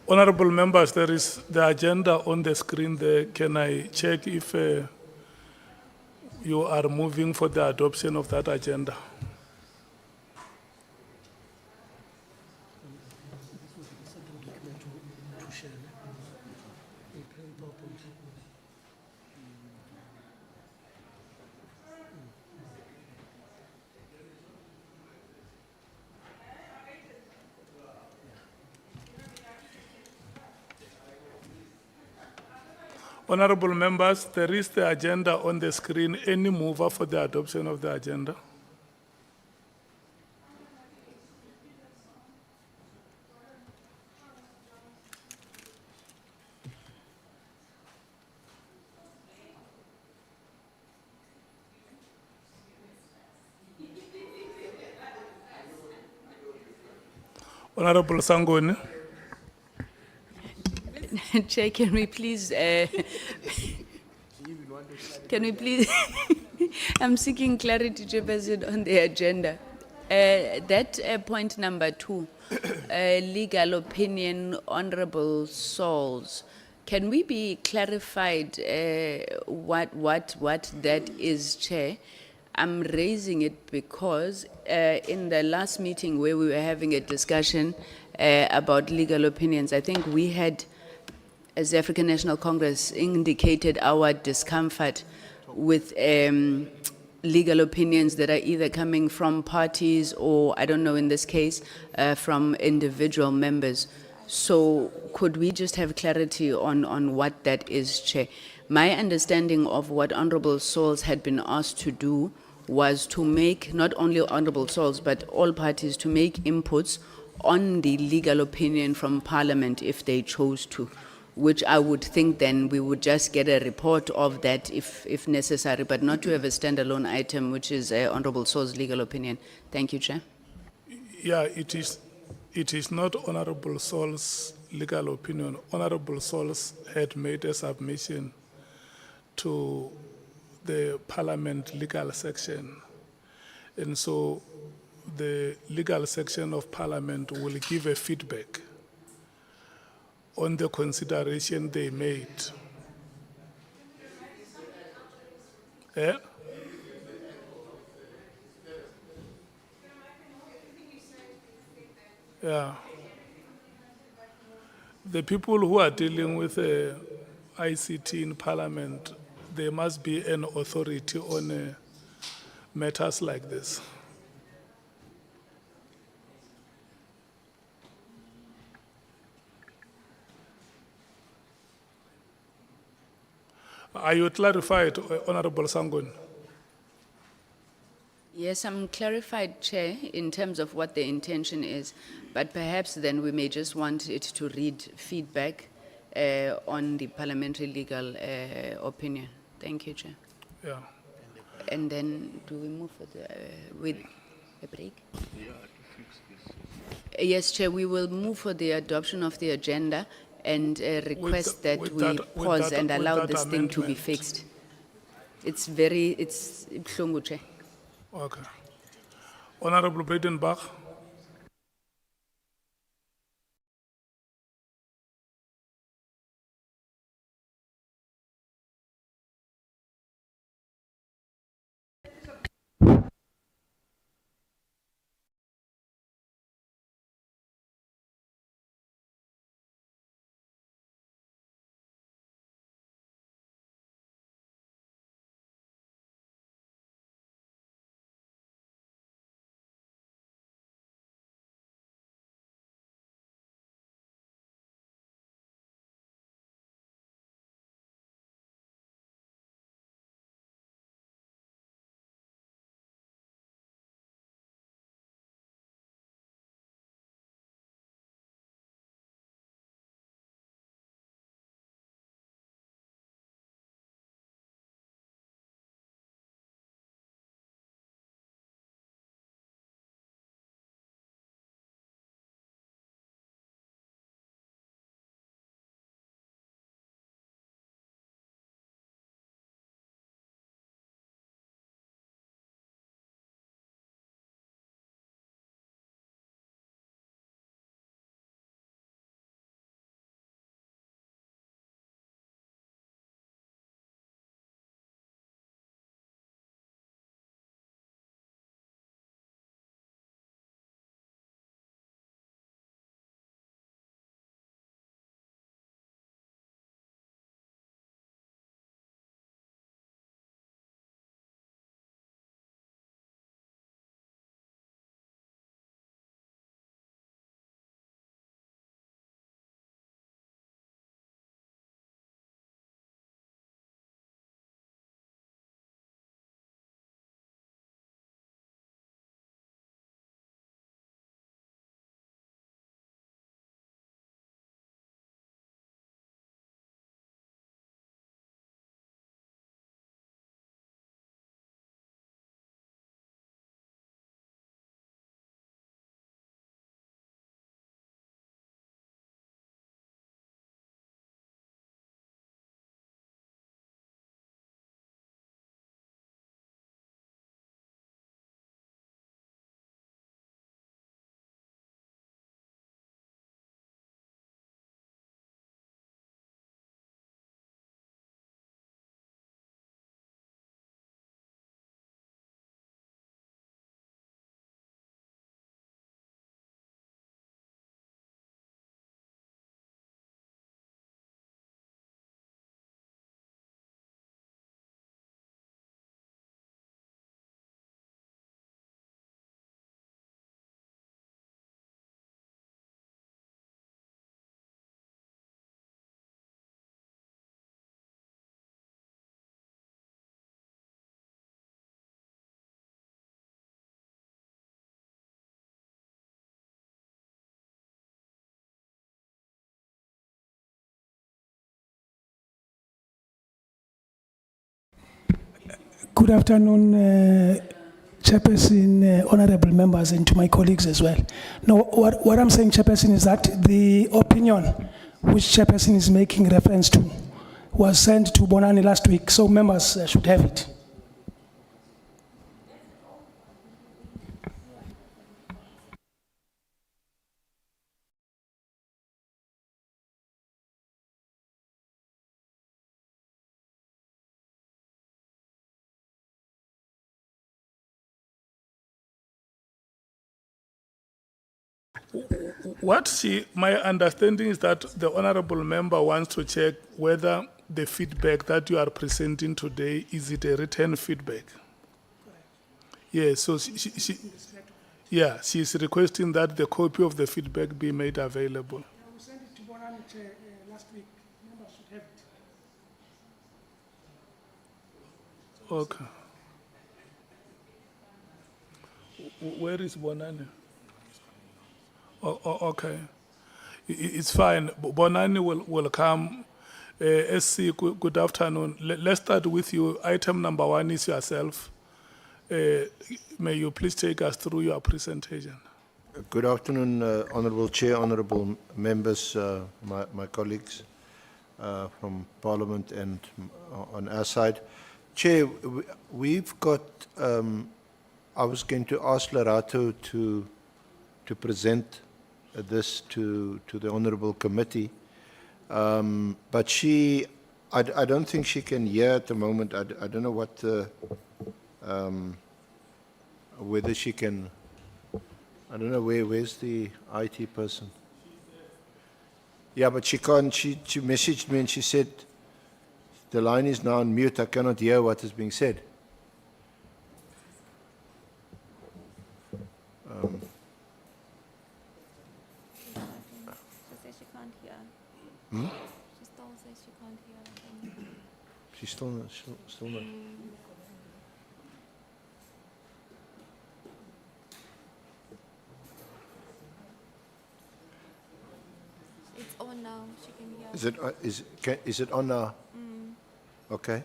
Honorable members, there is the agenda on the screen there. Can I check if you are moving for the adoption of that agenda? Honorable members, there is the agenda on the screen. Any mover for the adoption of the agenda? Honorable Sangoni. Chair, can we please, I'm seeking clarity, Chairperson, on the agenda. That point number 2, legal opinion, honorable souls. Can we be clarified what that is, Chair? I'm raising it because in the last meeting where we were having a discussion about legal opinions, I think we had, as the African National Congress, indicated our discomfort with legal opinions that are either coming from parties or, I don't know, in this case, from individual members. So could we just have clarity on what that is, Chair? My understanding of what Honorable Souls had been asked to do was to make, not only Honorable Souls, but all parties to make inputs on the legal opinion from Parliament if they chose to, which I would think then we would just get a report of that if necessary, but not to have a standalone item, which is Honorable Souls' legal opinion. Thank you, Chair. Yeah, it is not Honorable Sol's legal opinion. Honorable Sol's had made a submission to the Parliament legal section. And so the legal section of Parliament will give a feedback on the consideration they made. Eh? Yeah. The people who are dealing with ICT in Parliament, there must be an authority on matters like this. Are you clarified, Honorable Sangon? Yes, I'm clarified, Chair, in terms of what the intention is, but perhaps then we may just want it to read feedback on the parliamentary legal opinion. Thank you, Chair. Yeah. And then do we move for the, with a break? Yes, Chair, we will move for the adoption of the agenda and request that we pause and allow this thing to be fixed. It's Mkhwanazi, Chair. Okay. Honorable Bredenbach. Good afternoon, Chairperson, honorable members, and to my colleagues as well. No, what I'm saying, Chairperson, is that the opinion which Chairperson is making reference to was sent to Bonani last week, so members should have it. My understanding is that the honorable member wants to check whether the feedback that you are presenting today, is it a written feedback? Yeah, so she's requesting that the copy of the feedback be made available. We sent it to Bonani last week. Members should have it. Okay. Where is Bonani? Okay. It's fine. Bonani will come. SC, good afternoon. Let's start with you. Item number 1 is yourself. May you please take us through your presentation. Good afternoon, Honourable Chair, honourable members, my colleagues from Parliament and on our side. Chair, we've got, I was going to ask Lerato to present this to the Honourable Committee, but I don't think she can hear at the moment. I don't know what, whether she can. I don't know where's the IT person. Yeah, but she can't. She messaged me and she said the line is now on mute. I cannot hear what is being said. She says she can't hear. Hmm? She still says she can't hear. She's still not. It's on now. She can hear. Is it on now? Okay.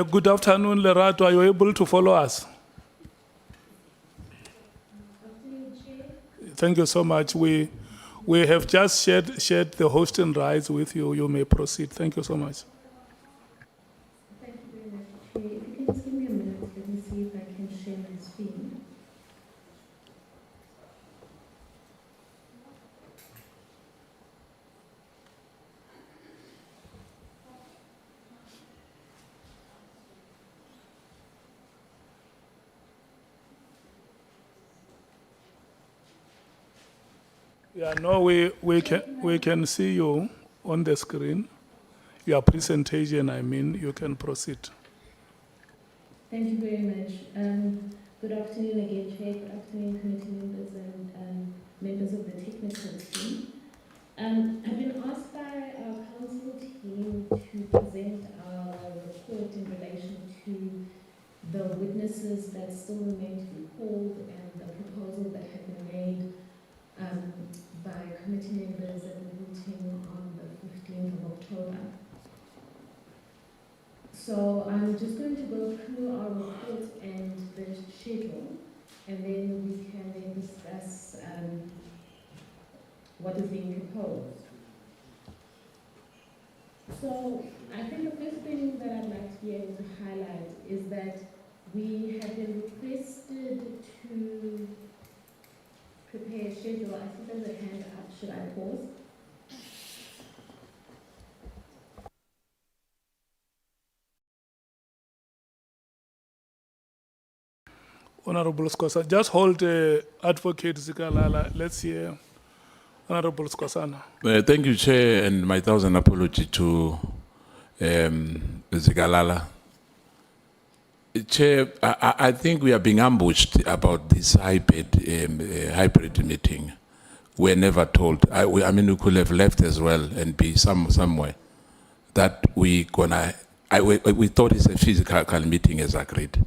Good afternoon, Lerato. Are you able to follow us? Thank you so much. We have just shared the hosting rights with you. You may proceed. Thank you so much. Thank you very much, Chair. If you can just give me a minute, let me see if I can share my screen. Yeah, no, we can see you on the screen. Your presentation, I mean, you can proceed. Thank you very much. Good afternoon again, Chair. Good afternoon, committee members and members of the technical team. I've been asked by our council team to present our report in relation to the witnesses that still remain to be called and the proposal that had been made by committee members at the meeting on the 15th of October. So I'm just going to go through our report and the schedule, and then we can then discuss what is being proposed. So I think the first thing that I'd like to be able to highlight is that we have been requested to prepare a schedule. I see there's a hand up. Should I pause? Honorable Skosana. Just hold Advocate Zikalala. Let's hear Honorable Skosana. Thank you, Chair, and my thousand apology to Zigalala. Chair, I think we are being ambushed about this hybrid meeting. We're never told. I mean, we could have left as well and be somewhere that we thought it's a physical meeting as agreed.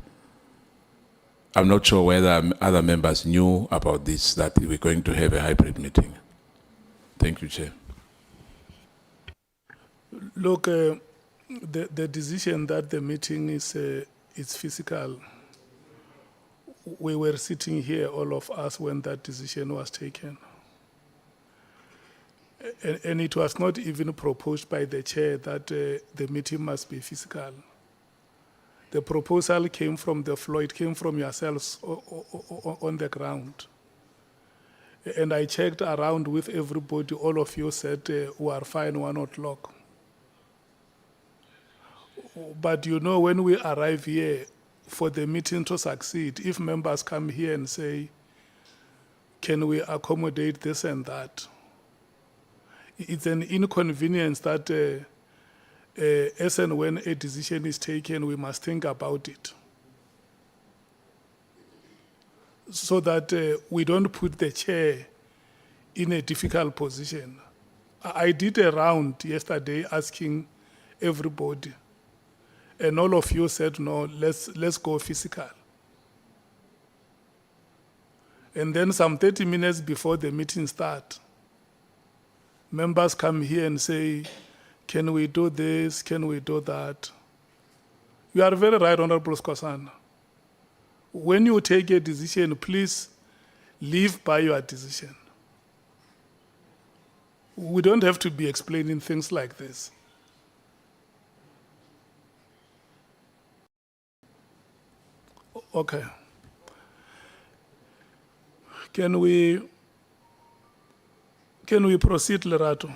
I'm not sure whether other members knew about this, that we're going to have a hybrid meeting. Thank you, Chair. Look, the decision that the meeting is physical, we were sitting here, all of us, when that decision was taken. And it was not even proposed by the chair that the meeting must be physical. The proposal came from the floor, it came from yourselves on the ground. And I checked around with everybody, all of you said we are fine 1 o'clock. But you know, when we arrive here, for the meeting to succeed, if members come here and say, can we accommodate this and that? It's an inconvenience that as and when a decision is taken, we must think about it. So that we don't put the chair in a difficult position. I did a round yesterday asking everybody, and all of you said, no, let's go physical. And then some 30 minutes before the meeting starts, members come here and say, can we do this, can we do that? You are very right, Honorable Skosana. When you take a decision, please live by your decision. We don't have to be explaining things like this. Okay. Can we proceed, Lerato?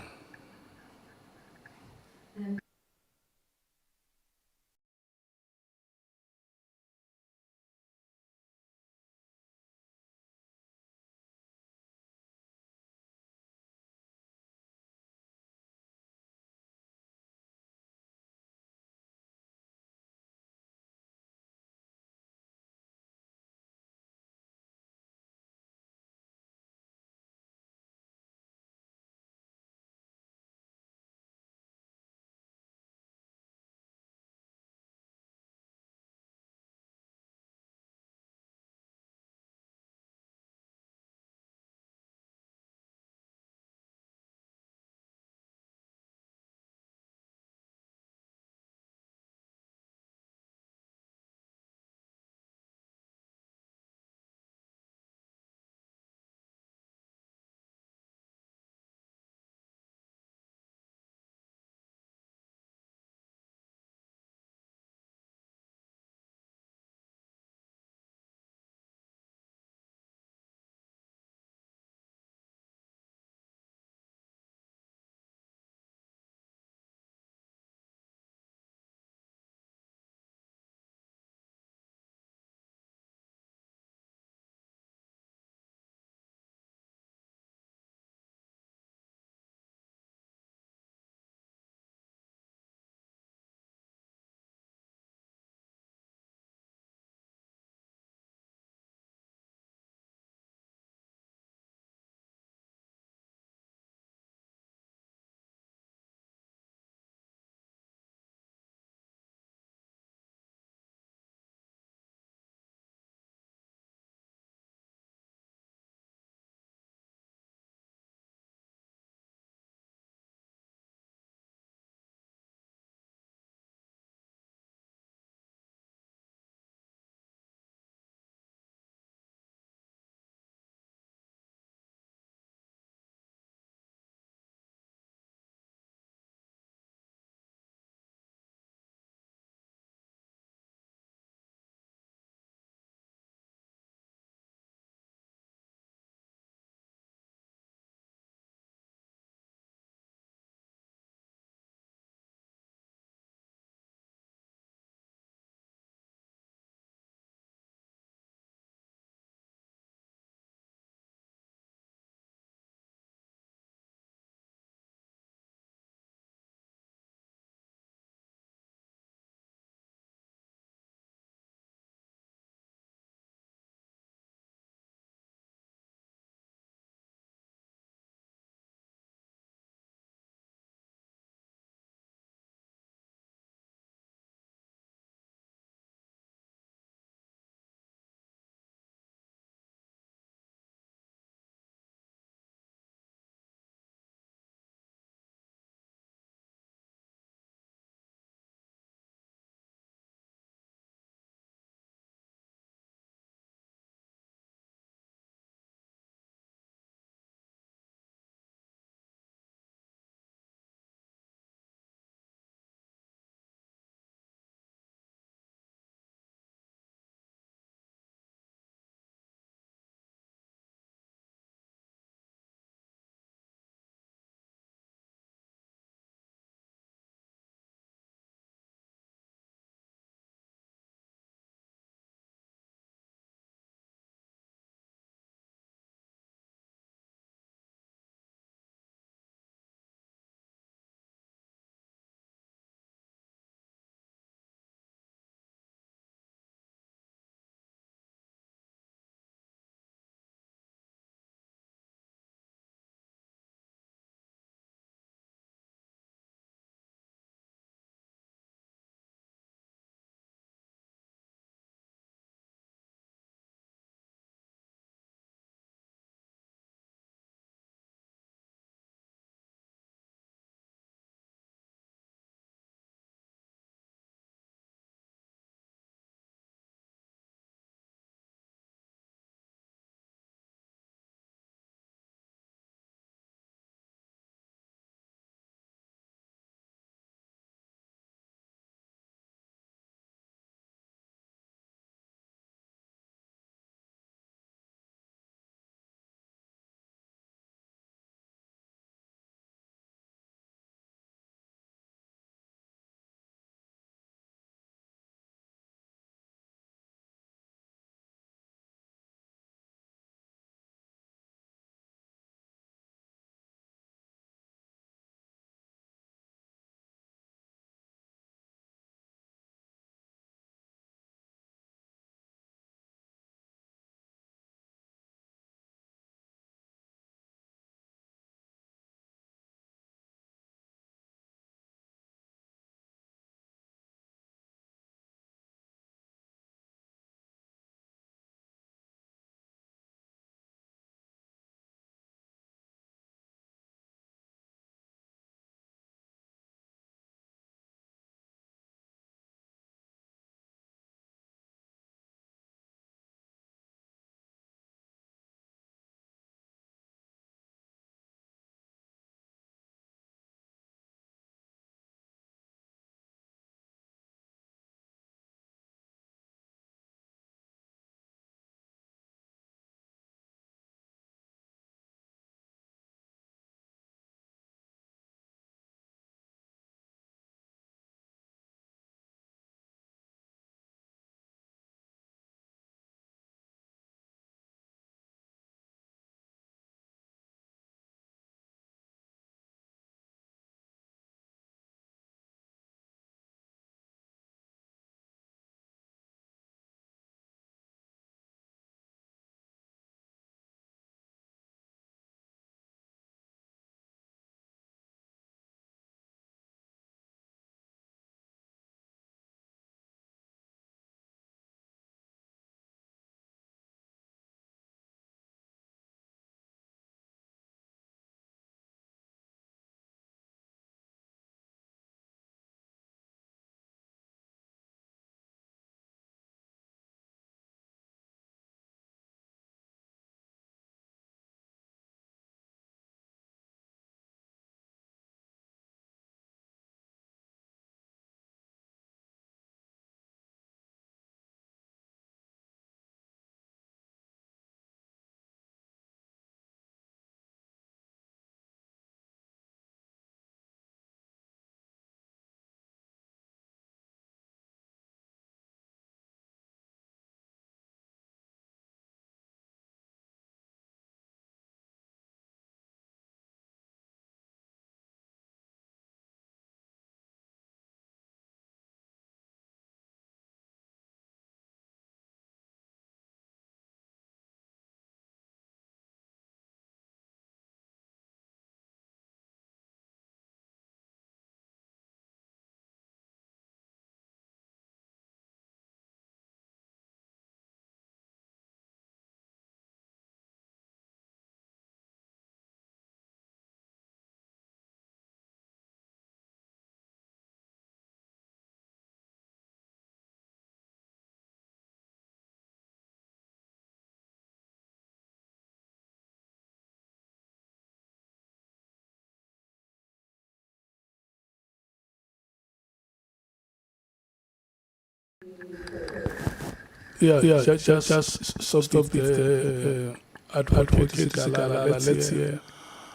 Just stop the advocacy. Let's hear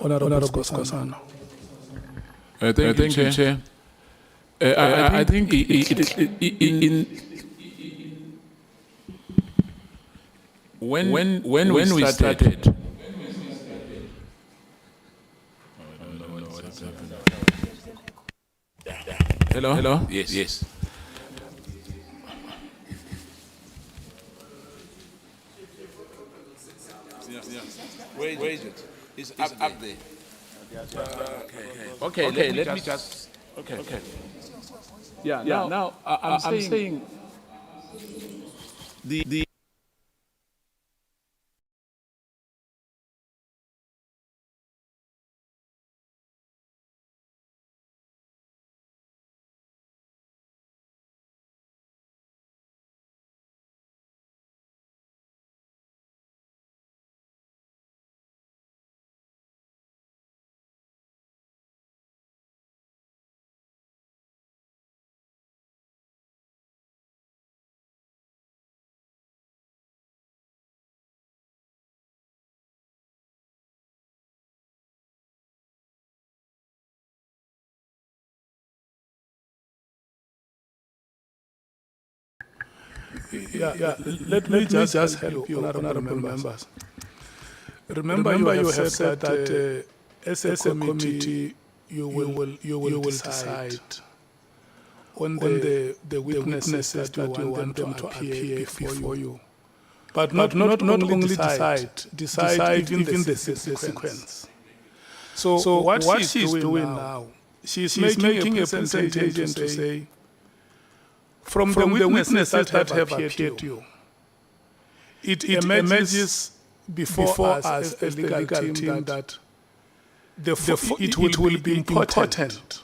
Honorable Skosana. Thank you, Chair. I think when we started. Hello? Yes. Where is it? It's up there. Okay, let me just. Okay. Yeah, now I'm saying the Let me just help you, honorable members. Remember, you have said that as a committee, you will decide on the witnesses that you want them to appear before you. But not only decide even the sequence. So what she's doing now, she's making a presentation to say, from the witnesses that have appeared to you, it emerges before us as a legal team that it will be important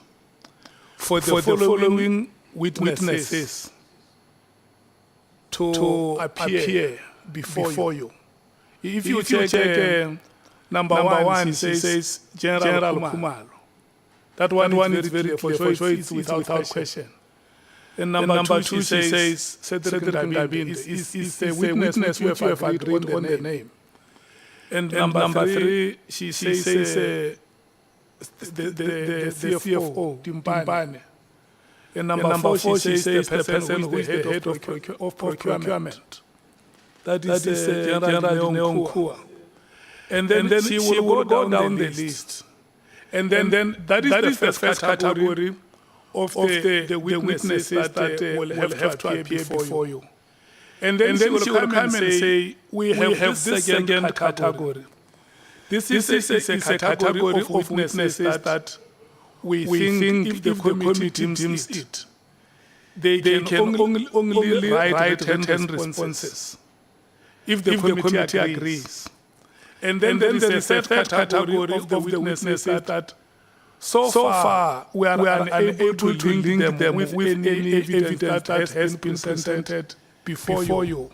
for the following witnesses to appear before you. If you check number one, he says General Khumalo. That one is very clear, for sure it's without question. And number two, she says Cedric Ndabinde is the witness who have agreed on the name. And number three, she says the CFO, Timpane. And number four, she says the person who is the head of procurement. That is General Nkhwanazi. And then she will go down the list. And then that is the first category of the witnesses that will have to appear before you. And then she will come and say, we have this second category. This is a category of witnesses that we think if the committee deems it, they can only write written responses if the committee agrees. And then there is a third category of the witnesses that so far we are unable to link them with any evidence that has been presented before you.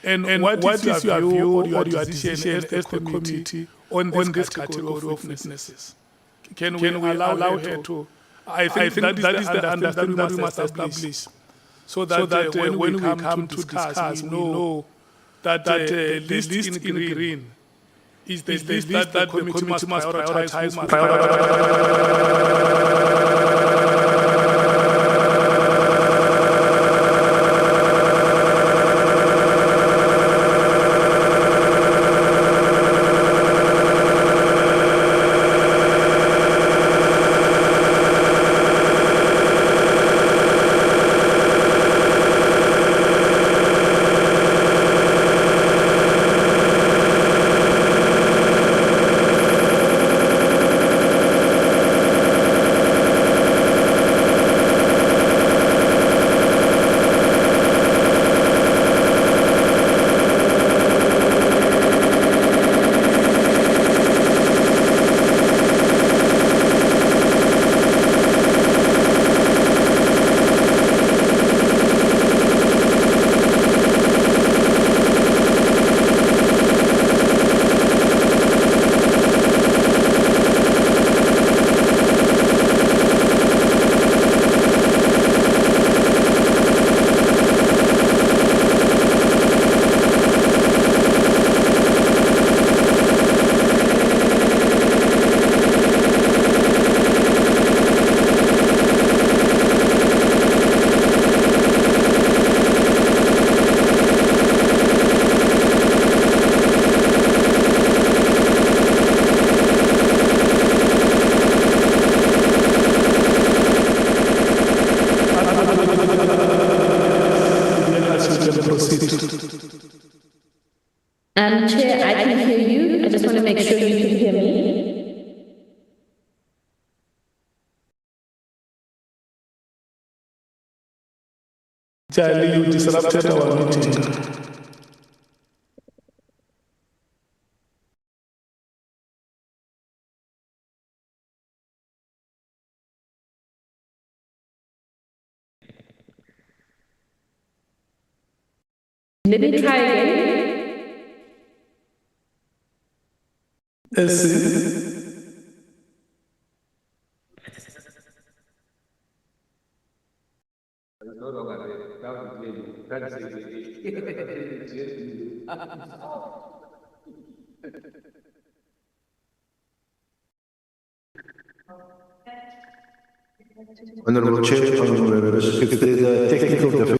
And what is your view or your decision as the committee on this category of witnesses? Can we allow her to? I think that is the understanding that we must establish, so that when we come to discuss, we know that the list in green is the list that the committee must prioritize. proceed. Chair, I can hear you. I just want to make sure you can hear me. Charlie, you disrupted our meeting. Let me try again. Yes. Honorable Chair, honorable members, if there's a technical difficulty,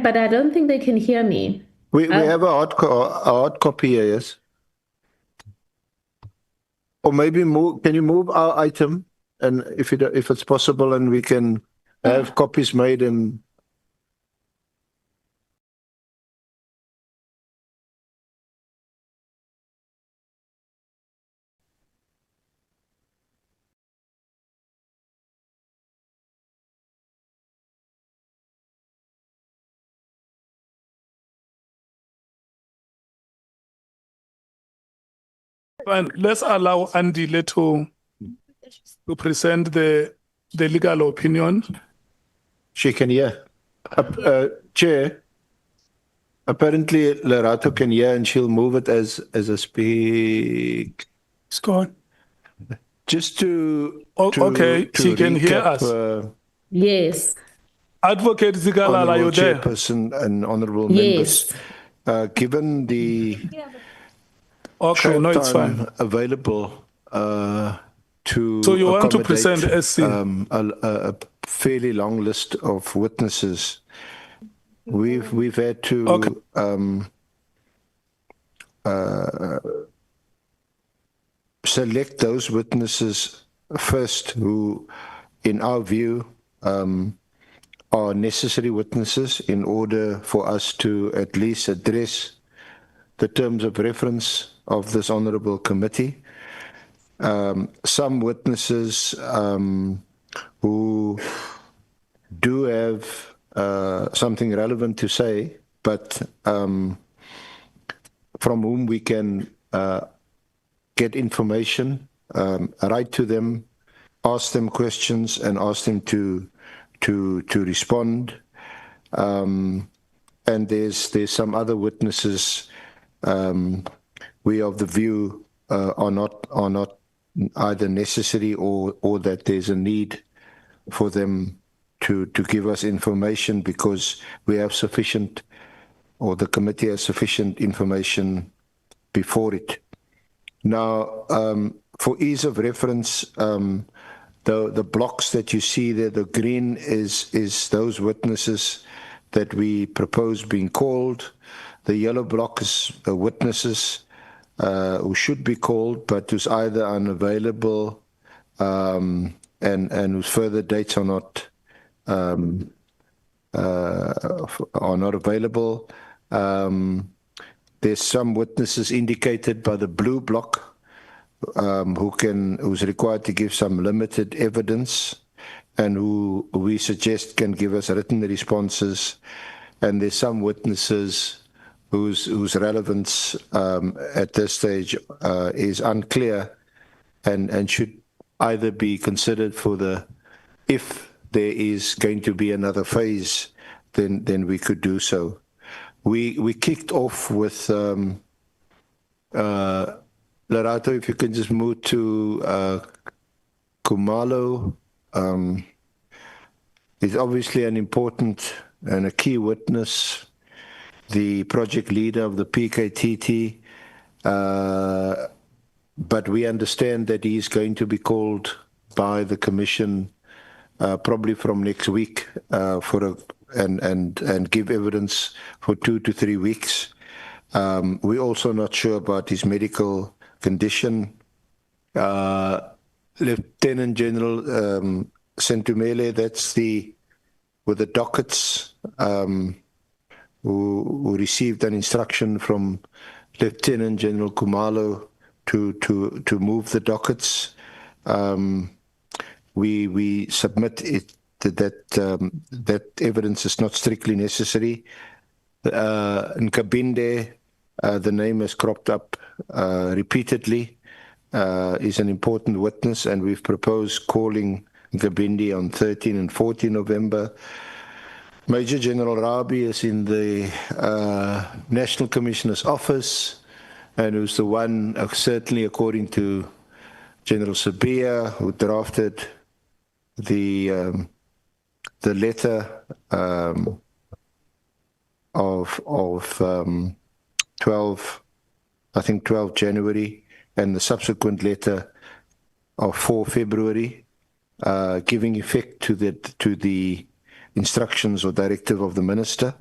But I don't think they can hear me. we have a hard copy here, yes? Or maybe can you move our item, and if it's possible, and we can have copies made and. Fine. Let's allow Andy to present the legal opinion. She can hear. Chair, apparently Lerato can hear and she'll move it as a speak. It's gone. Just to Okay, she can hear recap, us. Yes. Advocate Zigalala, Honorable you there? Chairperson and honorable Yes. members, given the Okay, no, short it's time fine. available to So you want to accommodate, present SC? a fairly long list of witnesses. We've had to Okay. select those witnesses first who, in our view, are necessary witnesses in order for us to at least address the terms of reference of this honorable committee. Some witnesses who do have something relevant to say, but from whom we can get information, write to them, ask them questions, and ask them to respond. And there's some other witnesses we of the view are not either necessary or that there's a need for them to give us information because we have sufficient, or the committee has sufficient information before it. Now, for ease of reference, the blocks that you see there, the green is those witnesses that we propose being called. The yellow block is the witnesses who should be called, but who's either unavailable and whose further dates are not available. There's some witnesses indicated by the blue block who's required to give some limited evidence and who we suggest can give us written responses. And there's some witnesses whose relevance at this stage is unclear and should either be considered for if there is going to be another phase, then we could do so. We kicked off with Lerato, if you can just move to Kumalo. is obviously an important and a key witness, the project leader of the PKTT, but we understand that he is going to be called by the Commission probably from next week and give evidence for 2 to 3 weeks. We're also not sure about his medical condition. Lieutenant General Sentumele, that's with the dockets, who received an instruction from Lieutenant General Kumalo to move the dockets. We submit it that evidence is not strictly necessary. Nkabinde, the name has cropped up repeatedly, is an important witness, and we've proposed calling Nkabinde on 13 and 14 November. Major General Rabi is in the National Commissioner's office, and who's the one, certainly according to General Sabia, who drafted the letter of 12 January, and the subsequent letter of 4 February, giving effect to the instructions or directive of the minister.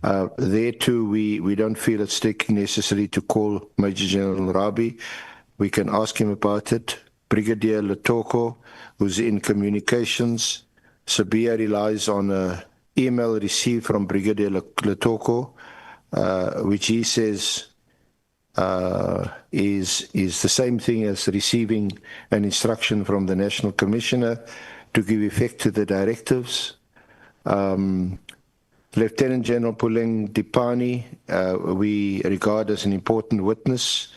There too, we don't feel it's strictly necessary to call Major General Rabi. We can ask him about it. Brigadier Letoko, who's in communications, Sabia relies on an email received from Brigadier Letoko, which he says is the same thing as receiving an instruction from the National Commissioner to give effect to the directives. Lieutenant General Puleng Dipani, we regard as an important witness,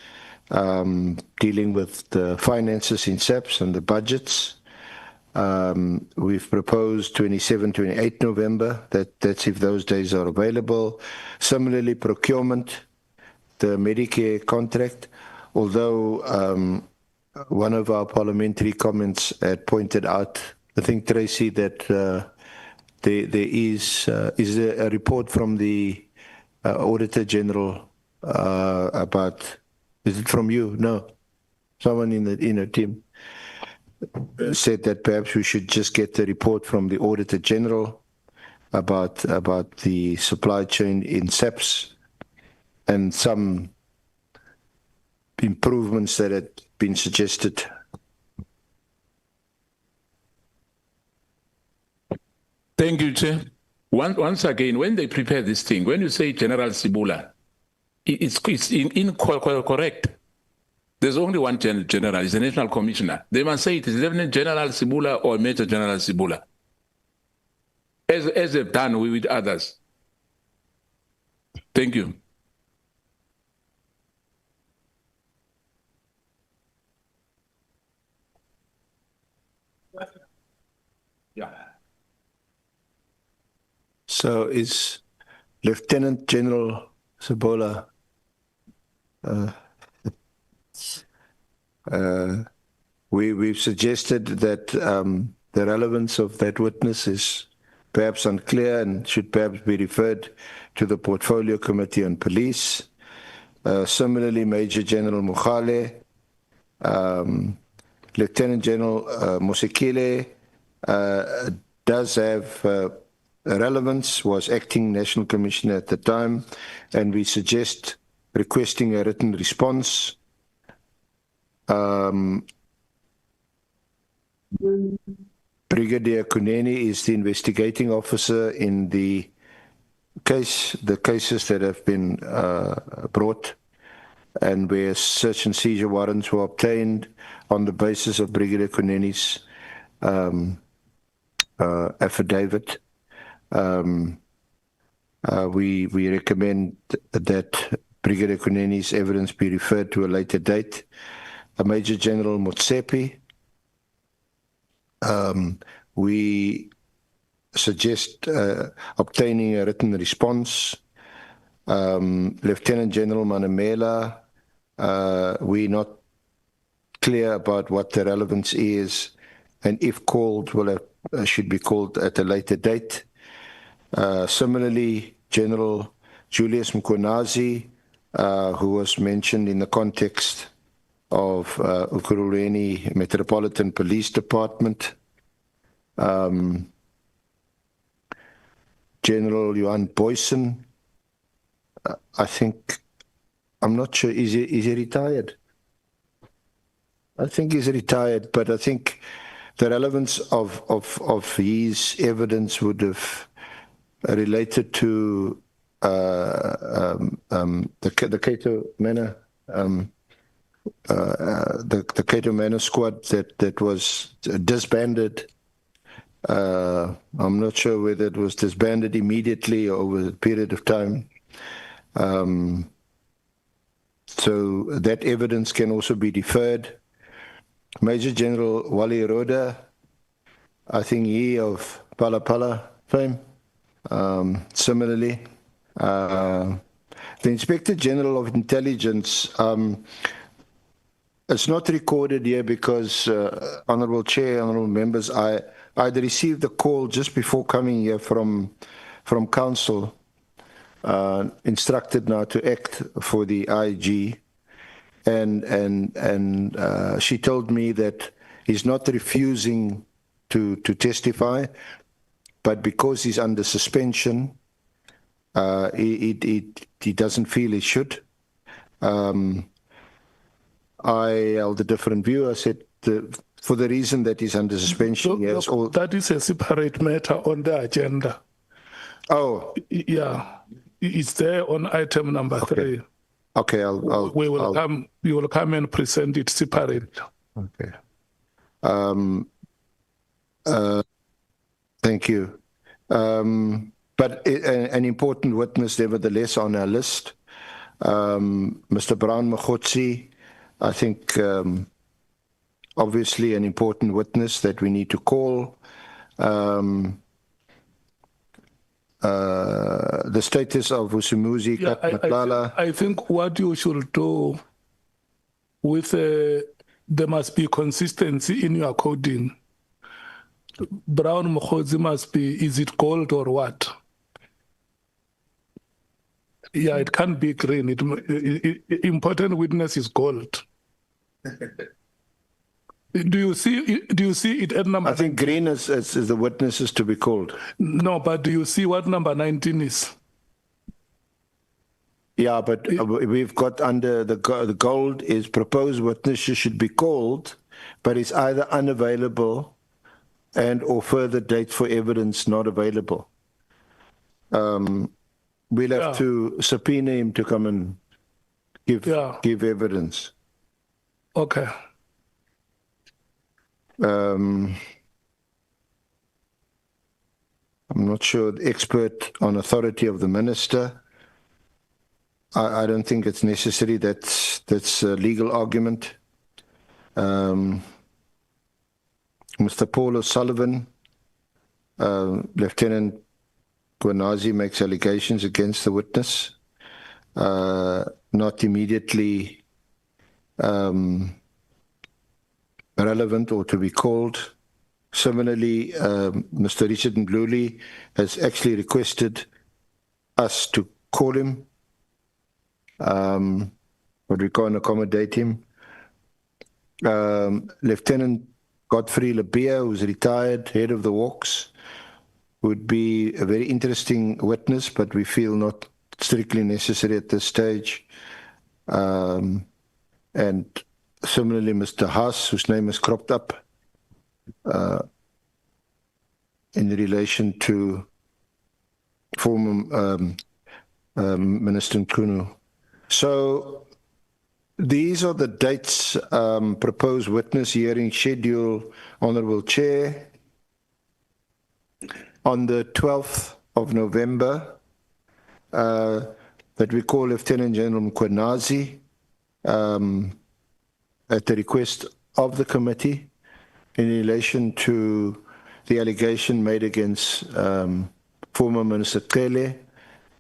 dealing with the finances in SAPS and the budgets. We've proposed 27, 28 November, that's if those days are available. Similarly, procurement, the Medicare contract, although one of our parliamentary comments had pointed out, I think, Tracy, that there is a report from the Auditor General about, is it from you? No, someone in the team said that perhaps we should just get the report from the Auditor General about the supply chain in SAPS and some improvements that had been suggested. Thank you, Chair. Once again, when they prepare this thing, when you say General Sibula, it's correct. There's only one general, it's the National Commissioner. They must say it is Lieutenant General Sibula or Major General Sibula, as they've done with others. Thank you. Yeah. So is Lieutenant General Sibula we've suggested that the relevance of that witness is perhaps unclear and should perhaps be referred to the Portfolio Committee on Police. Similarly, Major General Mkhwanazi, Lieutenant General Mosekile does have relevance, was acting National Commissioner at the time, and we suggest requesting a written response. Brigadier Kuneni is the investigating officer in the cases that have been brought, and where search and seizure warrants were obtained on the basis of Brigadier Kuneni's affidavit. We recommend that Brigadier Kuneni's evidence be referred to a later date. Major General Motsepe, we suggest obtaining a written response. Lieutenant General Manamela, we're not clear about what the relevance is, and if called, will have should be called at a later date. Similarly, General Julius Mkhwanazi, who was mentioned in the context of Ekurhuleni Metropolitan Police Department. General Johan Boysen, I think, I'm not sure, is he retired? I think he's retired, but I think the relevance of his evidence would have related to the Cato Manor, the Cato Manor squad that was disbanded. I'm not sure whether it was disbanded immediately or over a period of time. So that evidence can also be deferred. Major General Wally Roda, I think he of Pala Pala fame, similarly. The Inspector General of Intelligence, it's not recorded here because, Honourable Chair, Honourable Members, I'd received a call just before coming here from Council, instructed now to act for the IG, and she told me that he's not refusing to testify, but because he's under suspension, he doesn't feel he should. I held a different view. I said, for the reason that he's under suspension, he has all... That is a separate matter on the agenda. Oh. Yeah, it's there on item number 3. Okay, You will come and present it separate. Okay. Thank you. But an important witness, nevertheless, on our list, Mr. Brown Mkhwanazi, I think obviously an important witness that we need to call. The status of Usumuzi, Nhlanhla. I think what you should do with there must be consistency in your coding. Brown Mkhwanazi must be, is it gold or what? Yeah, it can't be green. Important witness is gold. Do you see it at number? I think green is the witnesses to be called. No, but do you see what number 19 is? Yeah, but we've got under the gold is proposed witnesses should be called, but it's either unavailable and or further date for evidence not available. We'll have to subpoena him to come and give evidence. Okay. I'm not sure, the expert on authority of the minister. I don't think it's necessary. That's a legal argument. Mr. Paul O'Sullivan, Lieutenant Mkhwanazi makes allegations against the witness, not immediately relevant or to be called. Similarly, Mr. Richard Mkhwanazi has actually requested us to call him, but we can't accommodate him. Lieutenant Godfrey Labia, who's retired, head of the Walks, would be a very interesting witness, but we feel not strictly necessary at this stage. And similarly, Mr. Haas, whose name is cropped up in relation to former Minister Nkunu. So these are the dates, proposed witness hearing schedule, Honourable Chair. On the 12th of November, that we call Lieutenant General Mkhwanazi at the request of the committee in relation to the allegation made against former Minister Cele,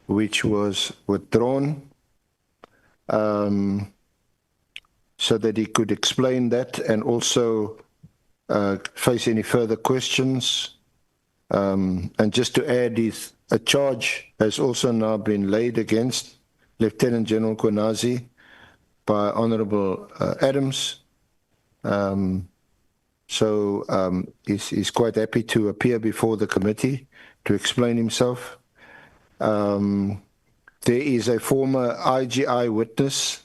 which was withdrawn, so that he could explain that, and also face any further questions. And just to add, a charge has also now been laid against Lieutenant General Mkhwanazi by Honorable Adams. He's quite happy to appear before the committee to explain himself. There is a former IGI witness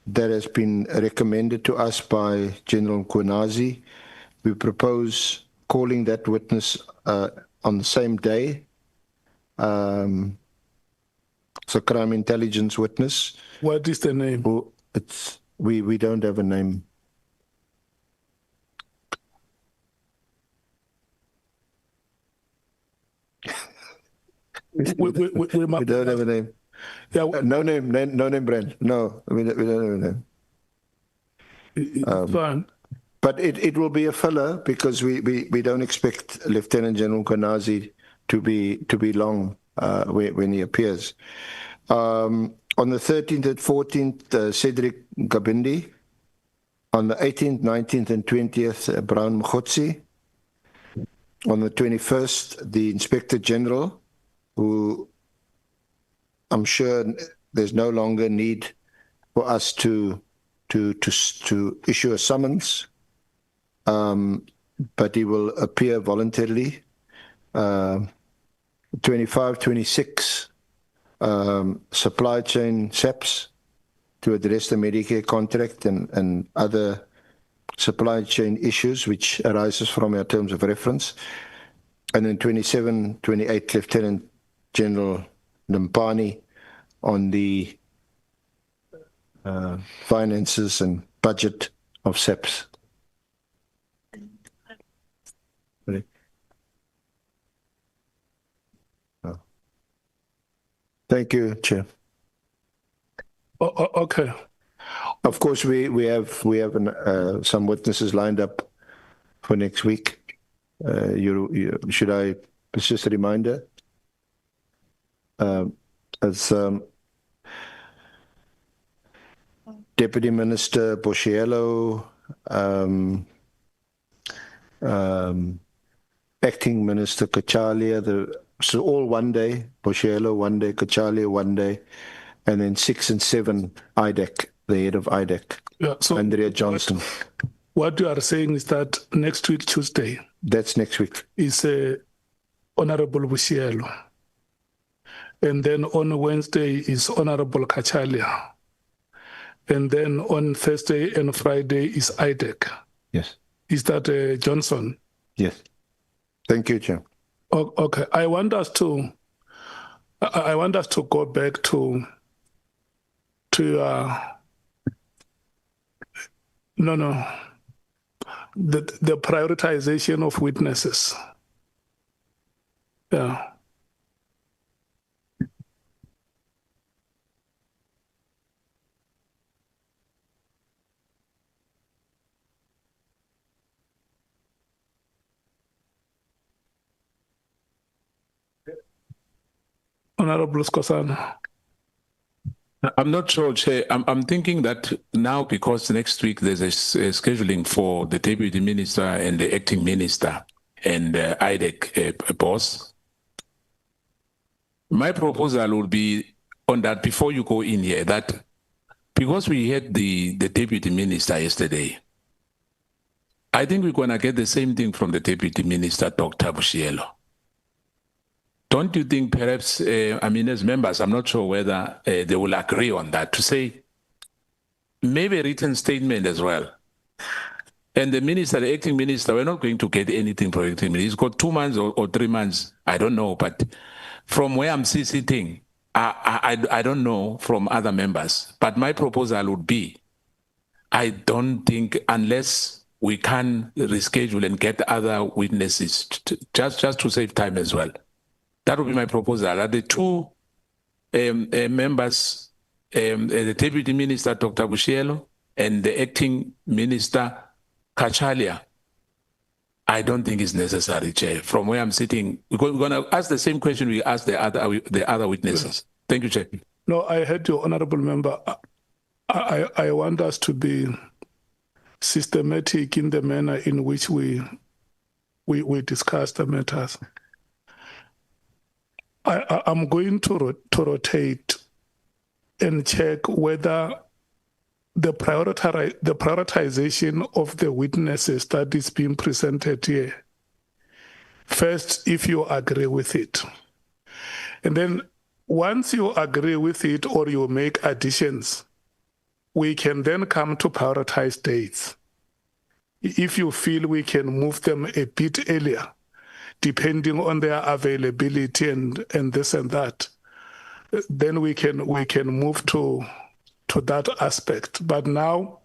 that has been recommended to us by General Mkhwanazi. We propose calling that witness on the same day. It's a crime intelligence witness. What is the name? We don't have a name. We don't have a name. Yeah, no name, Brand. No, we don't have a name. fine. But it will be a filler because we don't expect Lieutenant General Mkhwanazi to be long when he appears. On the 13th and 14th, Cedric Gabindi. On the 18th, 19th, and 20th, Brown Mkhotsi. On the 21st, the Inspector General, who I'm sure there's no longer need for us to issue a summons, but he will appear voluntarily. 25, 26, supply chain SAPs to address the Medicare contract and other supply chain issues which arises from our terms of reference. And then 27, 28, Lieutenant General Nampani on the finances and budget of SAPs. Thank you, Chair. Okay. Of course, we have some witnesses lined up for next week. Should I? It's just a reminder. As Deputy Minister Boshielo, Acting Minister Kachalia, so all one day, Boshielo one day, Kachalia one day, and then 6 and 7, IDEC, the head of IDEC, Yeah, so Andrea Johnson. What you are saying is that next week, Tuesday, That's next week. is Honorable Bushielo. And then on Wednesday is Honorable Kachalia. And then on Thursday and Friday is IDEC. Yes. Is that Johnson? Yes. Thank you, Chair. Okay. I want us to go back to the prioritization of witnesses. Yeah. Honorable Skosana. I'm not sure, Chair. I'm thinking that now, because next week there's a scheduling for the Deputy Minister and the Acting Minister and IDEC boss, my proposal would be on that, before you go in here, that because we had the Deputy Minister yesterday, I think we're going to get the same thing from the Deputy Minister, Dr. Bushielo. Don't you think perhaps, as members, I'm not sure whether they will agree on that, to say maybe a written statement as well. And the minister, the acting minister, we're not going to get anything from the acting minister. He's got 2 months or 3 months, I don't know. But from where I'm sitting, I don't know from other members. But my proposal would be, I don't think, unless we can reschedule and get other witnesses, just to save time as well. That would be my proposal. That the 2 members, the Deputy Minister, Dr. Bushielo, and the Acting Minister, Kachalia, I don't think it's necessary, Chair. From where I'm sitting, we're going to ask the same question we asked the other witnesses. Thank you, Chair. No, I heard you, Honorable Member. I want us to be systematic in the manner in which we discuss the matters. I'm going to rotate and check whether the prioritization of the witnesses that is being presented here. First, if you agree with it. And then once you agree with it or you make additions, we can then come to prioritize dates. If you feel we can move them a bit earlier, depending on their availability and this and that, then we can move to that aspect. But now,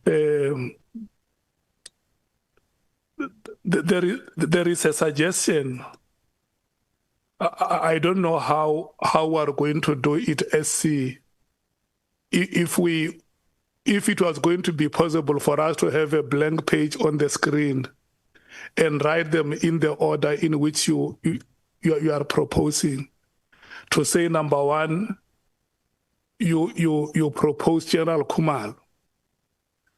there is a suggestion. I don't know how we're going to do it, SC. If it was going to be possible for us to have a blank page on the screen and write them in the order in which you are proposing, to say number one, you propose General Kumal.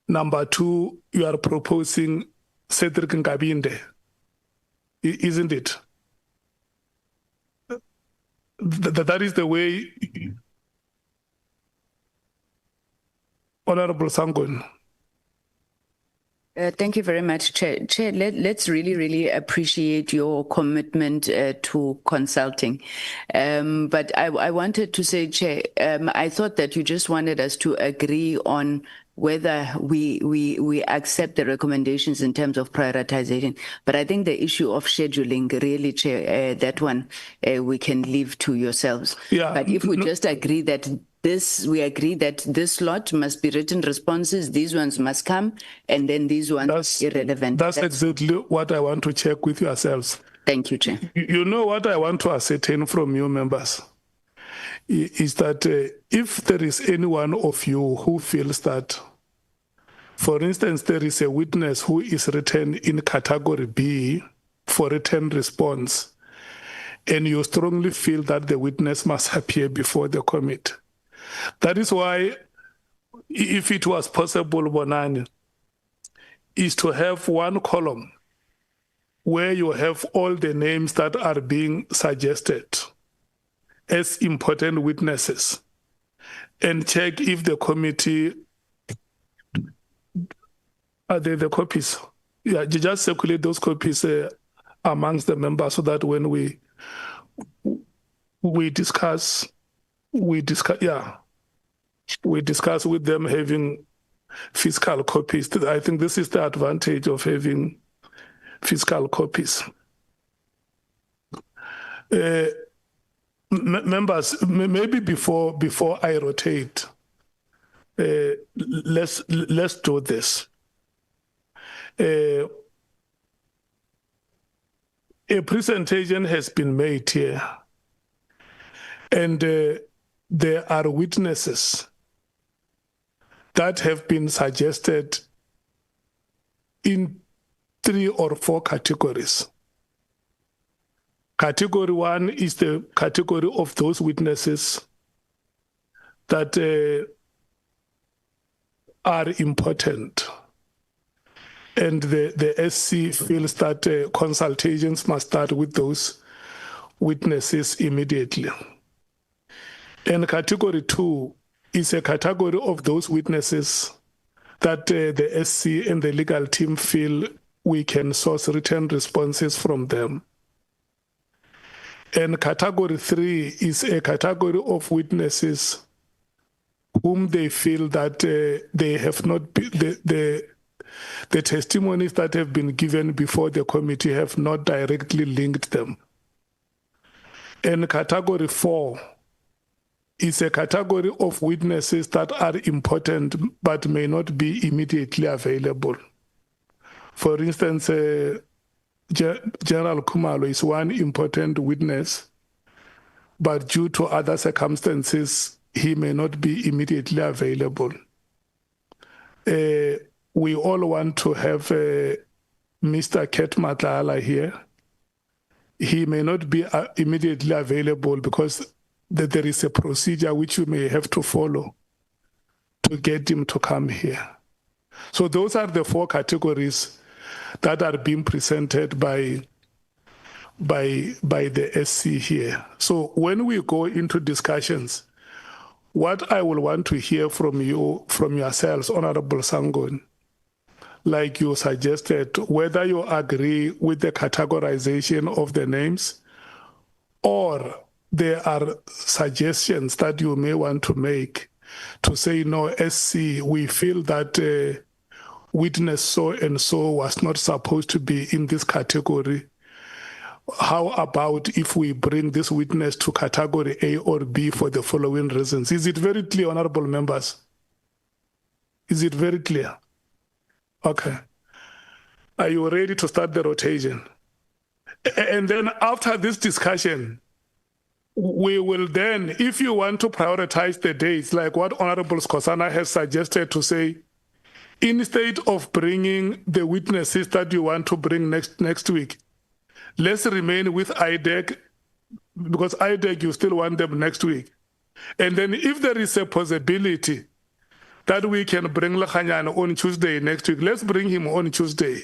Number two, you are proposing Cedric Nkabinde, isn't it? That is the way, Honorable Sangon. Thank you very much, Chair. Chair, let's really appreciate your commitment to consulting. But I wanted to say, Chair, I thought that you just wanted us to agree on whether we accept the recommendations in terms of prioritization. But I think the issue of scheduling, really, Chair, that one we can leave to yourselves. Yeah, but if we just agree that we agree that this lot must be written responses, these ones must come, and then these ones irrelevant. That's exactly what I want to check with yourselves. Thank you, Chair. You know what I want to ascertain from you members is that if there is any one of you who feels that, for instance, there is a witness who is written in category B for written response, and you strongly feel that the witness must appear before the committee. That is why, if it was possible, Bonani, is to have one column where you have all the names that are being suggested as important witnesses, and check if the committee, are they the copies? Yeah, you just circulate those copies amongst the members so that when we discuss with them having physical copies. I think this is the advantage of having physical copies. Members, maybe before I rotate, let's do this. A presentation has been made here, and there are witnesses that have been suggested in 3 or 4 categories. Category 1 is the category of those witnesses that are important. And the SC feels that consultations must start with those witnesses immediately. And category 2 is a category of those witnesses that the SC and the legal team feel we can source written responses from them. And category 3 is a category of witnesses whom they feel that they have not the testimonies that have been given before the committee have not directly linked them. And category 4 is a category of witnesses that are important but may not be immediately available. For instance, General Khumalo is one important witness, but due to other circumstances, he may not be immediately available. We all want to have Mr. Nhlanhla here. He may not be immediately available because there is a procedure which you may have to follow to get him to come here. So those are the 4 categories that are being presented by the SC here. So when we go into discussions, what I will want to hear from you, from yourselves, Honorable Sangon, like you suggested, whether you agree with the categorization of the names or there are suggestions that you may want to make to say, no, SC, we feel that witness so and so was not supposed to be in this category. How about if we bring this witness to category A or B for the following reasons? Is it very clear, honorable members? Is it very clear? Okay. Are you ready to start the rotation? And then after this discussion, we will then, if you want to prioritize the dates, like what Honorable Skosana has suggested to say, instead of bringing the witnesses that you want to bring next week, let's remain with IDEC, because IDEC, you still want them next week. And then if there is a possibility that we can bring Nhlanhla on Tuesday next week, let's bring him on Tuesday.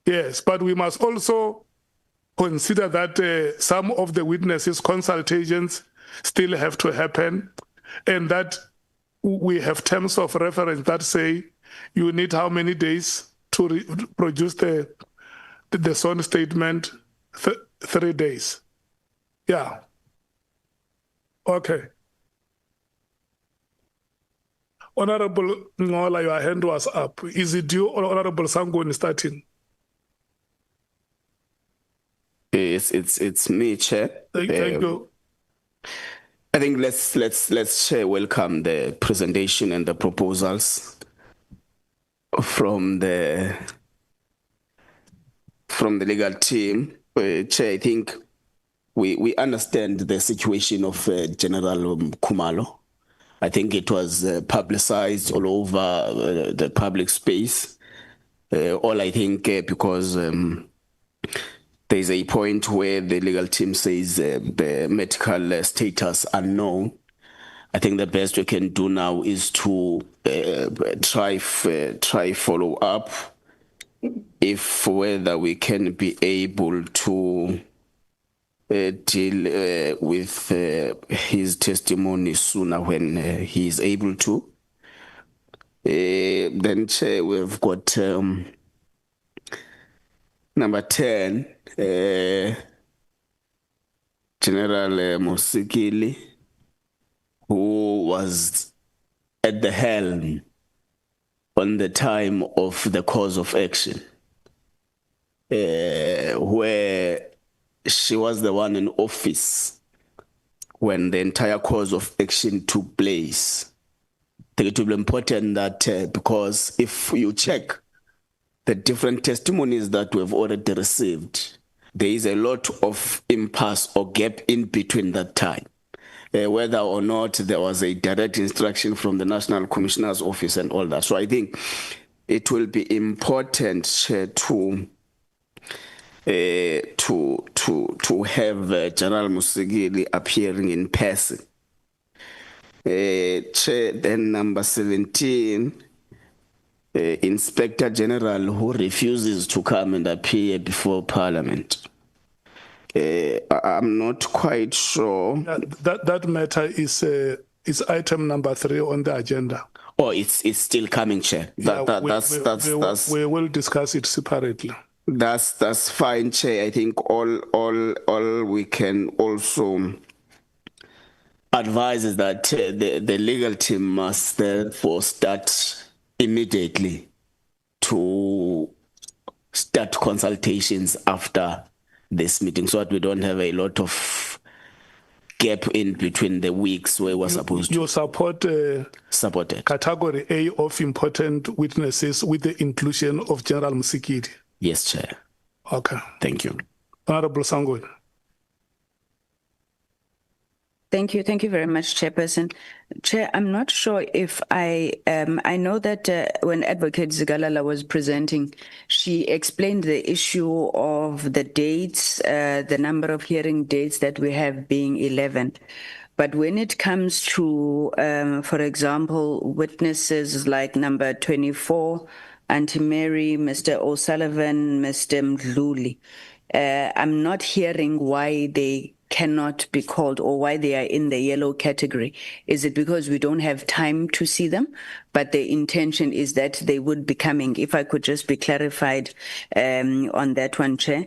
Yes, but we must also consider that some of the witnesses' consultations still have to happen, and that we have terms of reference that say you need how many days to produce the sworn statement? 3 days. Yeah. Okay. Honorable Nhlanhla, your hand was up. Is it you or Honorable Sangon starting? It's me, Chair. Thank you. I think let's Chair, welcome the presentation and the proposals from the legal team. Chair, I think we understand the situation of General Khumalo. I think it was publicized all over the public space. All I think because there's a point where the legal team says the medical status unknown. I think the best we can do now is to try follow up if whether we can be able to deal with his testimony sooner when he is able to. Then Chair, we've got number 10, General Musikili, who was at the helm on the time of the cause of action, where she was the one in office when the entire cause of action took place. I think it will be important that because if you check the different testimonies that we've already received, there is a lot of impasse or gap in between that time, whether or not there was a direct instruction from the National Commissioner's Office and all that. So I think it will be important to have General Musigili appearing in person. Then number 17. Inspector General who refuses to come and appear before Parliament. I'm not quite sure. That matter is item number 3 on the agenda. Oh, it's still coming, Chair. We will discuss it separately. That's fine, Chair. I think all we can also advise is that the legal team must therefore start immediately to start consultations after this meeting so that we don't have a lot of gap in between the weeks where we're supposed to. You support category A of important witnesses with the inclusion of General Musikili? Yes, Chair. Okay. Thank you. Honorable Sangon. Thank you very much, Chairperson. Chair, I'm not sure if I know that when Advocate Zigalala was presenting, she explained the issue of the dates, the number of hearing dates that we have being 11. But when it comes to, for example, witnesses like number 24, Auntie Mary, Mr. O'Sullivan, Mr. Mdluli, I'm not hearing why they cannot be called or why they are in the yellow category. Is it because we don't have time to see them? But the intention is that they would be coming. If I could just be clarified on that one, Chair.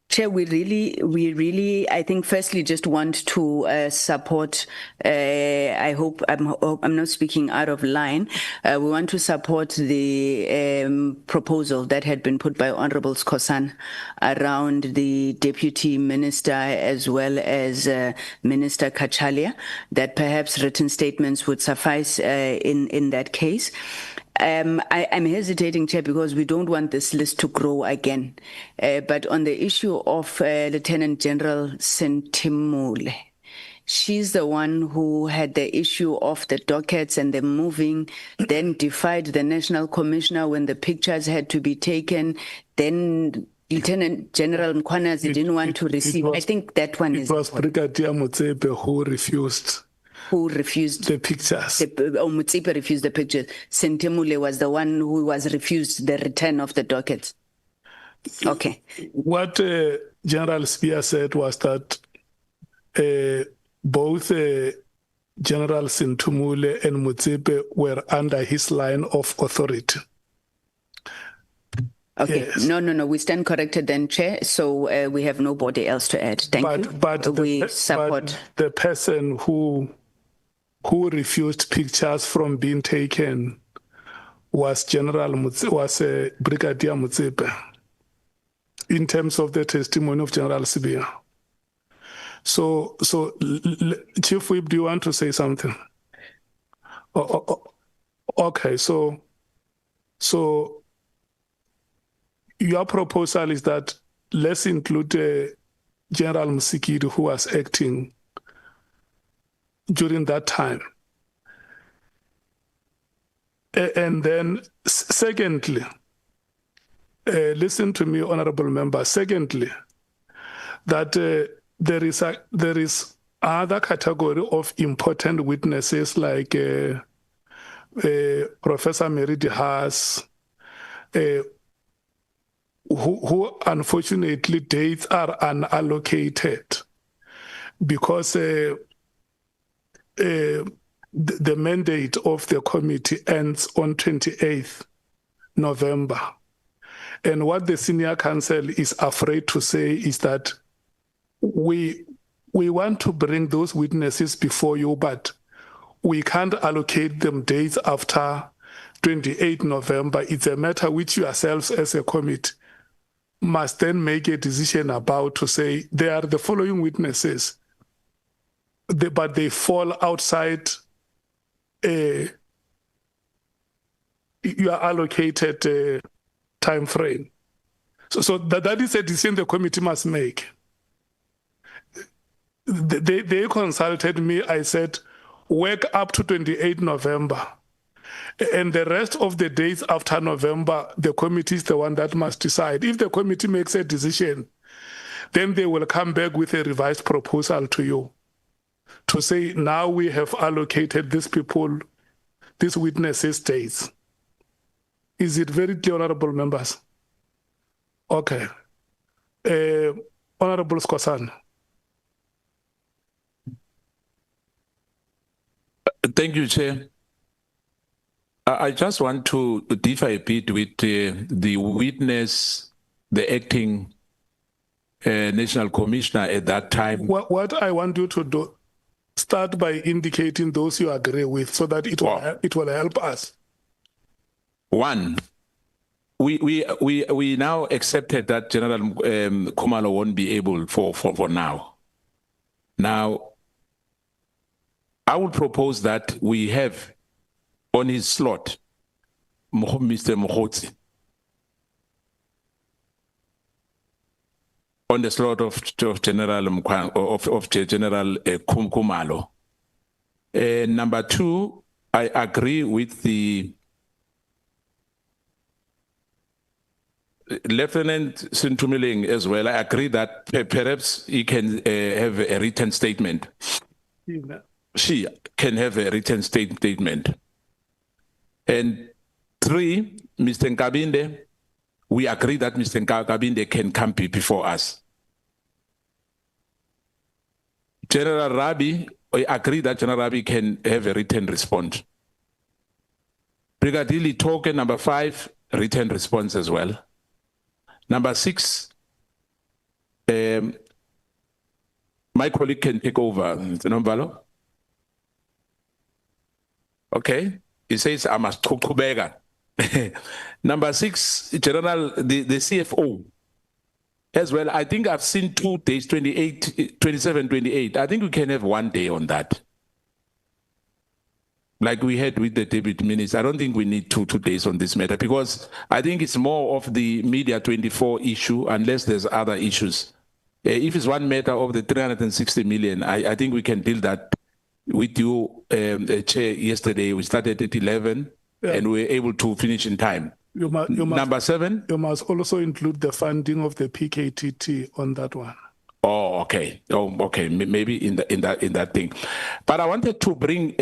Chair, we really, I think, firstly, just want to support. I hope I'm not speaking out of line. We want to support the proposal that had been put by Honourable Skhosana around the Deputy Minister as well as Minister Kachalia, that perhaps written statements would suffice in that case. I'm hesitating, Chair, because we don't want this list to grow again. But on the issue of Lieutenant General Sentimule, she's the one who had the issue of the dockets and the moving, then defied the National Commissioner when the pictures had to be taken, then Lieutenant General Mkhwanazi didn't want to receive. I think that one is... It was Brigadier Motsepe who refused. Who refused the pictures. Motsepe refused the pictures. Sentimule was the one who was refused the return of the dockets. Okay. What General Spear said was that both General Sentimule and Motsepe were under his line of authority. Okay. Yes. No. We stand corrected then, Chair. So we have nobody else to add. Thank you. But we support the person who refused pictures from being taken was Brigadier Motsepe, in terms of the testimony of General Spear. So Chief Whip, do you want to say something? Okay, so your proposal is that let's include General Msikiri, who was acting during that time. And then secondly, listen to me, honorable member. Secondly, that there is other category of important witnesses like Professor Mary de Haas, who unfortunately dates are unallocated because the mandate of the committee ends on 28th November. And what the senior counsel is afraid to say is that we want to bring those witnesses before you, but we can't allocate them dates after 28th November. It's a matter which yourselves as a committee must then make a decision about, to say they are the following witnesses, but they fall outside your allocated time frame. So that is a decision the committee must make. They consulted me. I said, work up to 28 November. And the rest of the days after November, the committee is the one that must decide. If the committee makes a decision, then they will come back with a revised proposal to you to say, now we have allocated these people, these witnesses' dates. Is it very clear, honorable members? Okay. Honorable Skhosana. Thank you, Chair. I just want to differ a bit with the witness, the acting National Commissioner at that time. What I want you to do, start by indicating those you agree with, so that it will help us. One, we now accepted that General Khumalo won't be able for now. Now, I would propose that we have on his slot Mr. Mkhwanazi, on the slot of General General Khumalo. Number two, I agree with the Lieutenant Sentimule as well. I agree that perhaps he can have a written statement she can have a written statement. And 3, Mr. Nkabinde, we agree that Mr. Nkabinde can come before us. General Rabi, we agree that General Rabi can have a written response. Brigadier Token, number 5, written response as well. Number 6, my colleague can take over. Okay, he says I must talk to Bega. Number 6, General, the CFO as well. I think I've seen 2 days, 27, 28. I think we can have 1 day on that. Like we had with the deputy minister. I don't think we need 2 days on this matter because I think it's more of the Media 24 issue unless there's other issues. If it's one matter of the 360 million, I think we can deal that with you, Chair. Yesterday we started at 11 and we were able to finish in time. Number 7. You must also include the funding of the PKTT on that one. Oh, okay. Oh, okay. Maybe in that thing. But I wanted to bring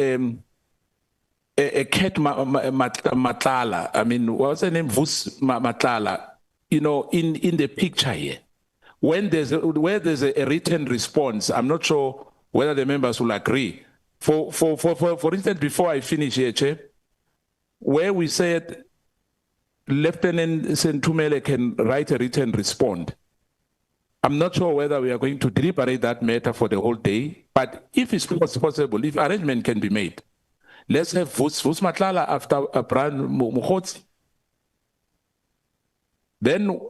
a Cat Matlala. I mean, what's her name? Vus Matlala. You know, in the picture here, where there's a written response, I'm not sure whether the members will agree. For instance, before I finish here, Chair, where we said Lieutenant Sentumele can write a written response. I'm not sure whether we are going to deliberate that matter for the whole day, but if it's possible, if arrangement can be made, let's have Vus Matlala after Brian Mkhwanazi. Then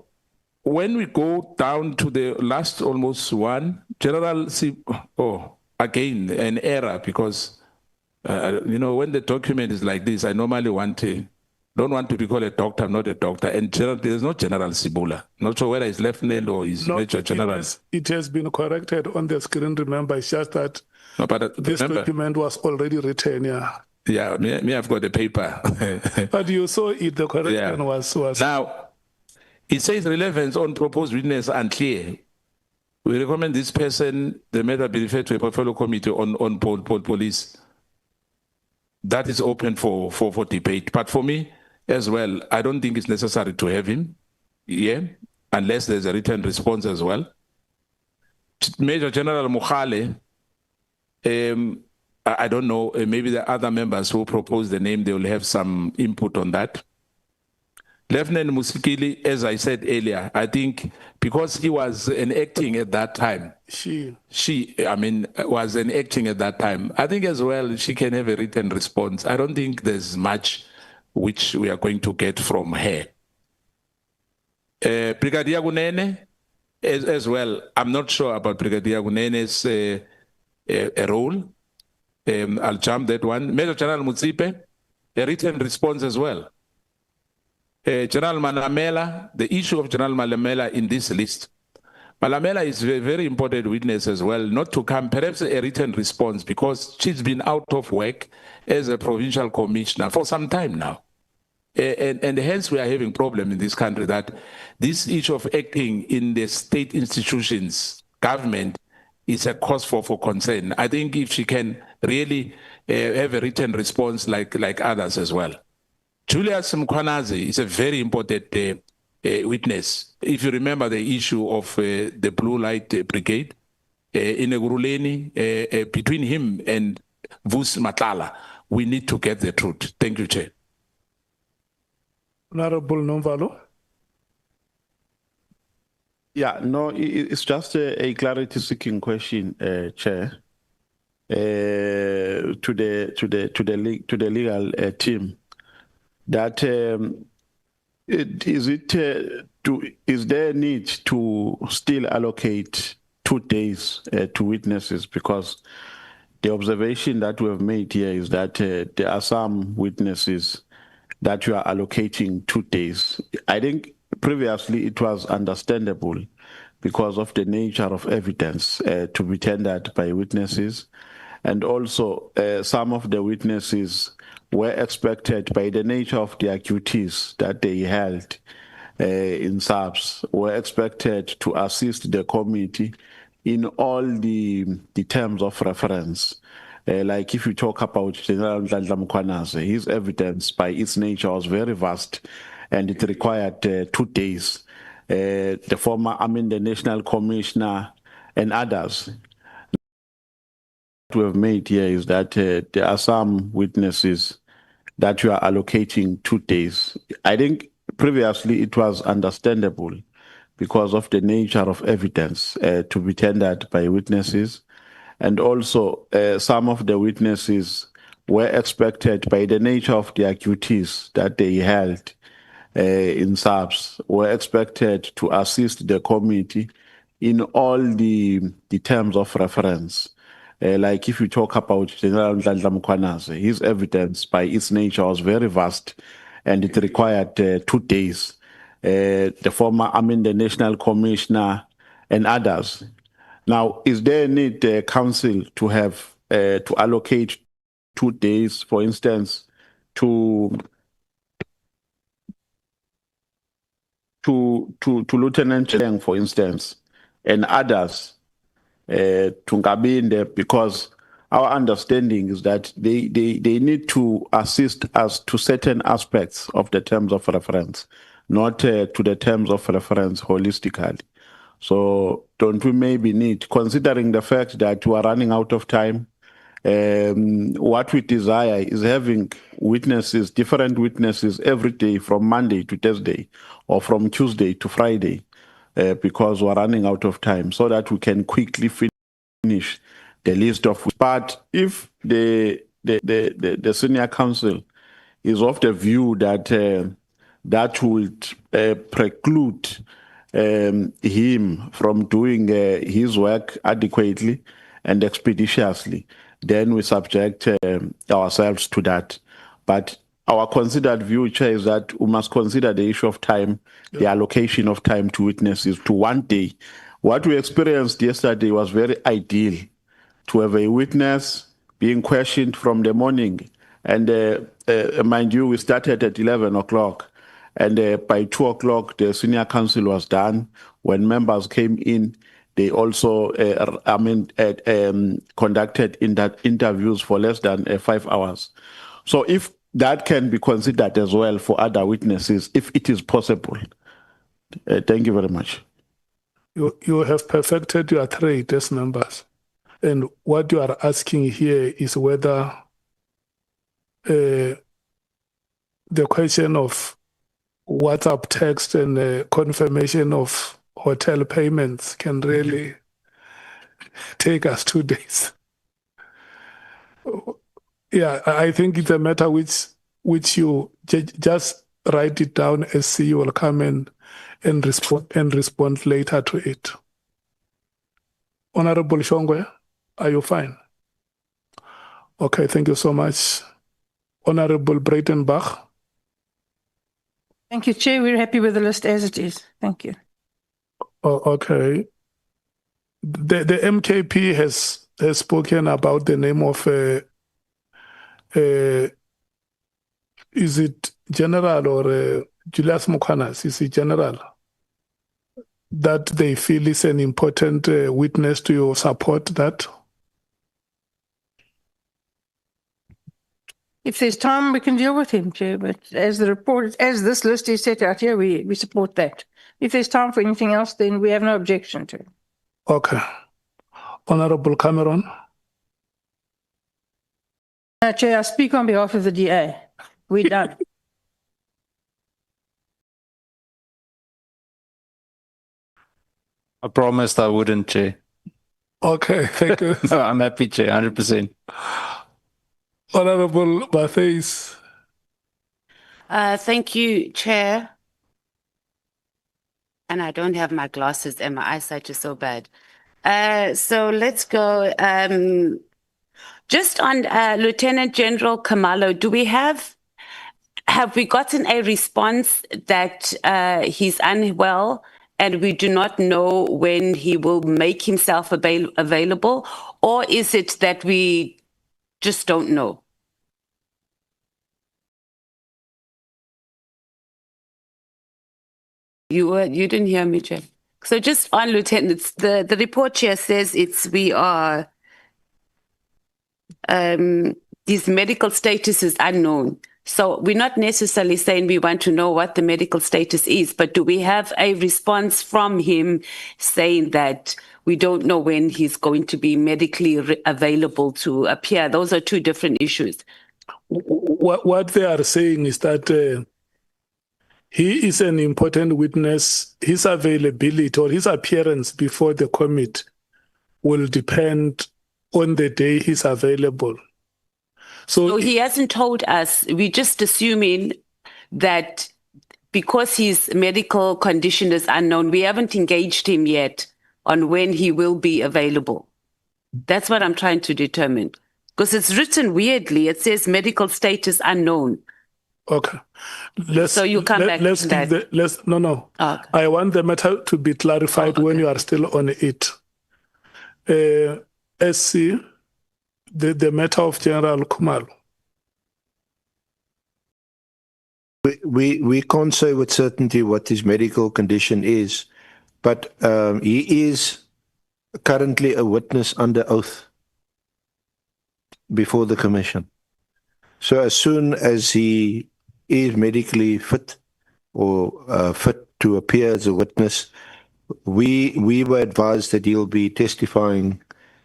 when we go down to the last almost one, General again, an error because, you know, when the document is like this, I normally don't want to be called a doctor, I'm not a doctor. And there's no General Sibula. Not sure whether it's Lieutenant or is Major General. It has been corrected on the screen, remember, it's just that this document was already written, yeah. Yeah, me I've got the paper. But you saw it, the correction was... Now, it says relevance on proposed witness unclear. We recommend this person, the matter be referred to a portfolio committee on police. That is open for debate. But for me as well, I don't think it's necessary to have him, unless there's a written response as well. Major General Nhlanhla, I don't know, maybe the other members who propose the name, they will have some input on that. Lieutenant Musikili, as I said earlier, I think because he was enacting at that time, she was enacting at that time, I think as well she can have a written response. I don't think there's much which we are going to get from her. Brigadier Gunene, as well, I'm not sure about Brigadier Gunene's role. I'll jump that one. Major General Mutsipe, a written response as well. General Malamela, the issue of General Malamela in this list. Malamela is a very important witness as well, not to come, perhaps a written response, because she's been out of work as a provincial commissioner for some time now. And hence we are having a problem in this country that this issue of acting in the state institutions, government, is a cause for concern. I think if she can really have a written response like others as well. Julius Mkhwanazi is a very important witness. If you remember the issue of the Blue Light Brigade, in Eguruleni, between him and Vus Matlala, we need to get the truth. Thank you, Chair. Honorable Nomvalo. Yeah, no, it's just a clarity-seeking question, Chair, to the legal team. That is there a need to still allocate 2 days to witnesses? Because the observation that we have made here is that there are some witnesses that you are allocating 2 days. I think previously it was understandable because of the nature of evidence to be tendered by witnesses, and also some of the witnesses were expected, by the nature of their duties that they held in SAPS, were expected to assist the committee in all the terms of reference. Like if you talk about General Nhlanhla Mkhwanazi, his evidence by its nature was very vast and it required 2 days. The National Commissioner and others we have made here is that there are some witnesses that you are allocating 2 days. I think previously it was understandable because of the nature of evidence to be tendered by witnesses. And also, some of the witnesses were expected by the nature of their duties that they held in SAPS, were expected to assist the committee in all the terms of reference. Like if you talk about General Nhlanhla Mkhwanazi, his evidence by its nature was very vast and it required 2 days. The National Commissioner and others. Now, is there a need, council, to have to allocate 2 days, for instance, to Lieutenant Cheng, for instance, and others to Ngabinde, because our understanding is that they need to assist us to certain aspects of the terms of reference, not to the terms of reference holistically. So don't we maybe need, considering the fact that we are running out of time, what we desire is having witnesses, different witnesses every day from Monday to Thursday or from Tuesday to Friday, because we're running out of time, so that we can quickly finish the list of. But if the senior council is of the view that that would preclude him from doing his work adequately and expeditiously, then we subject ourselves to that. But our considered view, Chair, is that we must consider the issue of time, the allocation of time to witnesses to 1 day. What we experienced yesterday was very ideal, to have a witness being questioned from the morning. And mind you, we started at 11 o'clock. And by 2 o'clock, the senior council was done. When members came in, they also conducted interviews for less than 5 hours. So if that can be considered as well for other witnesses, if it is possible. Thank you very much. You have perfected your trade as members. And what you are asking here is whether the question of WhatsApp text and confirmation of hotel payments can really take us 2 days. Yeah, I think it's a matter which you just write it down as you will come and respond later to it. Honorable Shongwe, are you fine? Okay, thank you so much. Honorable Breitenbach. Thank you, Chair. We're happy with the list as it is. Thank you. Oh, okay. The MKP has spoken about the name of is it General or Julius Mkhwanazi? Is it General? That they feel is an important witness to your support that? If there's time, we can deal with him, Chair. But as the report, as this list is set out here, we support that. If there's time for anything else, then we have no objection to it. Okay. Honorable Cameron. Chair, I speak on behalf of the DA. We're done. I promised I wouldn't, Chair. Okay, thank you. No, I'm happy, Chair, 100%. Honorable Matthys. Thank you, Chair. And I don't have my glasses and my eyesight is so bad. So let's go. Just on Lieutenant General Khumalo, have we gotten a response that he's unwell and we do not know when he will make himself available? Or is it that we just don't know? You didn't hear me, Chair. So just on Lieutenant, the report here says his medical status is unknown. So we're not necessarily saying we want to know what the medical status is, but do we have a response from him saying that we don't know when he's going to be medically available to appear? Those are two different issues. What they are saying is that he is an important witness. His availability or his appearance before the committee will depend on the day he's available. So he hasn't told us. We're just assuming that because his medical condition is unknown, we haven't engaged him yet on when he will be available. That's what I'm trying to determine. Because it's written weirdly. It says medical status unknown. Okay. So you come back to that. No. Okay. I want the matter to be clarified when you are still on it. SC, the matter of General Khumalo. We can't say with certainty what his medical condition is, but he is currently a witness under oath before the commission. So as soon as he is medically fit or fit to appear as a witness, we were advised that he'll be testifying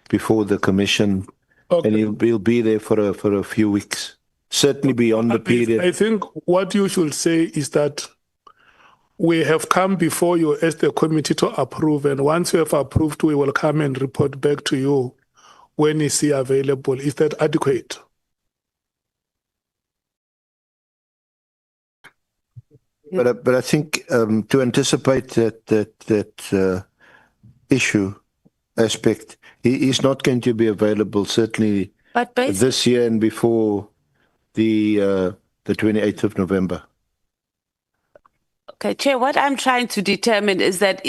before the commission, Okay. and he'll be there for a few weeks, certainly beyond the period. I think what you should say is that we have come before you as the committee to approve, and once you have approved, we will come and report back to you when is he available. Is that adequate? But I think to anticipate that issue aspect, he is not going to be available certainly this year and before the 28th of November. Okay, Chair, what I'm trying to determine is that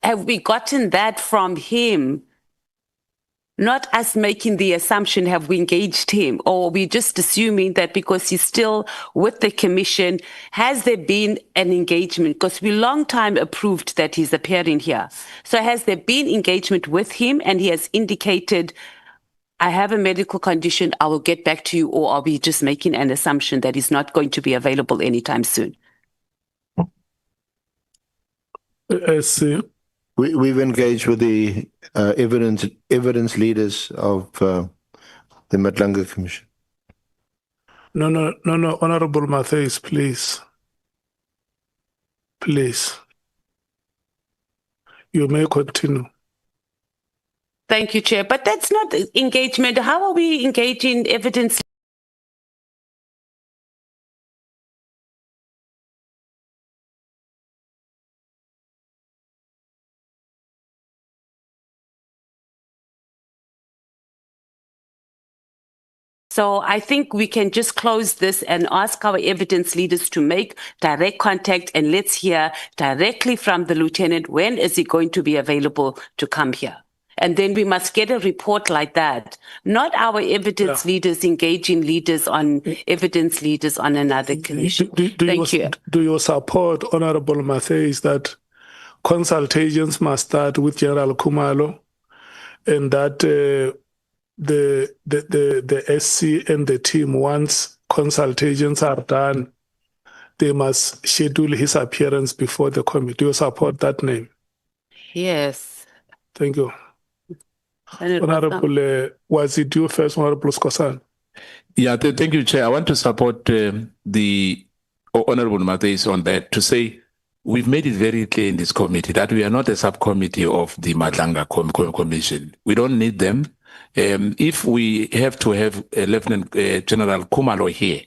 have we gotten that from him? Not us making the assumption, have we engaged him? Or are we just assuming that because he's still with the commission, has there been an engagement? Because we long time approved that he's appearing here. So has there been engagement with him and he has indicated, I have a medical condition, I will get back to you? Or are we just making an assumption that he's not going to be available anytime soon? We've engaged with the evidence leaders of the Nhlanhla Commission. No, Honorable Matthias, please. Please. You may continue. Thank you, Chair. But that's not engagement. How are we engaging evidence? So I think we can just close this and ask our evidence leaders to make direct contact, and let's hear directly from the lieutenant, when is he going to be available to come here? And then we must get a report like that, not our evidence leaders engaging evidence leaders on another commission. Thank you. Do you support, Honorable Matthias, that consultations must start with General Khumalo, and that the SC and the team, once consultations are done, they must schedule his appearance before the committee? Do you support that name? Yes. Thank you. Honorable, was it you first, Honorable Skosan? Yeah, thank you, Chair. I want to support the Honorable Matthias on that, to say we've made it very clear in this committee that we are not a subcommittee of the Nhlanhla Commission. We don't need them. If we have to have Lieutenant General Khumalo here,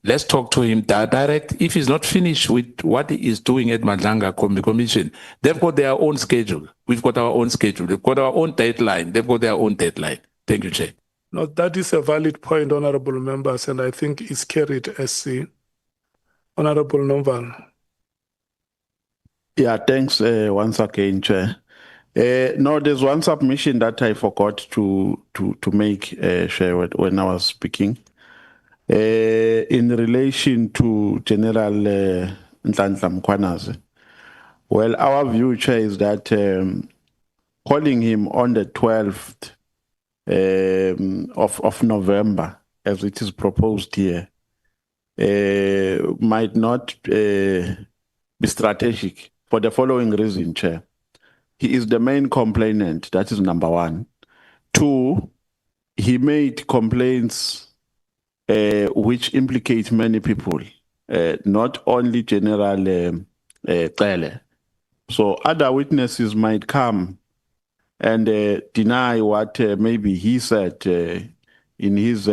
let's talk to him direct. If he's not finished with what he is doing at Nhlanhla Commission, they've got their own schedule. We've got our own schedule. They've got our own deadline. They've got their own deadline. Thank you, Chair. No, that is a valid point, honorable members, and I think it's carried SC. Honorable Noval. Yeah, thanks once again, Chair. No, there's one submission that I forgot to make, Chair, when I was speaking. In relation to General Nhlanhla Mkhwanazi, Well, our view, Chair, is that calling him on the 12th of November, as it is proposed here, might not be strategic for the following reason, Chair. He is the main complainant, that is number one. Two, he made complaints which implicate many people, not only General Cele. So other witnesses might come and deny what maybe he said in his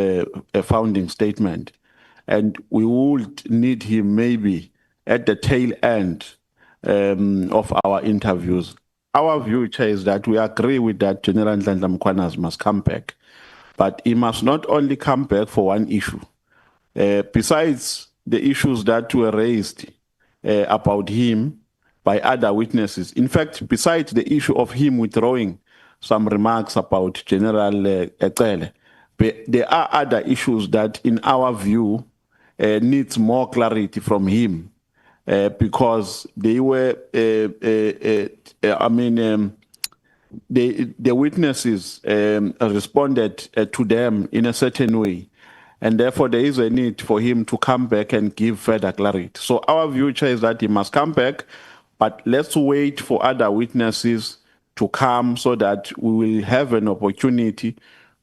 founding statement. And we would need him maybe at the tail end of our interviews. Our view, Chair, is that we agree with that General Nhlanhla Mkhwanazi must come back. But he must not only come back for one issue. Besides the issues that were raised about him by other witnesses, in fact, besides the issue of him withdrawing some remarks about General Cele, there are other issues that, in our view, needs more clarity from him because they were, the witnesses responded to them in a certain way. And therefore, there is a need for him to come back and give further clarity. So our view, Chair, is that he must come back, but let's wait for other witnesses to come so that we will have an opportunity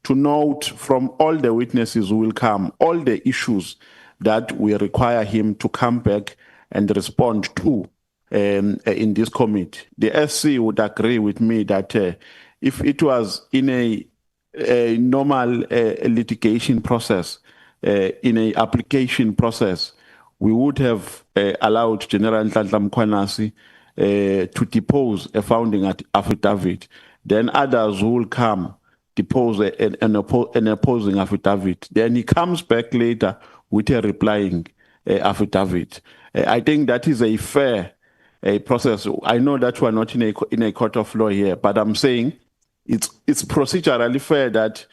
to note from all the witnesses who will come, all the issues that we require him to come back and respond to in this committee. The SC would agree with me that if it was in a normal litigation process, in a application process, we would have allowed General Nhlanhla Mkhwanazi to depose a founding affidavit. Then others will come, depose an opposing affidavit. Then he comes back later with a replying affidavit. I think that is a fair process. I know that we are not in a court of law here, but I'm saying it's procedurally fair that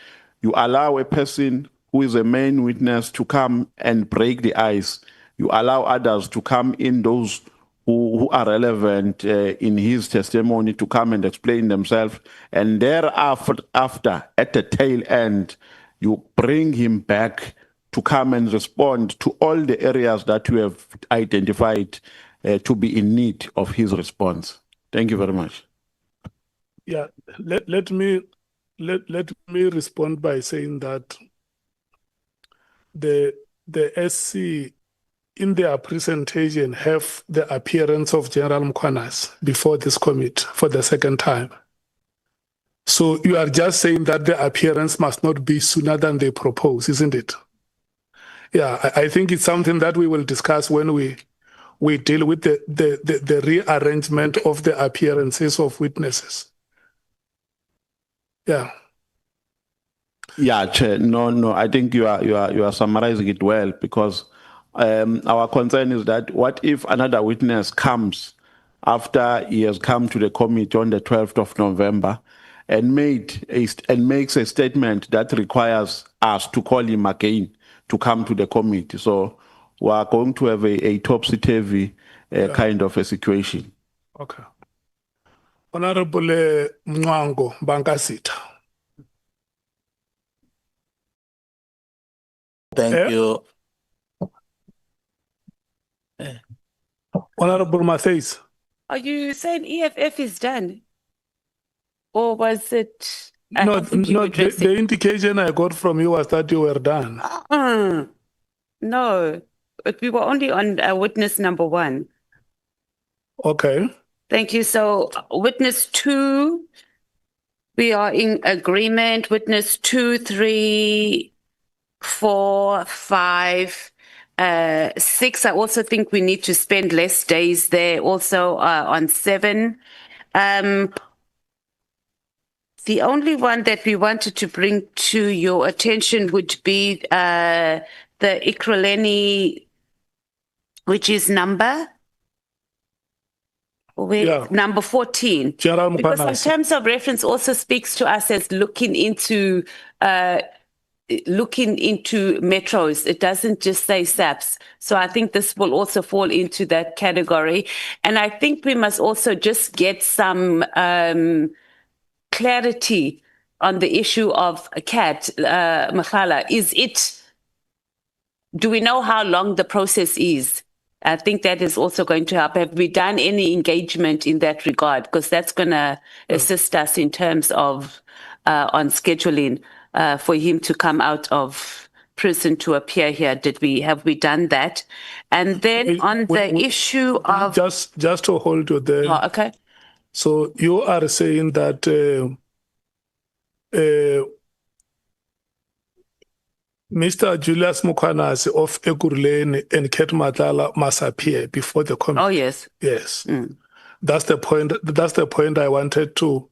you allow a person who is a main witness to come and break the ice. You allow others to come in, those who are relevant in his testimony, to come and explain themselves. And thereafter, at the tail end, you bring him back to come and respond to all the areas that you have identified to be in need of his response. Thank you very much. Yeah, let me respond by saying that the SC in their presentation have the appearance of General Mkhwanazi before this committee for the second time. So you are just saying that the appearance must not be sooner than they propose, isn't it? Yeah, I think it's something that we will discuss when we deal with the rearrangement of the appearances of witnesses. Yeah. Yeah, Chair. No. I think you are summarizing it well, because our concern is that what if another witness comes after he has come to the committee on the 12th of November and makes a statement that requires us to call him again to come to the committee. So we are going to have a topsy-turvy kind of a situation. Okay. Honorable Mncwango Bankasitha. Thank you. Honorable Matthys. Are you saying EFF is done? Or was it? No, the indication I got from you was that you were done. No, but we were only on witness number 1. Okay. Thank you. So witness 2, we are in agreement. Witness 2, 3, 4, 5, 6. I also think we need to spend less days there. Also on 7. The only one that we wanted to bring to your attention would be the Nhlanhla, which is number 14. Because some terms of reference also speaks to us as looking into looking into metros. It doesn't just say SAPS. So I think this will also fall into that category. And I think we must also just get some clarity on the issue of a cat, Nhlanhla. Do we know how long the process is? I think that is also going to help. Have we done any engagement in that regard? Because that's going to assist us in terms of on scheduling for him to come out of prison to appear here. Have we done that? And then on the issue of Just to hold you there. oh, okay. So you are saying that Mr. Julius Mkhwanazi of Ekurhuleni and Ket Nhlanhla must appear before the committee. Oh yes. Yes. That's the point. That's the point I wanted to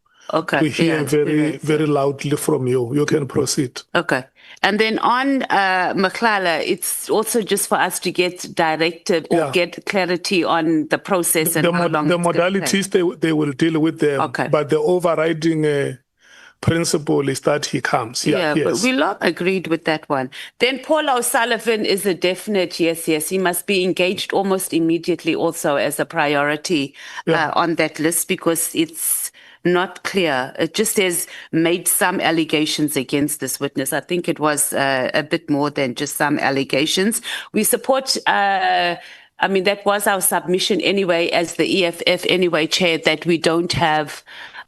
hear very loudly from you. You can proceed. Okay. And then on Nhlanhla, it's also just for us to get directive or get clarity on the process and how long the modalities they will deal with them. Okay. But the overriding principle is that he comes. Yeah, yes. But we lot agreed with that one. Then Paul O'Sullivan is a definite yes. He must be engaged almost immediately also as a priority on that list because it's not clear. It just says made some allegations against this witness. I think it was a bit more than just some allegations. We support that was our submission anyway as the EFF anyway, Chair, that we don't have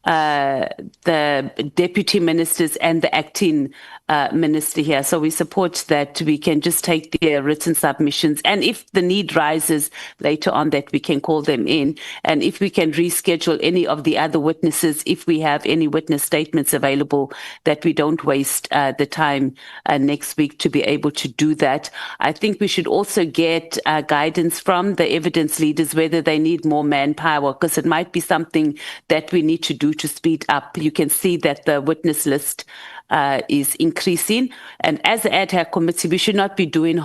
the deputy ministers and the acting minister here. So we support that we can just take their written submissions. And if the need rises later on that we can call them in. And if we can reschedule any of the other witnesses, if we have any witness statements available, that we don't waste the time next week to be able to do that. I think we should also get guidance from the evidence leaders, whether they need more manpower, because it might be something that we need to do to speed up. You can see that the witness list is increasing. And as an ad hoc committee, we should not be doing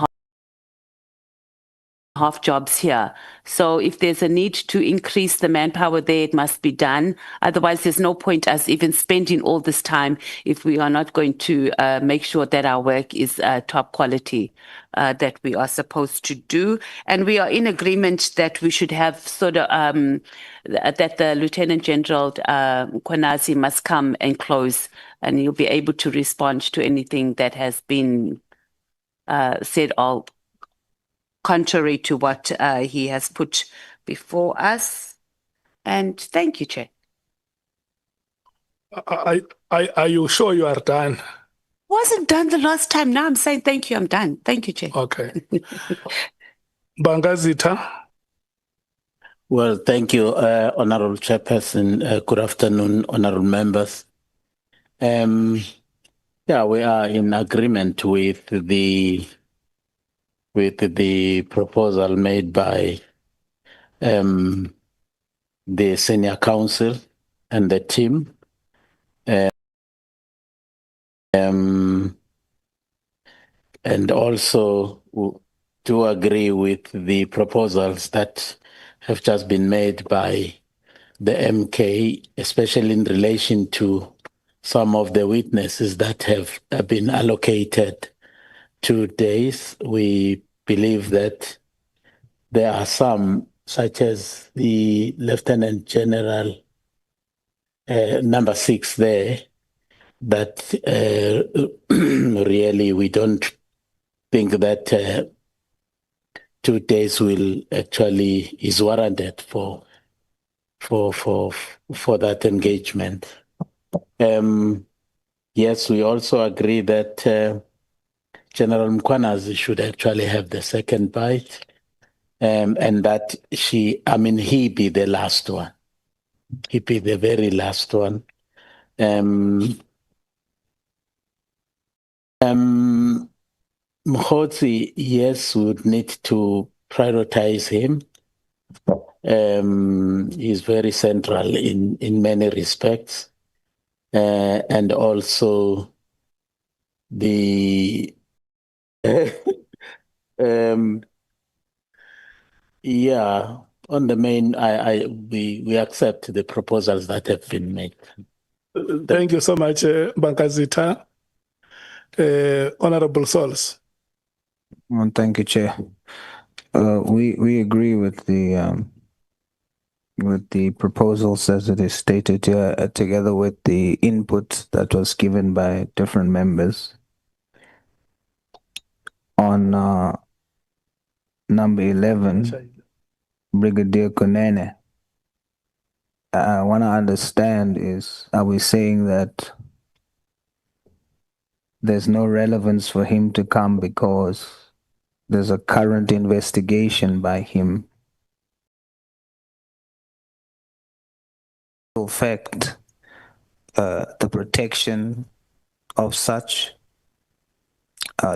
half jobs here. So if there's a need to increase the manpower there, it must be done. Otherwise, there's no point us even spending all this time if we are not going to make sure that our work is top quality that we are supposed to do. And we are in agreement that we should have sort of, that the Lieutenant General Mkhwanazi must come and close, and he'll be able to respond to anything that has been said all contrary to what he has put before us. And thank you, Chair. Are you sure you are done? Wasn't done the last time. Now I'm saying thank you. I'm done. Thank you, Chair. Okay. Bangazitha. Well, thank you, Honorable Chairperson. Good afternoon, honorable members. We are in agreement with the proposal made by the senior counsel and the team. And also do agree with the proposals that have just been made by the MK, especially in relation to some of the witnesses that have been allocated 2 days. We believe that there are some, such as the Lieutenant General, number 6 there, that really we don't think that 2 days will actually is warranted for that engagement. Yes, we also agree that General Mkhwanazi should actually have the second bite, and that he be the last one. He be the very last one. Mkhwanazi, yes, we would need to prioritize him. He's very central in many respects. And also the on the main, we accept the proposals that have been made. Thank you so much, Bangazitha. Honorable Souls. Well, thank you, Chair. We agree with the proposals as it is stated here, together with the input that was given by different members. On number 11, Brigadier Konene, I want to understand is, are we saying that there's no relevance for him to come because there's a current investigation by him? In fact, the protection of such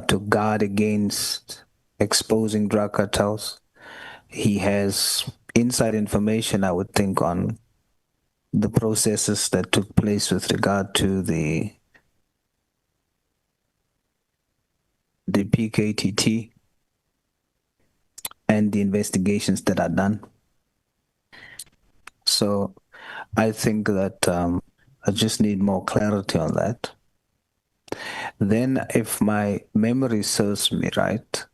to guard against exposing drug cartels. He has inside information, I would think, on the processes that took place with regard to the PKTT and the investigations that are done. So I think that I just need more clarity on that. Then, if my memory serves me right,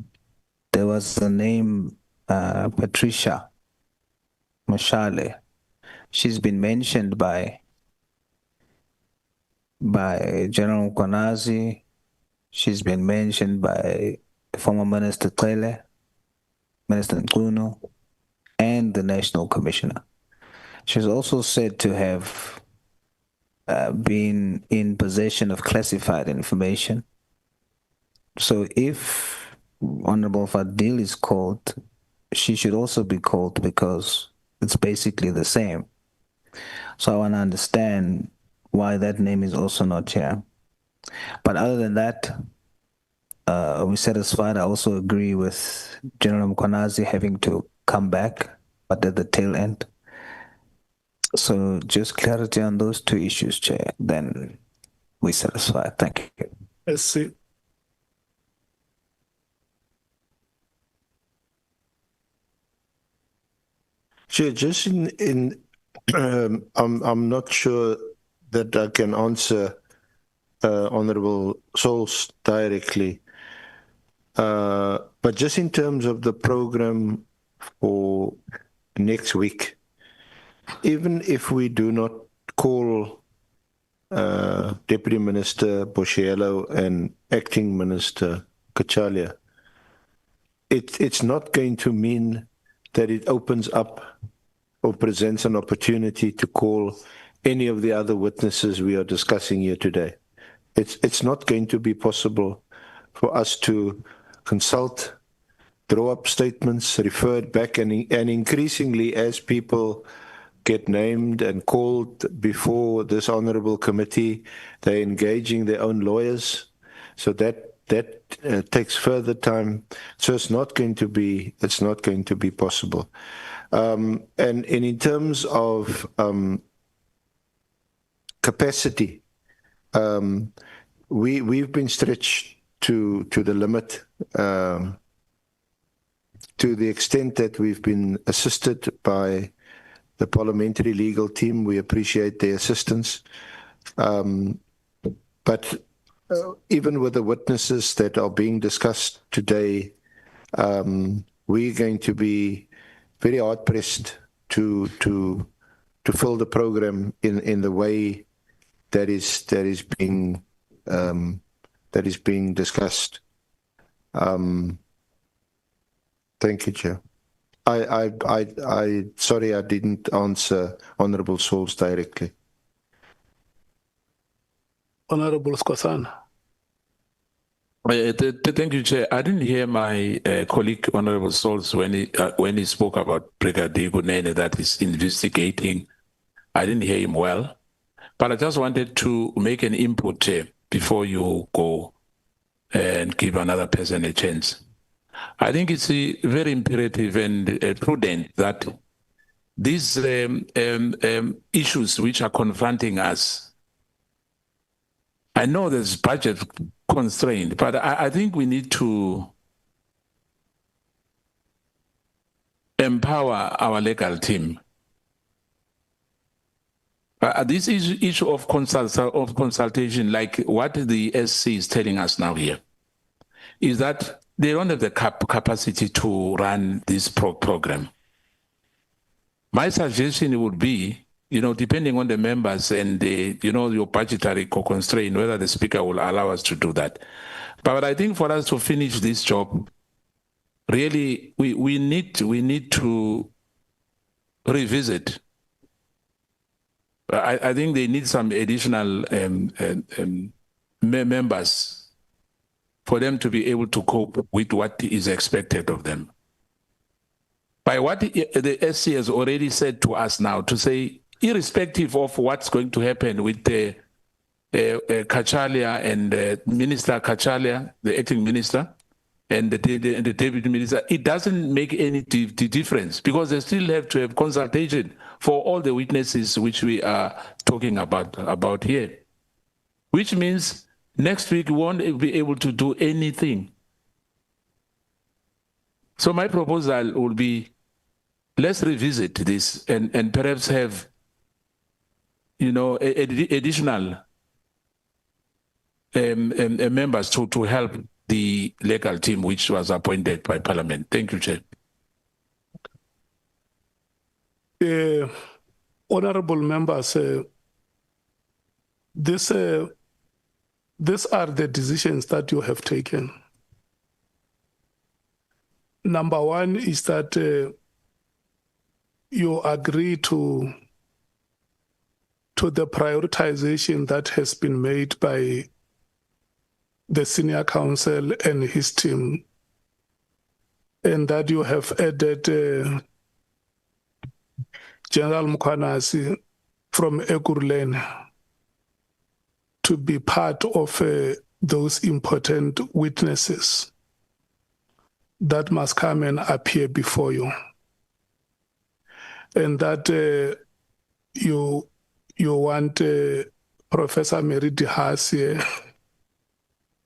there was a name, Patricia Mashale. She's been mentioned by General Mkhwanazi. She's been mentioned by former Minister Tlele, Minister Nkunu, and the National Commissioner. She's also said to have been in possession of classified information. So if Honorable Fadil is called, she should also be called because it's basically the same. So I want to understand why that name is also not here. But other than that, we're satisfied. I also agree with General Mkhwanazi having to come back, but at the tail end. So just clarity on those two issues, Chair, then we're satisfied. Thank you. Let's see. Chair, just I'm not sure that I can answer Honorable Souls directly. But just in terms of the program for next week, even if we do not call Deputy Minister Boshielo and Acting Minister Kachalia, it's not going to mean that it opens up or presents an opportunity to call any of the other witnesses we are discussing here today. It's not going to be possible for us to consult, draw up statements, refer it back, and increasingly as people get named and called before this honorable committee, they're engaging their own lawyers. So that takes further time. So it's not going to be possible. And in terms of capacity, we've been stretched to the limit, to the extent that we've been assisted by the parliamentary legal team. We appreciate their assistance. But even with the witnesses that are being discussed today, we're going to be very hard pressed to fill the program in the way that is being discussed. Thank you, Chair. I sorry I didn't answer Honorable Souls directly. Honorable Skosana. Thank you, Chair. I didn't hear my colleague, Honorable Souls, when he spoke about Brigadier Kunene that is investigating. I didn't hear him well, but I just wanted to make an input, Chair, before you go and give another person a chance. I think it's very imperative and prudent that these issues which are confronting us, I know there's budget constraint, but I think we need to empower our legal team This issue of consultation, like what the SC is telling us now here, is that they don't have the capacity to run this program. My suggestion would be, depending on the members and your budgetary constraint, whether the speaker will allow us to do that. But I think for us to finish this job, really, we need to revisit. I think they need some additional members for them to be able to cope with what is expected of them. By what the SC has already said to us now, to say, irrespective of what's going to happen with the Kachalia and Minister Kachalia, the acting minister, and the deputy minister, it doesn't make any difference because they still have to have consultation for all the witnesses which we are talking about here. Which means next week we won't be able to do anything. So my proposal will be, let's revisit this and perhaps have, additional members to help the legal team which was appointed by Parliament. Thank you, Chair. Honorable members, these are the decisions that you have taken. Number one is that you agree to the prioritization that has been made by the senior counsel and his team, and that you have added General Mkhwanazi from Ekurhuleni to be part of those important witnesses that must come and appear before you. And that you want Professor Mary Dihasi,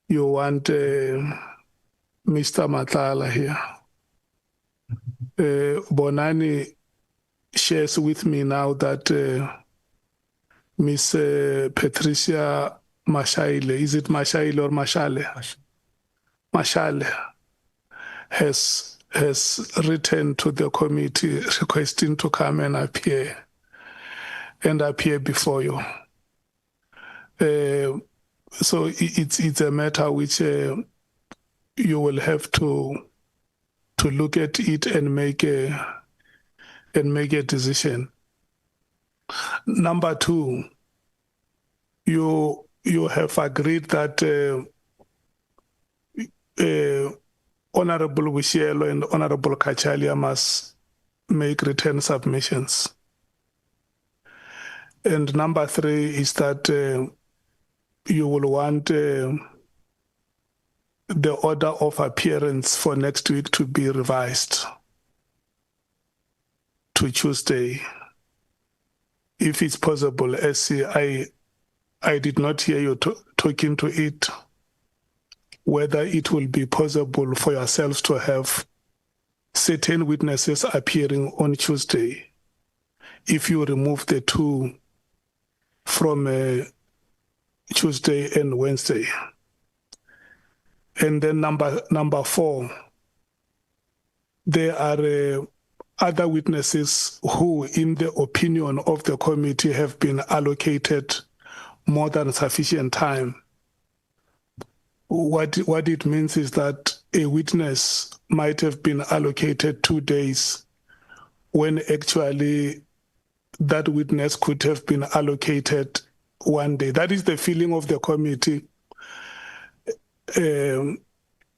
you want Mr. Nhlanhla here. Bonani shares with me now that Miss Patricia Mashaile, is it Mashaile or Mashale? Mashale has written to the committee requesting to come and appear before you. So it's a matter which you will have to look at it and make a decision. Number two, you have agreed that Honorable Wishielo and Honorable Kachalia must make written submissions. And number three is that you will want the order of appearance for next week to be revised to Tuesday, if it's possible. SC, I did not hear you talking to it, whether it will be possible for yourselves to have certain witnesses appearing on Tuesday, if you remove the two from Tuesday and Wednesday. And then number four, there are other witnesses who, in the opinion of the committee, have been allocated more than sufficient time. What it means is that a witness might have been allocated 2 days when actually that witness could have been allocated 1 day. That is the feeling of the committee. And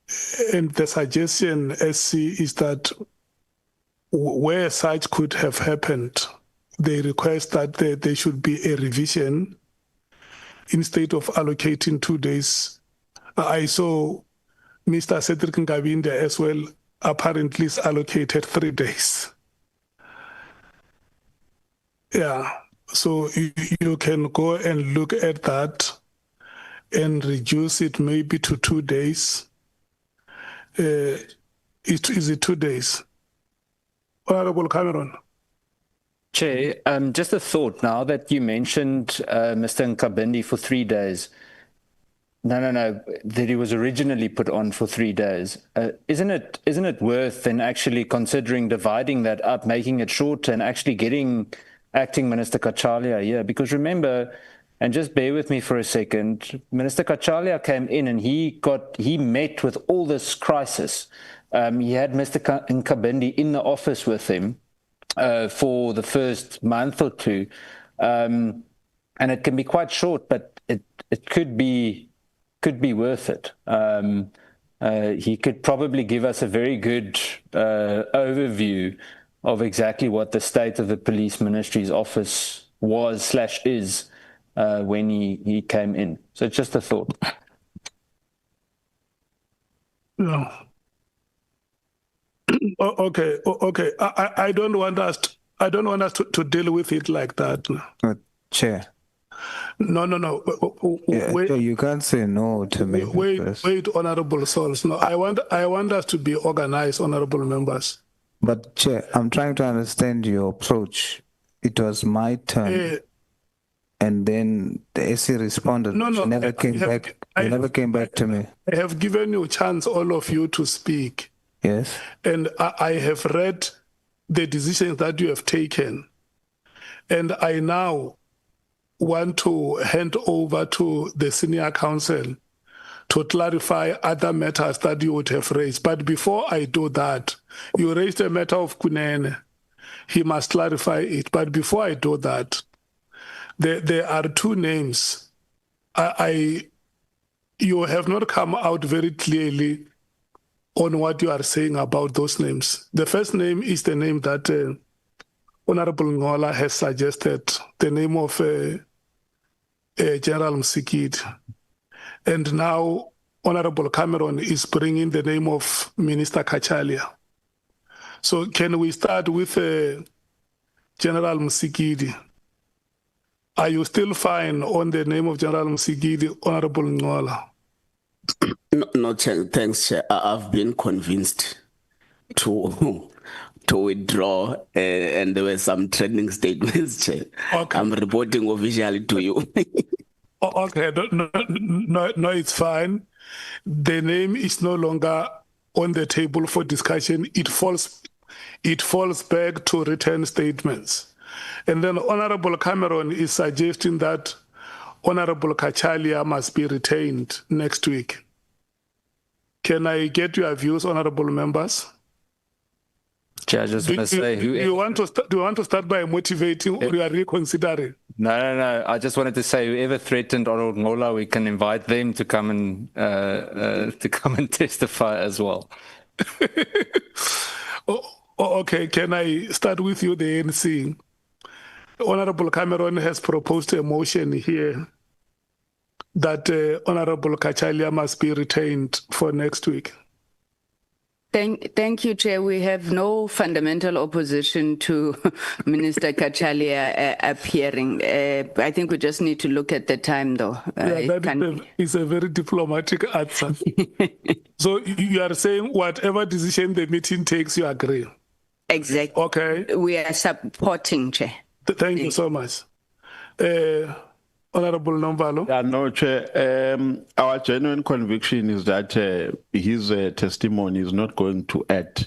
the suggestion, SC, is that where such could have happened, they request that there should be a revision instead of allocating 2 days. I saw Mr. Cedric Ngabinde as well apparently is allocated 3 days. Yeah, so you can go and look at that and reduce it maybe to 2 days. Is it 2 days? Honorable Cameron. Chair, just a thought now that you mentioned Mr. Nkabindi for 3 days. No, that he was originally put on for 3 days. Isn't it worth then actually considering dividing that up, making it shorter, and actually getting Acting Minister Kachalia here? Because remember, and just bear with me for a second, Minister Kachalia came in and he met with all this crisis. He had Mr. Nkabindi in the office with him for the first month or two, and it can be quite short, but it could be worth it. He could probably give us a very good overview of exactly what the state of the Police Ministry's office was/is when he came in. So just a thought. No. Okay. I don't want us to deal with it like that. Chair. No. Yeah, Wait, you can't say no to me. wait, honorable souls. No, I want us to be organized, honorable members. But Chair, I'm trying to understand your approach. It was my turn, and then the SC responded. No, She never came back. You never came back to me. I have given you a chance, all of you, to speak. Yes. And I have read the decisions that you have taken. And I now want to hand over to the senior counsel to clarify other matters that you would have raised. But before I do that, you raised a matter of Kunene. He must clarify it. But before I do that, there are two names. You have not come out very clearly on what you are saying about those names. The first name is the name that Honorable Nhlanhla has suggested, the name of General Msikidi. And now Honorable Cameron is bringing the name of Minister Kachalia. So can we start with General Msikidi? Are you still fine on the name of General Msikidi, Honorable Nhlanhla? No, thanks, Chair. I've been convinced to withdraw, and there were some trending statements, Chair. Okay. I'm reporting officially to you. Okay, no, it's fine. The name is no longer on the table for discussion. It falls back to written statements. And then Honorable Cameron is suggesting that Honorable Kachalia must be retained next week. Can I get your views, honorable members? Chair, I just want to say, do you want to start by motivating, or you are reconsidering? No. I just wanted to say, whoever threatened Honorable Nhlanhla, we can invite them to come and testify as well. Okay, can I start with you, the ANC? Honorable Cameron has proposed a motion here that Honorable Kachalia must be retained for next week. Thank you, Chair. We have no fundamental opposition to Minister Kachalia appearing. I think we just need to look at the time, though. That is a very diplomatic answer. So you are saying whatever decision the meeting takes, you agree? Exactly. Okay. We are supporting, Chair. Thank you so much. Honorable Nomvalo. Yeah, no, Chair. Our genuine conviction is that his testimony is not going to add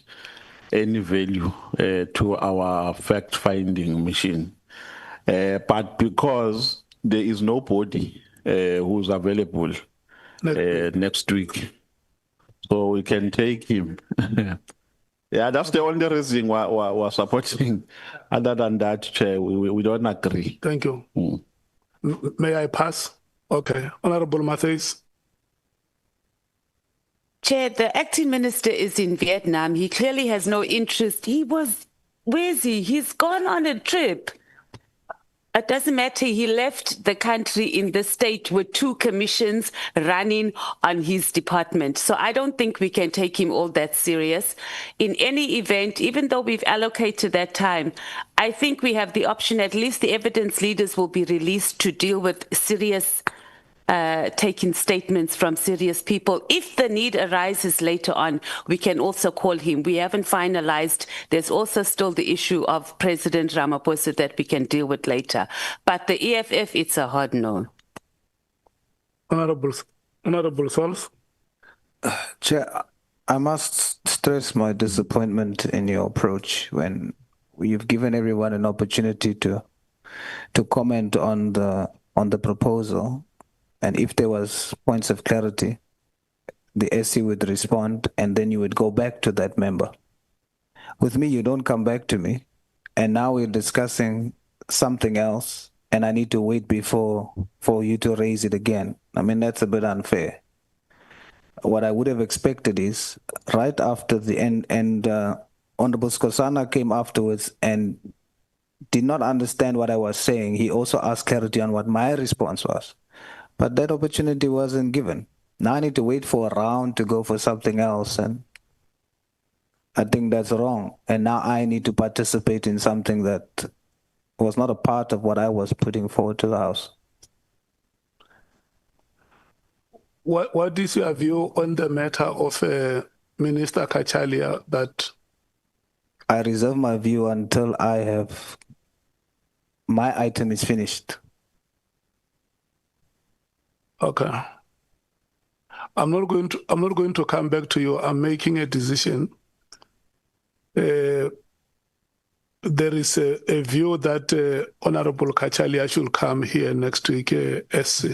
any value to our fact-finding mission. But because there is nobody who's available next week, so we can take him. Yeah, that's the only reason we're supporting. Other than that, Chair, we don't agree. Thank you. May I pass? Okay. Honorable Matthews. Chair, the acting minister is in Vietnam. He clearly has no interest. Where is he? He's gone on a trip. It doesn't matter. He left the country in the state with 2 commissions running on his department. So I don't think we can take him all that serious. In any event, even though we've allocated that time, I think we have the option, at least the evidence leaders will be released to deal with serious taking statements from serious people. If the need arises later on, we can also call him. We haven't finalized. There's also still the issue of President Ramaphosa that we can deal with later. But the EFF, it's a hard no. Honorable Sols. Chair, I must stress my disappointment in your approach when you've given everyone an opportunity to comment on the proposal, and if there was points of clarity, the SC would respond, and then you would go back to that member. With me, you don't come back to me, and now we're discussing something else, and I need to wait for you to raise it again. I mean, that's a bit unfair. What I would have expected is right after the end, and Honorable Skosana came afterwards and did not understand what I was saying. He also asked clarity on what my response was, but that opportunity wasn't given. Now I need to wait for a round to go for something else, and I think that's wrong. And now I need to participate in something that was not a part of what I was putting forward to the House. What is your view on the matter of Minister Kachalia that? I reserve my view until my item is finished. Okay. I'm not going to come back to you. I'm making a decision. There is a view that Honorable Kachalia should come here next week, SC.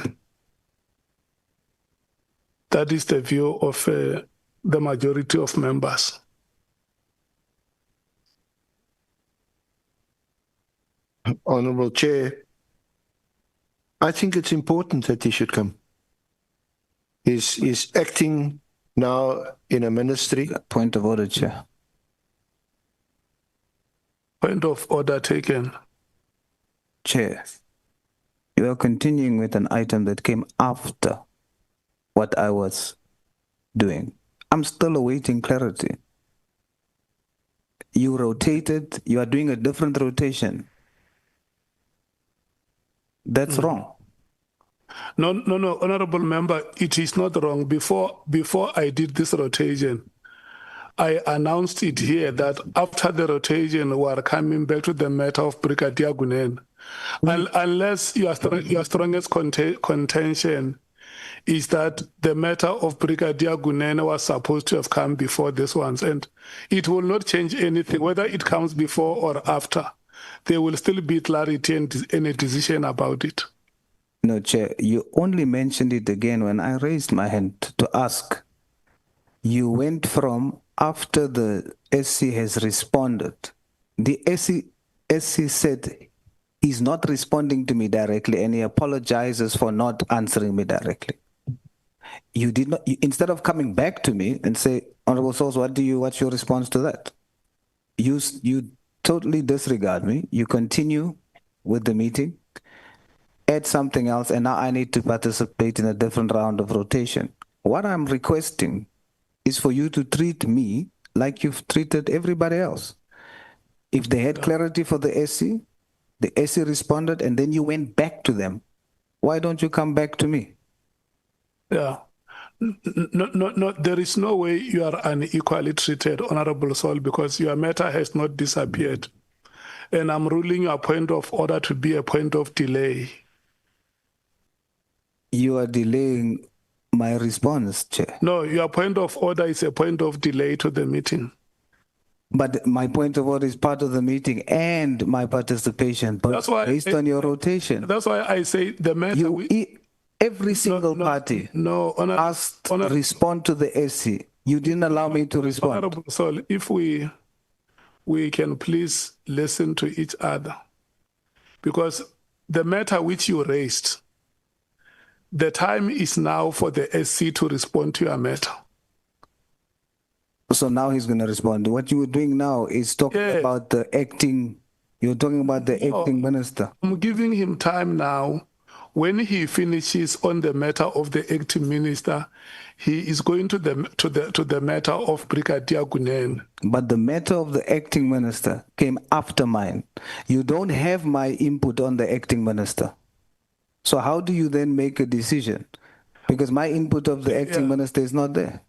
That is the view of the majority of members. Honorable Chair, I think it's important that he should come. He's acting now in a ministry. Point of order, Chair. Point of order taken. Chair, you are continuing with an item that came after what I was doing. I'm still awaiting clarity. You rotated, you are doing a different rotation. That's wrong. No, honorable member, it is not wrong. Before I did this rotation, I announced it here that after the rotation, we are coming back to the matter of Brigadier Gunen. Unless your strongest contention is that the matter of Brigadier Gunen was supposed to have come before this one, and it will not change anything, whether it comes before or after. There will still be clarity and a decision about it. No, Chair, you only mentioned it again when I raised my hand to ask. You went from after the SC has responded. The SC said he's not responding to me directly, and he apologizes for not answering me directly. You did not, instead of coming back to me and say, Honorable Source, what's your response to that? You totally disregard me. You continue with the meeting, add something else, and now I need to participate in a different round of rotation. What I'm requesting is for you to treat me like you've treated everybody else. If they had clarity for the SC responded, and then you went back to them. Why don't you come back to me? Yeah. No, there is no way you are unequally treated, Honorable Sol, because your matter has not disappeared. And I'm ruling your point of order to be a point of delay. You are delaying my response, Chair. No, your point of order is a point of delay to the meeting. But my point of order is part of the meeting and my participation, but that's why based on your rotation. That's why I say the matter... Every single party asked to respond to the SC. You didn't allow me to respond. Honorable Sol, if we can please listen to each other. Because the matter which you raised, the time is now for the SC to respond to your matter. So now he's going to respond. What you were doing now is talking about the acting, you're talking about the acting minister. I'm giving him time now. When he finishes on the matter of the acting minister, he is going to the matter of Brigadier Gunen. But the matter of the acting minister came after mine. You don't have my input on the acting minister. So how do you then make a decision? Because my input of the acting minister is not there.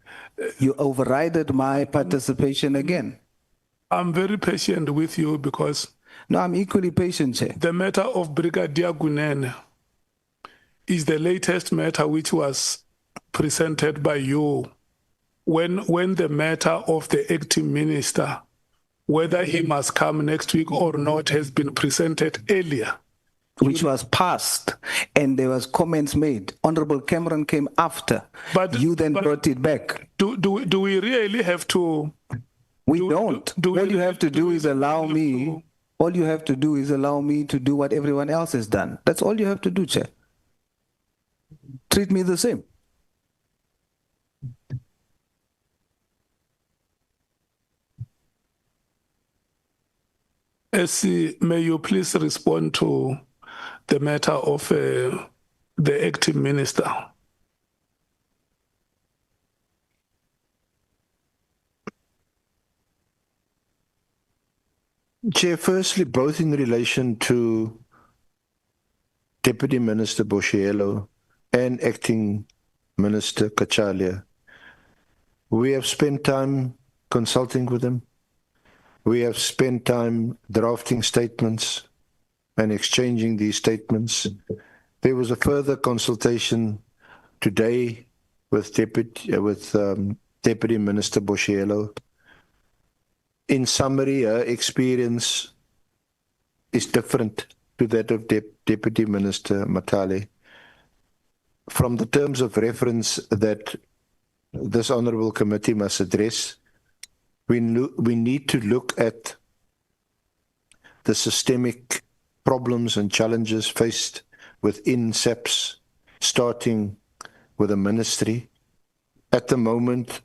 You overrided my participation again. I'm very patient with you because No, I'm equally patient, Chair. the matter of Brigadier Gunene is the latest matter which was presented by you when the matter of the acting minister, whether he must come next week or not, has been presented earlier. Which was passed, and there was comments made. Honorable Cameron came after. You then brought it back. Do we really have to? We don't. All you have to do is allow me. All you have to do is allow me to do what everyone else has done. That's all you have to do, Chair. Treat me the same. SC, may you please respond to the matter of the acting minister? Chair, firstly, both in relation to Deputy Minister Boshielo and Acting Minister Kachalia, we have spent time consulting with them. We have spent time drafting statements and exchanging these statements. There was a further consultation today with Deputy Minister Boshielo. In summary, her experience is different to that of Deputy Minister Matale. From the terms of reference that this honourable committee must address, we need to look at the systemic problems and challenges faced within SAPS, starting with the ministry. At the moment,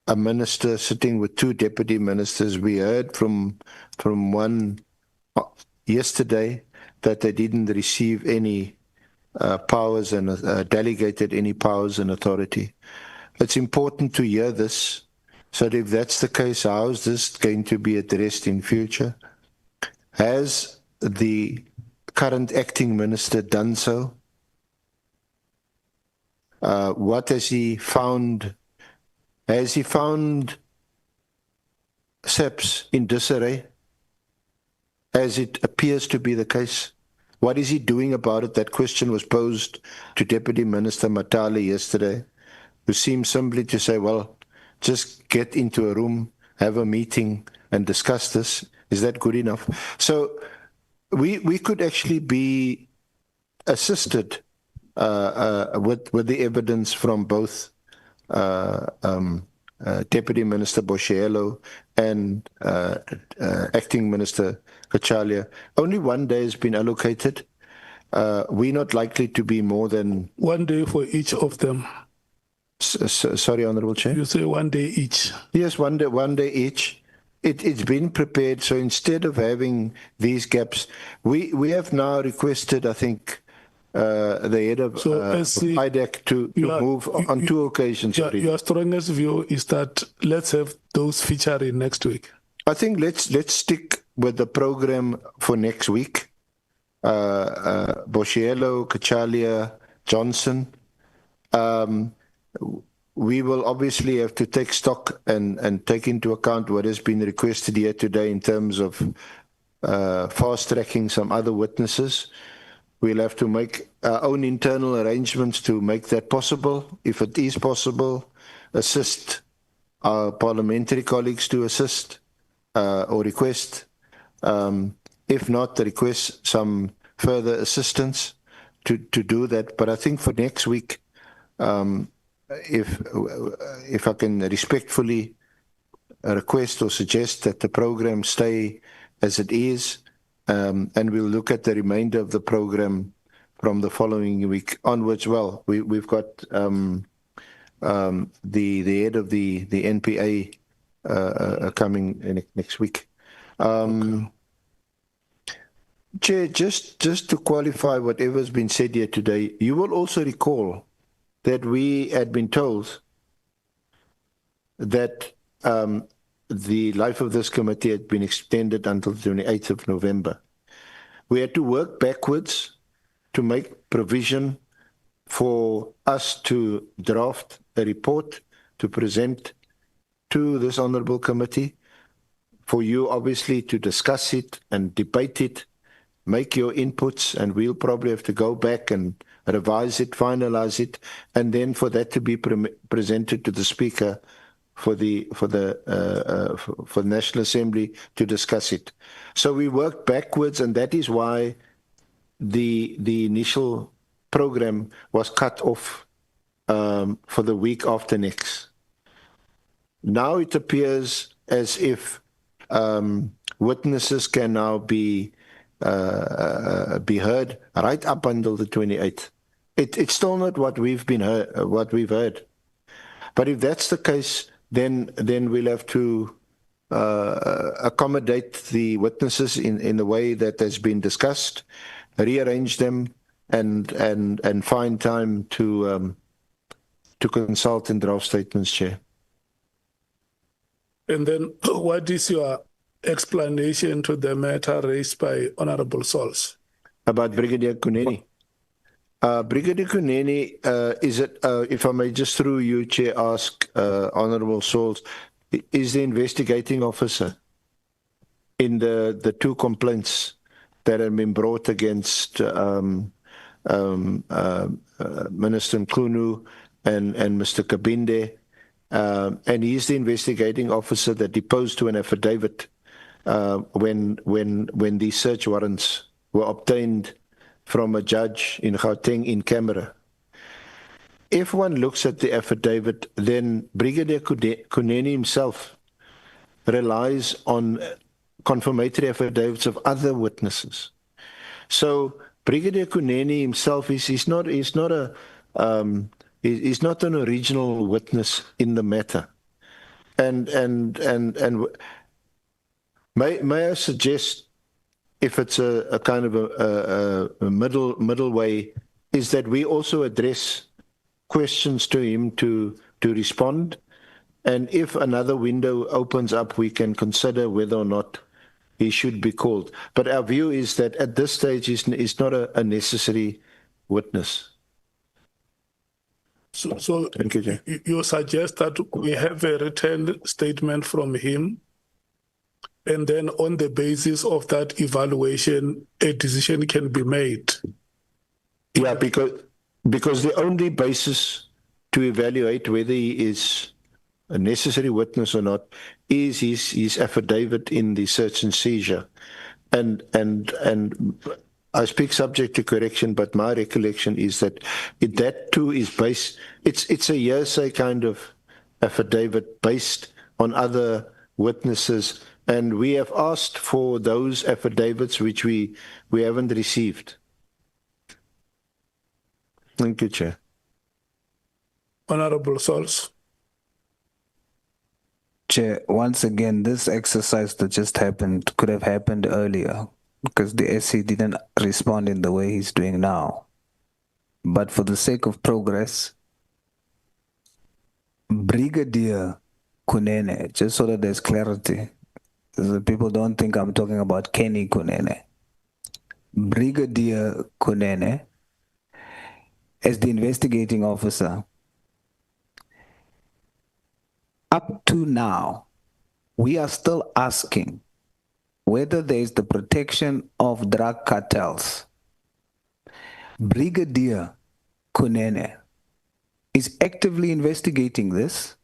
a minister sitting with two deputy ministers. We heard from one yesterday that they didn't receive any powers and delegated any powers and authority. It's important to hear this, so that if that's the case, how is this going to be addressed in future? Has the current acting minister done so? What has he found? Has he found SAPS in disarray, as it appears to be the case? What is he doing about it? That question was posed to Deputy Minister Matale yesterday, who seemed simply to say, well, just get into a room, have a meeting, and discuss this. Is that good enough? So we could actually be assisted with the evidence from both Deputy Minister Boshielo and Acting Minister Kachalia. Only 1 day has been allocated. We're not likely to be more than 1 day for each of them. Sorry, Honourable Chair. You say 1 day each. Yes, 1 day each. It's been prepared. So instead of having these gaps, we have now requested, I think, the head of IDEC to move on 2 occasions. Your strongest view is that let's have those featuring next week. I think let's stick with the program for next week. Boshielo, Kachalia, Johnson. We will obviously have to take stock and take into account what has been requested here today in terms of fast-tracking some other witnesses. We'll have to make our own internal arrangements to make that possible. If it is possible, assist our parliamentary colleagues to assist or request. If not, request some further assistance to do that. But I think for next week, if I can respectfully request or suggest that the program stay as it is, and we'll look at the remainder of the program from the following week onwards. Well, we've got the head of the NPA coming next week. Chair, just to qualify whatever's been said here today, you will also recall that we had been told that the life of this committee had been extended until the 28th of November. we had to work backwards to make provision for us to draft a report to present to this honorable committee, for you obviously to discuss it and debate it, make your inputs, and we'll probably have to go back and revise it, finalize it, and then for that to be presented to the Speaker for the National Assembly to discuss it. So we worked backwards, and that is why the initial program was cut off for the week after next. Now it appears as if witnesses can now be heard right up until the 28th. It's still not what we've heard. But if that's the case, then we'll have to accommodate the witnesses in the way that has been discussed, rearrange them, and find time to consult and draft statements, Chair. And then what is your explanation to the matter raised by Honorable Sols? About Brigadier Kuneni. Brigadier Kuneni, is it, if I may just through you, Chair, ask Honorable Sols, is the investigating officer in the two complaints that have been brought against Minister Mkhwanazi and Mr. Kabinde, and he's the investigating officer that deposed to an affidavit when these search warrants were obtained from a judge in Gauteng in camera. If one looks at the affidavit, then Brigadier Kuneni himself relies on confirmatory affidavits of other witnesses. So Brigadier Kuneni himself is not an original witness in the matter. And may I suggest, if it's a kind of a middle way, is that we also address questions to him to respond, and if another window opens up, we can consider whether or not he should be called. But our view is that at this stage he's not a necessary witness. So Thank you, Chair. you suggest that we have a written statement from him, and then on the basis of that evaluation, a decision can be made. Yeah, because the only basis to evaluate whether he is a necessary witness or not is his affidavit in the search and seizure. And I speak subject to correction, but my recollection is that that too is based, it's a hearsay kind of affidavit based on other witnesses, and we have asked for those affidavits which we haven't received. Thank you, Chair. Honorable Sols. Chair, once again, this exercise that just happened could have happened earlier because the SC didn't respond in the way he's doing now. But for the sake of progress, Brigadier Kunene, just so that there's clarity, so that people don't think I'm talking about Kenny Kunene. Brigadier Kunene, as the investigating officer, up to now, we are still asking whether there is the protection of drug cartels. Brigadier Kunene is actively investigating this.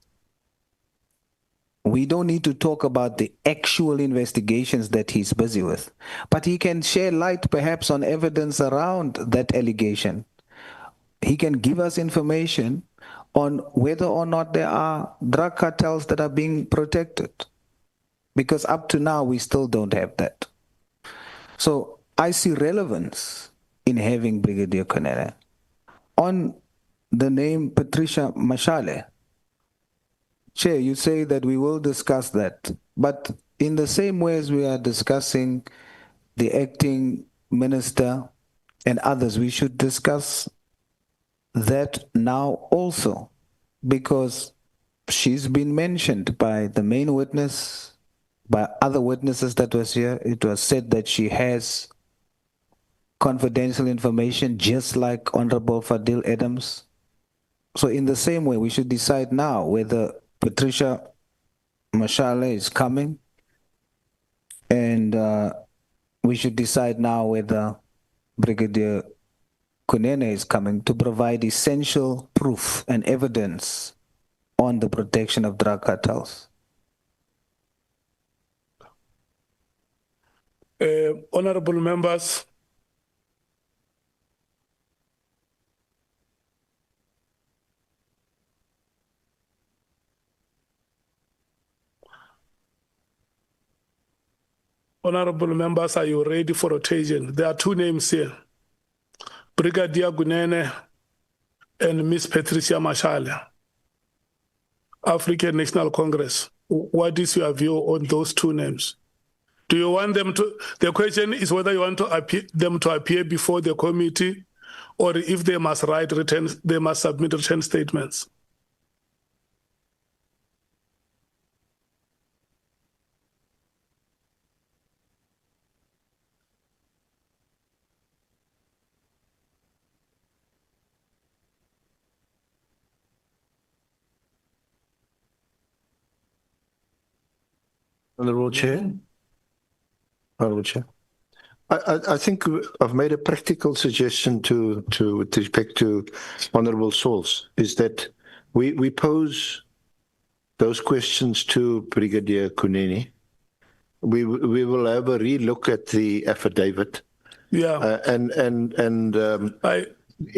We don't need to talk about the actual investigations that he's busy with, but he can share light perhaps on evidence around that allegation. He can give us information on whether or not there are drug cartels that are being protected. Because up to now, we still don't have that. So I see relevance in having Brigadier Kunene. On the name Patricia Mashale, Chair, you say that we will discuss that. But in the same way as we are discussing the acting minister and others, we should discuss that now also, because she's been mentioned by the main witness, by other witnesses that was here. It was said that she has confidential information, just like Honorable Fadil Adams. So in the same way, we should decide now whether Patricia Mashale is coming, and we should decide now whether Brigadier Kunene is coming to provide essential proof and evidence on the protection of drug cartels. Honorable members, are you ready for rotation? There are two names here, Brigadier Kunene and Miss Patricia Mashale, African National Congress. What is your view on those two names? Do you want them to, the question is whether you want them to appear before the committee, or if they must they must submit written statements. Honorable Chair. Honorable Chair. I think I've made a practical suggestion with respect to Honorable Souls, is that we pose those questions to Brigadier Kunene. We will have a relook at the affidavit. Yeah.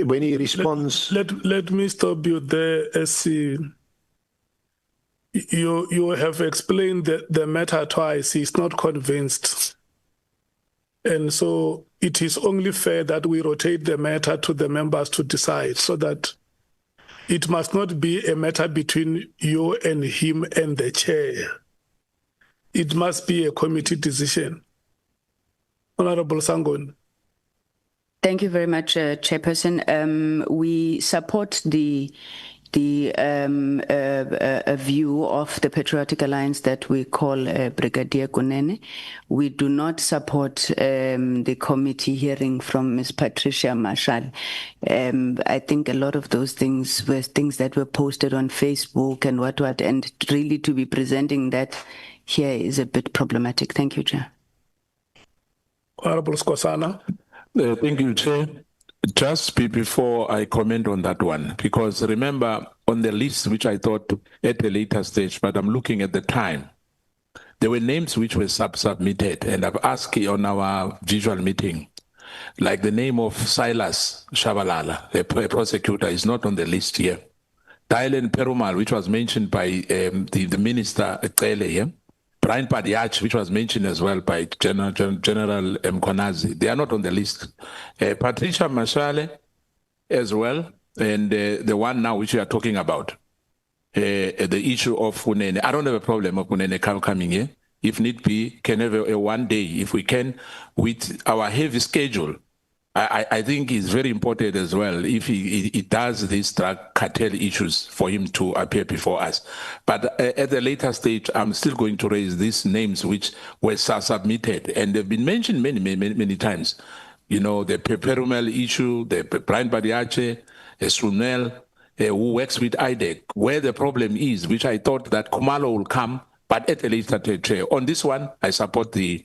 When he responds, let me stop you there, SC. You have explained the matter twice. He's not convinced. And so it is only fair that we rotate the matter to the members to decide, so that it must not be a matter between you and him and the chair. It must be a committee decision. Honorable Sangon. Thank you very much, Chairperson. We support the view of the Patriotic Alliance that we call Brigadier Kunene. We do not support the committee hearing from Ms. Patricia Mashale. I think a lot of those things were things that were posted on Facebook and what, and really to be presenting that here is a bit problematic. Thank you, Chair. Honorable Skosana. Thank you, Chair. Just before I comment on that one, because remember on the list, which I thought at a later stage, but I'm looking at the time, there were names which were submitted, and I've asked on our visual meeting, like the name of Silas Shabalala, a prosecutor, is not on the list here. Dylan Perumal, which was mentioned by the minister Cele here. Brian Padiach, which was mentioned as well by General Mkhwanazi, they are not on the list. Patricia Mashale as well, and the one now which we are talking about, the issue of Kunene. I don't have a problem of Kunene coming here. If need be, can have a one day, if we can, with our heavy schedule. I think it's very important as well if he does these drug cartel issues for him to appear before us. But at the later stage, I'm still going to raise these names which were submitted, and they've been mentioned many times. You know, the Perumel issue, the Brian Badiache, Sunel, who works with IDEC, where the problem is, which I thought that Kumalo will come, but at a later stage. On this one, I support the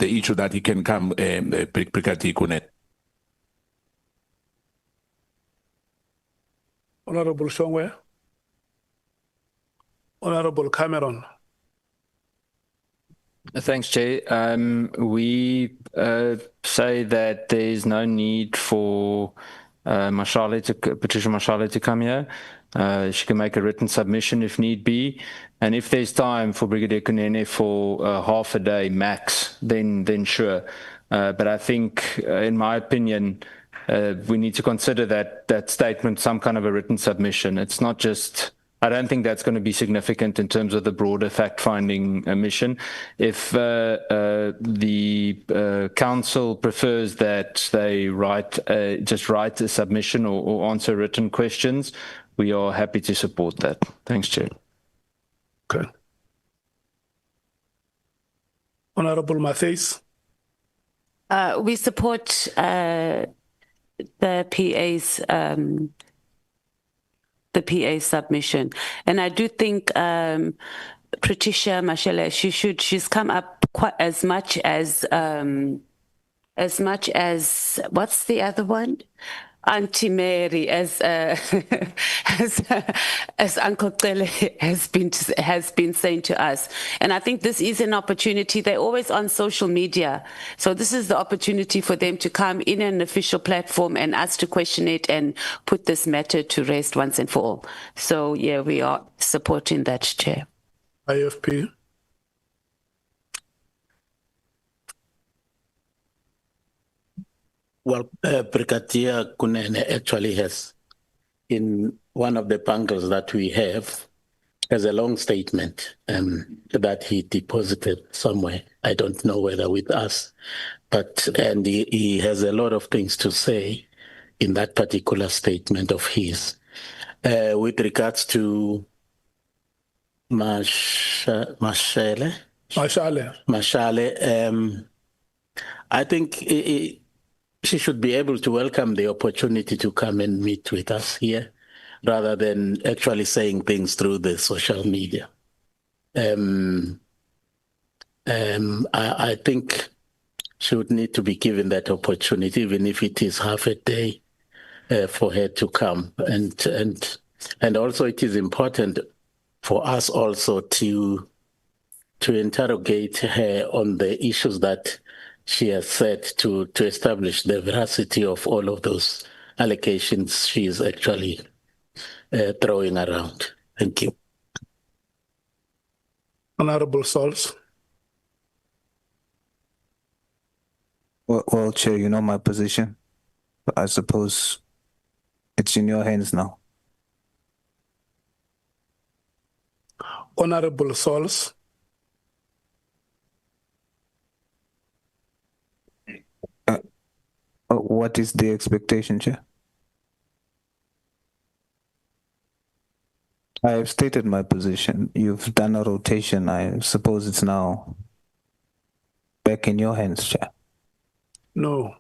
issue that he can come, Brigadier Kunene. Honorable Shongwe. Honorable Cameron. Thanks, Chair. We say that there is no need for Patricia Mashale to come here. She can make a written submission if need be. And if there's time for Brigadier Kunene for half a day max, then sure. But I think, in my opinion, we need to consider that statement some kind of a written submission. It's not just, I don't think that's going to be significant in terms of the broader fact-finding mission. If the council prefers that they just write a submission or answer written questions, we are happy to support that. Thanks, Chair. Okay. Honorable Matthews. We support the PA's submission, and I do think Patricia Mashele, she's come up quite as much as what's the other one? Auntie Mary, as as Uncle Tele has been saying to us, and I think this is an opportunity. They're always on social media, so this is the opportunity for them to come in an official platform and us to question it and put this matter to rest once and for all. So yeah, we are supporting that, Chair. IFP. Well, Brigadier Kunene actually has, in one of the bundles that we have, has a long statement that he deposited somewhere. I don't know whether with us, and he has a lot of things to say in that particular statement of his. With regards to Mashale, I think she should be able to welcome the opportunity to come and meet with us here, rather than actually saying things through the social media. I think she would need to be given that opportunity, even if it is half a day, for her to come. And also it is important for us also to interrogate her on the issues that she has said to establish the veracity of all of those allegations she is actually throwing around. Thank you. Honorable Souls. Well, Chair, you know my position. I suppose it's in your hands now. Honorable Souls. What is the expectation, Chair? I have stated my position. You've done a rotation. I suppose it's now back in your hands, Chair. No.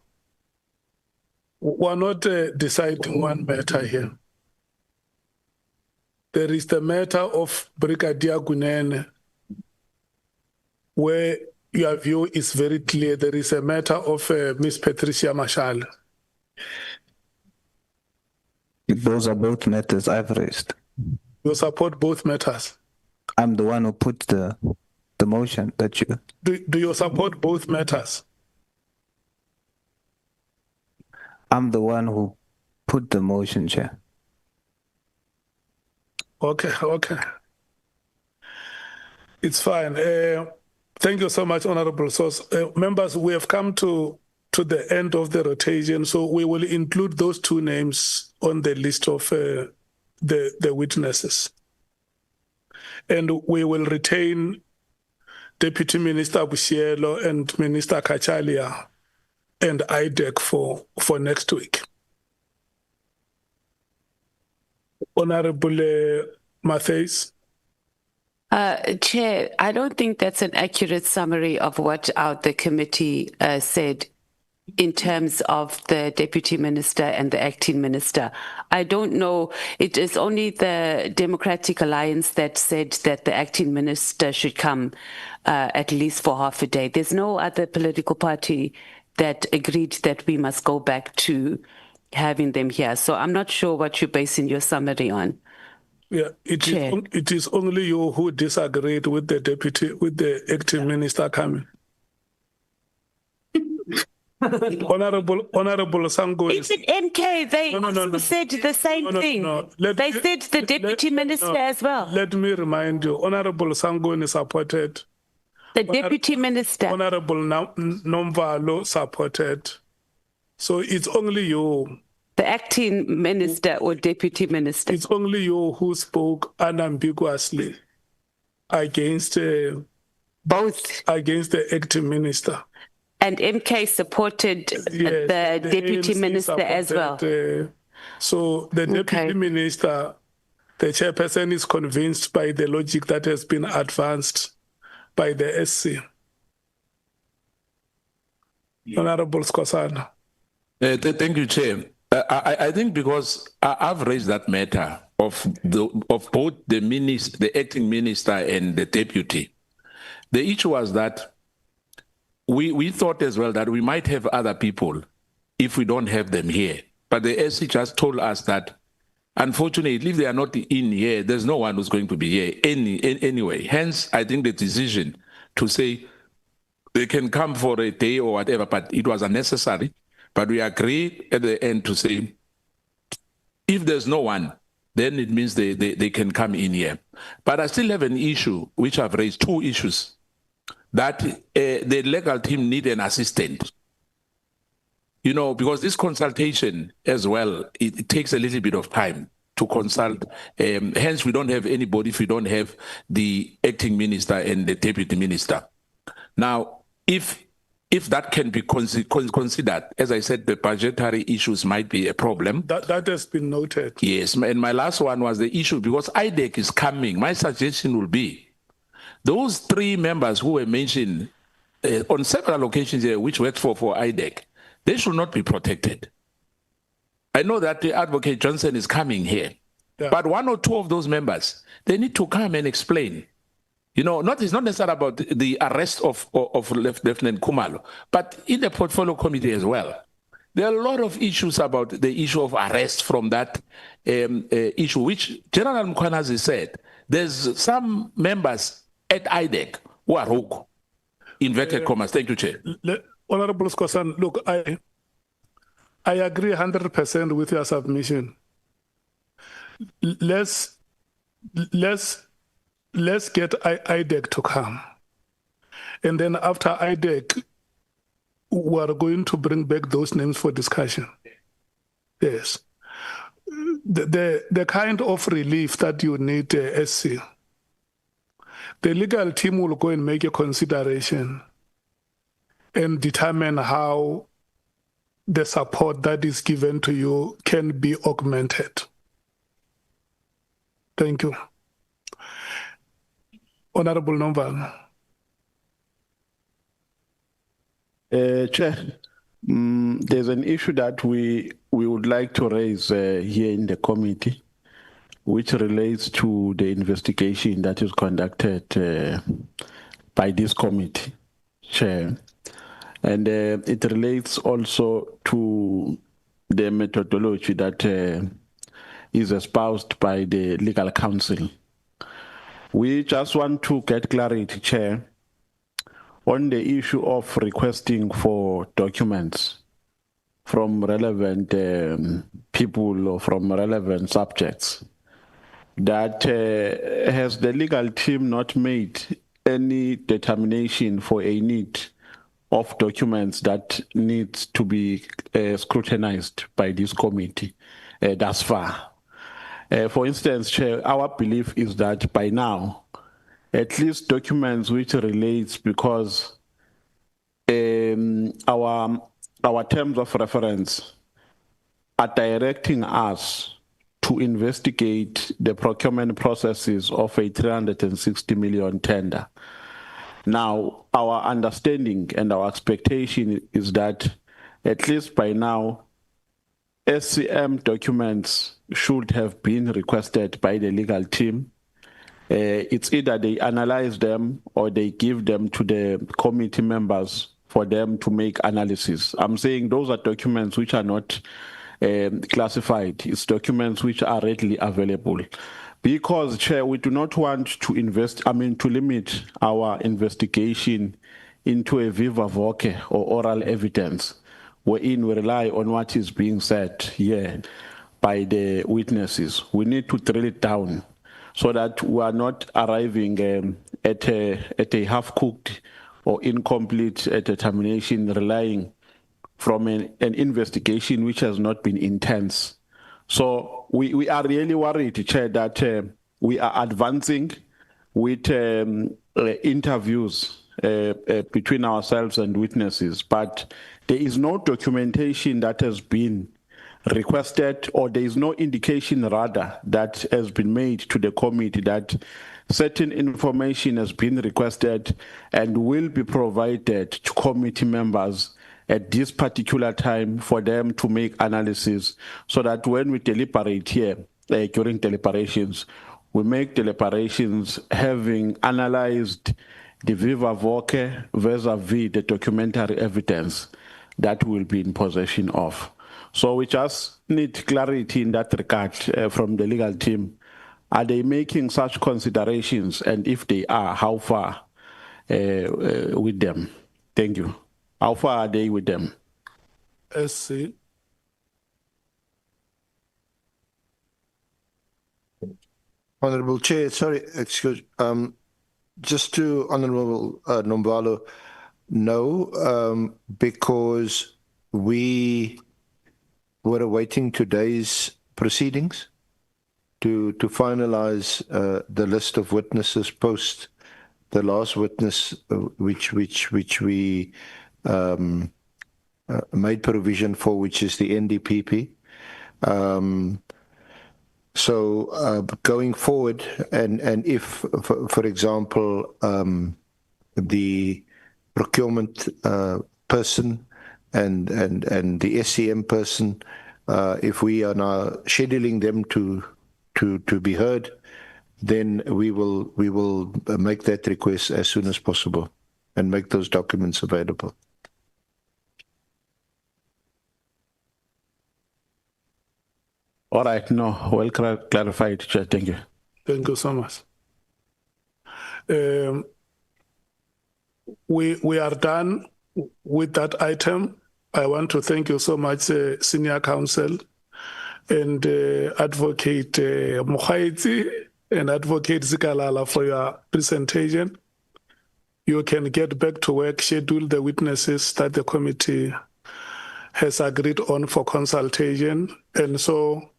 We're not deciding one matter here. There is the matter of Brigadier Kunene, where your view is very clear. There is a matter of Miss Patricia Mashale. Those are both matters I've raised. You support both matters? I'm the one who put the motion that you... Do you support both matters? I'm the one who put the motion, Chair. Okay. It's fine. Thank you so much, Honorable Source. Members, we have come to the end of the rotation, so we will include those two names on the list of the witnesses. And we will retain Deputy Minister Bushielo and Minister Kachalia and IDEC for next week. Honorable Matthews. Chair, I don't think that's an accurate summary of what the committee said in terms of the Deputy Minister and the Acting Minister. I don't know. It is only the Democratic Alliance that said that the Acting Minister should come at least for half a day. There's no other political party that agreed that we must go back to having them here. So I'm not sure what you're basing your summary on. Yeah, it is only you who disagreed with the Acting Minister coming. Honorable Sango. Is it MK? They said the same thing. They said the Deputy Minister as well. Let me remind you, Honorable Sangoni supported. The Deputy Minister. Honorable Nomvalo supported. So it's only you. The Acting Minister or Deputy Minister. It's only you who spoke unambiguously against both. Against the Acting Minister. And MK supported the Deputy Minister as well. So the Deputy Minister, the chairperson, is convinced by the logic that has been advanced by the SC. Honorable Skosana. Thank you, Chair. I think because I've raised that matter of both the acting minister and the deputy. The issue was that we thought as well that we might have other people if we don't have them here. But the SC just told us that, unfortunately, if they are not in here, there's no one who's going to be here anyway. Hence, I think the decision to say they can come for a day or whatever, but it was unnecessary. But we agreed at the end to say, if there's no one, then it means they can come in here. But I still have an issue, which I've raised, two issues, that the legal team need an assistant. You know, because this consultation as well, it takes a little bit of time to consult. Hence, we don't have anybody if we don't have the acting minister and the deputy minister. Now, if that can be considered, as I said, the budgetary issues might be a problem. That has been noted. Yes, and my last one was the issue, because IDEC is coming. My suggestion will be, those three members who were mentioned on several occasions here, which worked for IDEC, they should not be protected. I know that the Advocate Johnson is coming here, but one or two of those members, they need to come and explain. You know, it's not necessarily about the arrest of Lieutenant Khumalo, but in the portfolio committee as well. There are a lot of issues about the issue of arrest from that issue, which General Mkhwanazi said. There's some members at IDEC who are rogue. Inverted commas. Thank you, Chair. Honorable Skosan, look, I agree 100% with your submission. Let's get IDEC to come. And then after IDEC, we are going to bring back those names for discussion. Yes. The kind of relief that you need, SC, the legal team will go and make a consideration and determine how the support that is given to you can be augmented. Thank you. Honorable Nomval. Chair, there's an issue that we would like to raise here in the committee, which relates to the investigation that is conducted by this committee, Chair. And it relates also to the methodology that is espoused by the legal counsel. We just want to get clarity, Chair, on the issue of requesting for documents from relevant people or from relevant subjects. That has the legal team not made any determination for a need of documents that needs to be scrutinized by this committee thus far. For instance, Chair, our belief is that by now, at least documents which relates, because our terms of reference are directing us to investigate the procurement processes of a 360 million tender. Now, our understanding and our expectation is that at least by now, SCM documents should have been requested by the legal team. It's either they analyze them or they give them to the committee members for them to make analysis. I'm saying those are documents which are not classified. It's documents which are readily available. Because, Chair, we do not want to to limit our investigation into a viva voce or oral evidence, wherein we rely on what is being said here by the witnesses. We need to drill it down so that we are not arriving at a half-cooked or incomplete determination relying from an investigation which has not been intense. So we are really worried, Chair, that we are advancing with interviews between ourselves and witnesses, but there is no documentation that has been requested, or there is no indication rather that has been made to the committee that certain information has been requested and will be provided to committee members at this particular time for them to make analysis so that when we deliberate here during deliberations, we make deliberations having analyzed the viva voce vis-a-vis the documentary evidence that we'll be in possession of. So we just need clarity in that regard from the legal team. Are they making such considerations? And if they are, how far with them? Thank you. How far are they with them? SC. Honorable Chair, sorry, excuse, just to Honorable Nombalo, no, because we were awaiting today's proceedings to finalize the list of witnesses post the last witness, which we made provision for, which is the NDPP. So going forward, and if, for example, the procurement person and the SCM person, if we are now scheduling them to be heard, then we will make that request as soon as possible and make those documents available. All right, no, well clarified, Chair. Thank you. Thank you so much. We are done with that item. I want to thank you so much, Senior Counsel and Advocate Mkhwanazi and Advocate Zikalala for your presentation. You can get back to work, schedule the witnesses that the committee has agreed on for consultation. And so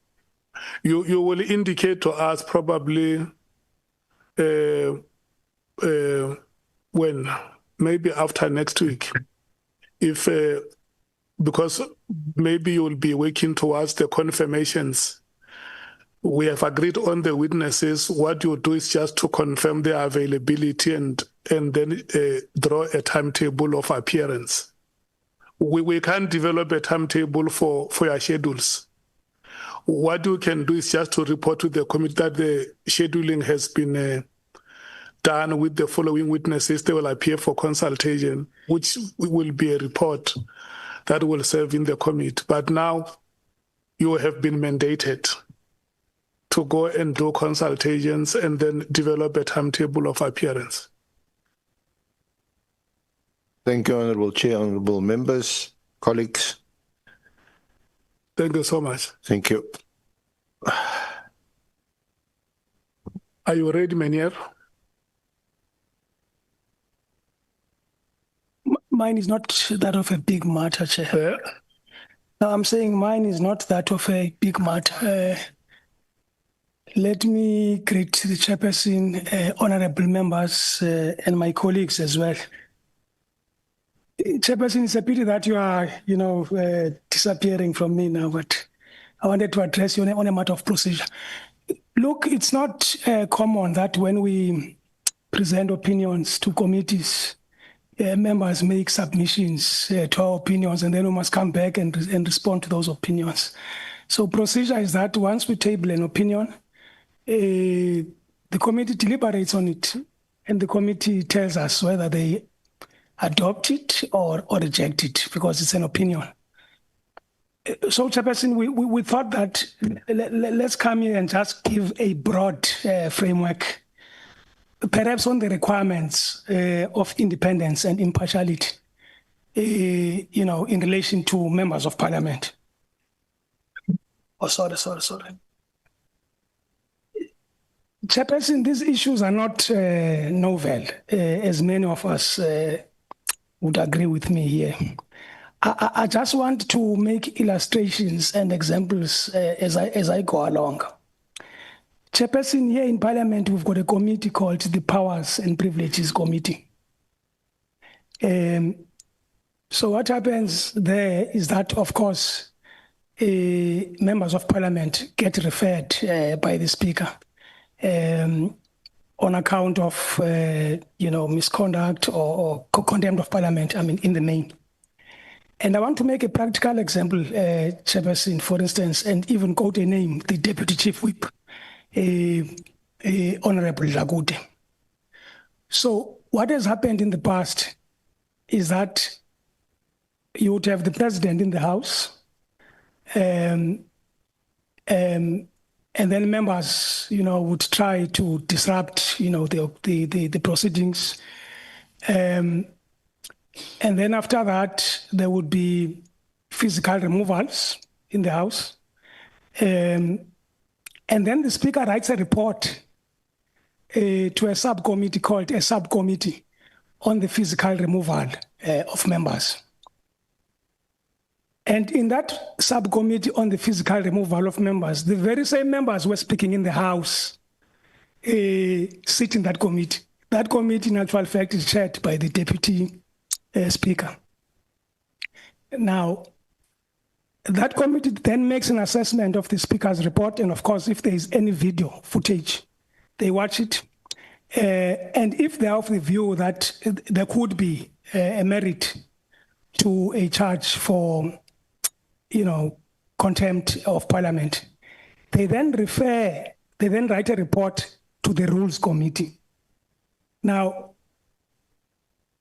you will indicate to us probably when, maybe after next week, if because maybe you will be working towards the confirmations. We have agreed on the witnesses. What you do is just to confirm their availability and then draw a timetable of appearance. We can't develop a timetable for your schedules. What you can do is just to report to the committee that the scheduling has been done with the following witnesses. They will appear for consultation, which will be a report that will serve in the committee. But now you have been mandated to go and do consultations and then develop a timetable of appearance. Thank you, Honorable Chair, honorable members, colleagues. Thank you so much. Thank you. Are you ready, Menier? Mine is not that of a big matter, Chair. No, I'm saying mine is not that of a big matter. Let me greet the chairperson, honorable members, and my colleagues as well. Chairperson, it's a pity that you are, disappearing from me now, but I wanted to address you on a matter of procedure. Look, it's not common that when we present opinions to committees, members make submissions to our opinions, and then we must come back and respond to those opinions. So procedure is that once we table an opinion, the committee deliberates on it, and the committee tells us whether they adopt it or reject it, because it's an opinion. So, Chairperson, we thought that let's come here and just give a broad framework, perhaps on the requirements of independence and impartiality, in relation to members of parliament. Oh, sorry. Chairperson, these issues are not novel, as many of us would agree with me here. I just want to make illustrations and examples as I go along. Chairperson, here in Parliament, we've got a committee called the Powers and Privileges Committee. So what happens there is that, of course, members of Parliament get referred by the Speaker on account of, misconduct or contempt of Parliament, in the main. And I want to make a practical example, Chairperson, for instance, and even quote a name, the Deputy Chief Whip, Honorable Lagute. So what has happened in the past is that you would have the president in the House, and then members, would try to disrupt, the proceedings. And then after that, there would be physical removals in the House. And then the Speaker writes a report to a subcommittee called a subcommittee on the physical removal of members. And in that subcommittee on the physical removal of members, the very same members were speaking in the House, sit in that committee. That committee, in actual fact, is chaired by the Deputy Speaker. Now, that committee then makes an assessment of the Speaker's report, and of course, if there is any video footage, they watch it. And if they are of the view that there could be a merit to a charge for, contempt of Parliament, they then write a report to the Rules Committee. Now,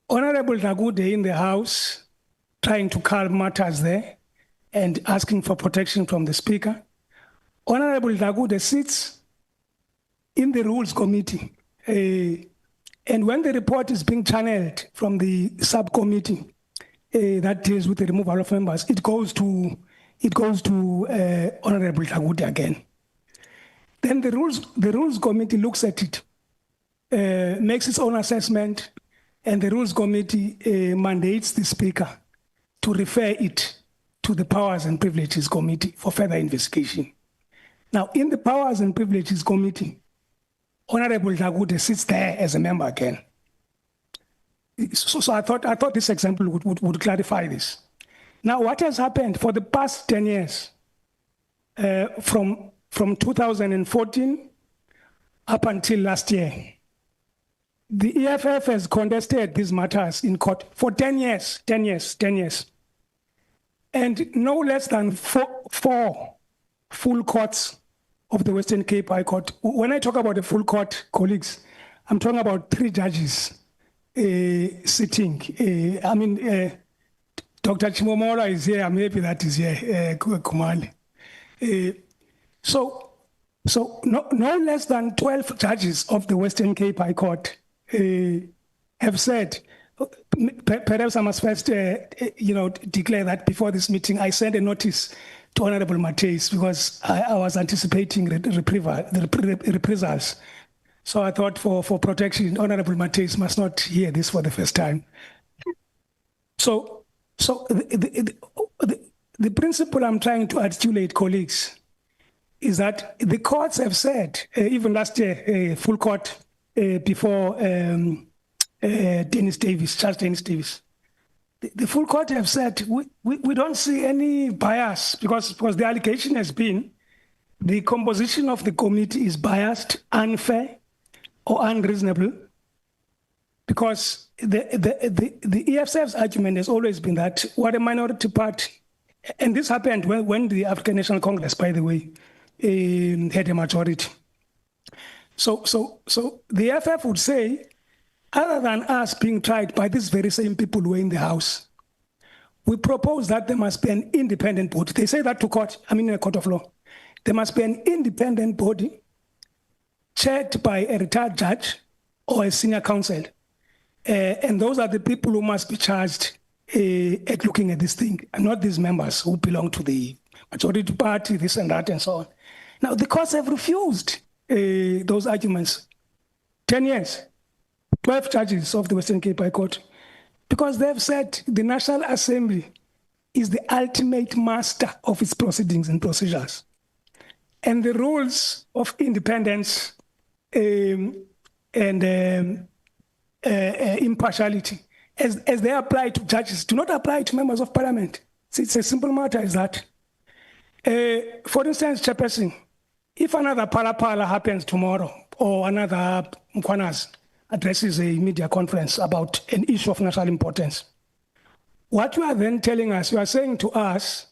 Honorable Lagude in the House, trying to calm matters there and asking for protection from the Speaker. Honorable Lagude sits in the Rules Committee, and when the report is being channeled from the subcommittee that deals with the removal of members, it goes to Honorable Lagude again. Then the Rules Committee looks at it, makes its own assessment, and the Rules Committee mandates the Speaker to refer it to the Powers and Privileges Committee for further investigation. Now, in the Powers and Privileges Committee, Honorable Lagude sits there as a member again. So I thought this example would clarify this. Now, what has happened for the past 10 years, from 2014 up until last year, the EFF has contested these matters in court for 10 years. And no less than four full courts of the Western Cape High Court. When I talk about a full court, colleagues, I'm talking about 3 judges sitting. Dr. Chimomora is here, maybe that is here, Kumali. So no less than 12 judges of the Western Cape High Court have said, perhaps I must first, declare that before this meeting, I sent a notice to Honorable Mateus because I was anticipating reprisals. So I thought for protection, Honorable Mateus must not hear this for the first time. So the principle I'm trying to articulate, colleagues, is that the courts have said, even last year, full court before Charles Dennis Davis, the full court have said, we don't see any bias because the allegation has been the composition of the committee is biased, unfair, or unreasonable, because the EFF's argument has always been that what a minority party, and this happened when the African National Congress, by the way, had a majority. So the EFF would say, other than us being tried by these very same people who were in the House, we propose that there must be an independent body. They say that to court, in a court of law. There must be an independent body chaired by a retired judge or a senior counsel. And those are the people who must be charged at looking at this thing, and not these members who belong to the majority party, this and that, and so on. Now, the courts have refused those arguments. 10 years, 12 judges of the Western Cape High Court, because they've said the National Assembly is the ultimate master of its proceedings and procedures. And the rules of independence and impartiality, as they apply to judges, do not apply to members of Parliament. It's a simple matter, is that. For instance, Chairperson, if another Pala happens tomorrow, or another Mkhwanazi addresses a media conference about an issue of national importance, What you are then telling us, you are saying to us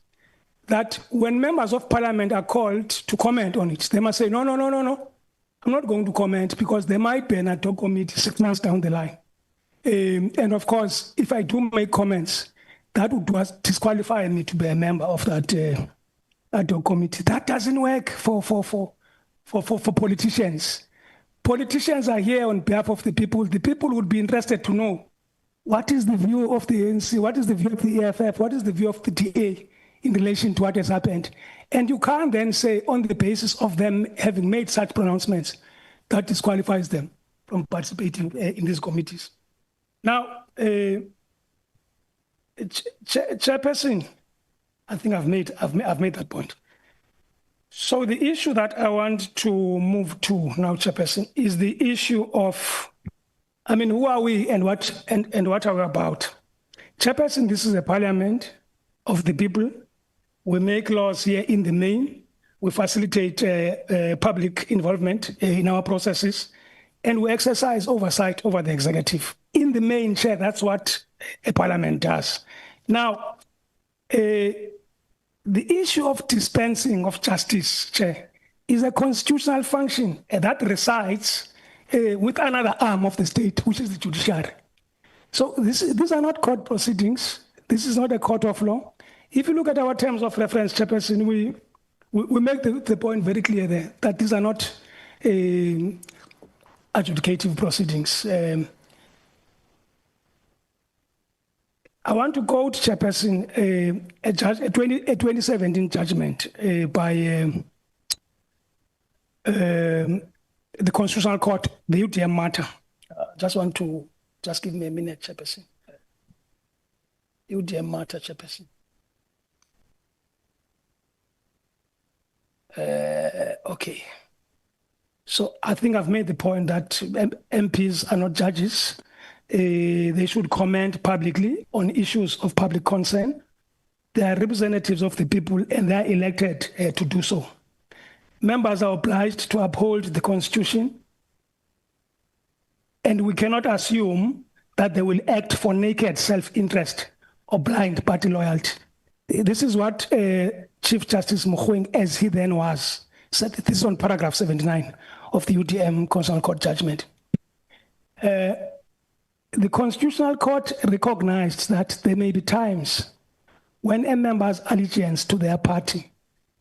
that when members of parliament are called to comment on it, they must say, no, I'm not going to comment because there might be an ad hoc committee 6 months down the line. And of course, if I do make comments, that would disqualify me to be a member of that ad hoc committee. That doesn't work for politicians. Politicians are here on behalf of the people. The people would be interested to know what is the view of the ANC, what is the view of the EFF, what is the view of the DA in relation to what has happened. And you can't then say on the basis of them having made such pronouncements, that disqualifies them from participating in these committees. Now, Chairperson, I think I've made that point. So the issue that I want to move to now, Chairperson, is the issue of, who are we and what are we about? Chairperson, this is a parliament of the people. We make laws here in the main. We facilitate public involvement in our processes, and we exercise oversight over the executive. In the main, Chair, that's what a parliament does. Now, the issue of dispensing of justice, Chair, is a constitutional function that resides with another arm of the state, which is the judiciary. So these are not court proceedings. This is not a court of law. If you look at our terms of reference, Chairperson, we make the point very clear there that these are not adjudicative proceedings. I want to quote, Chairperson, a 2017 judgment by the Constitutional Court, the UTM matter. Just give me a minute, Chairperson. UTM matter, Chairperson. Okay. So I think I've made the point that MPs are not judges. They should comment publicly on issues of public concern. They are representatives of the people and they are elected to do so. Members are obliged to uphold the Constitution, and we cannot assume that they will act for naked self-interest or blind party loyalty. This is what Chief Justice Mkhwanazi, as he then was, said. This is on paragraph 79 of the UTM Constitutional Court judgment. The Constitutional Court recognized that there may be times when a member's allegiance to their party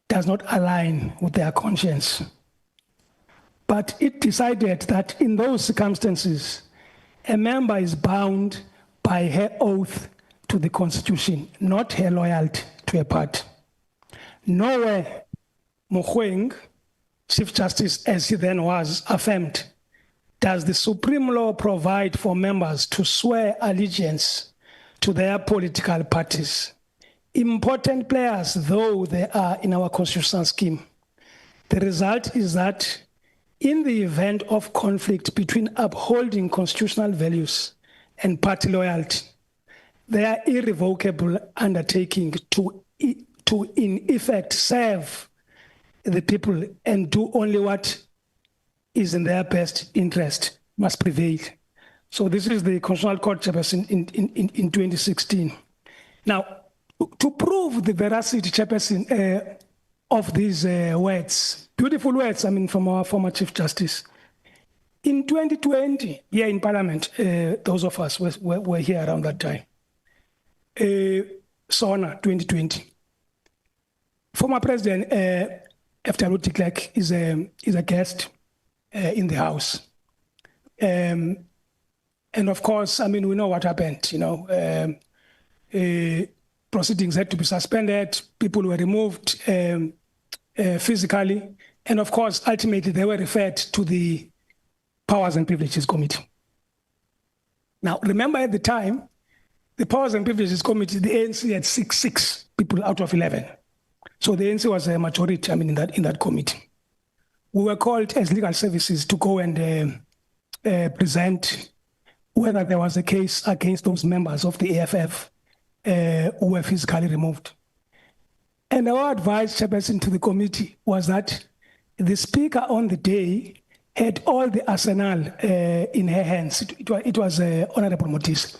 does not align with their conscience. But it decided that in those circumstances, a member is bound by her oath to the Constitution, not her loyalty to a party. Nowhere, Mkhwanazi, Chief Justice, as he then was, affirmed, does the Supreme Law provide for members to swear allegiance to their political parties, important players though they are in our constitutional scheme. The result is that in the event of conflict between upholding constitutional values and party loyalty, they are irrevocable undertaking to in effect serve the people and do only what is in their best interest must prevail. So this is the Constitutional Court, Chairperson, in 2016. Now, to prove the veracity, Chairperson, of these words, beautiful words, from our former Chief Justice, in 2020, here in Parliament, those of us were here around that time, SONA 2020. Former President F.W. de Klerk is a guest in the House. And of course, we know what happened, proceedings had to be suspended, people were removed physically, and of course, ultimately they were referred to the Powers and Privileges Committee. Now, remember at the time, the Powers and Privileges Committee, the ANC had six people out of 11. So the ANC was a majority, in that committee. We were called as legal services to go and present whether there was a case against those members of the AFF who were physically removed. And our advice, Chairperson, to the committee was that the Speaker on the day had all the arsenal in her hands. It was Honorable Modise.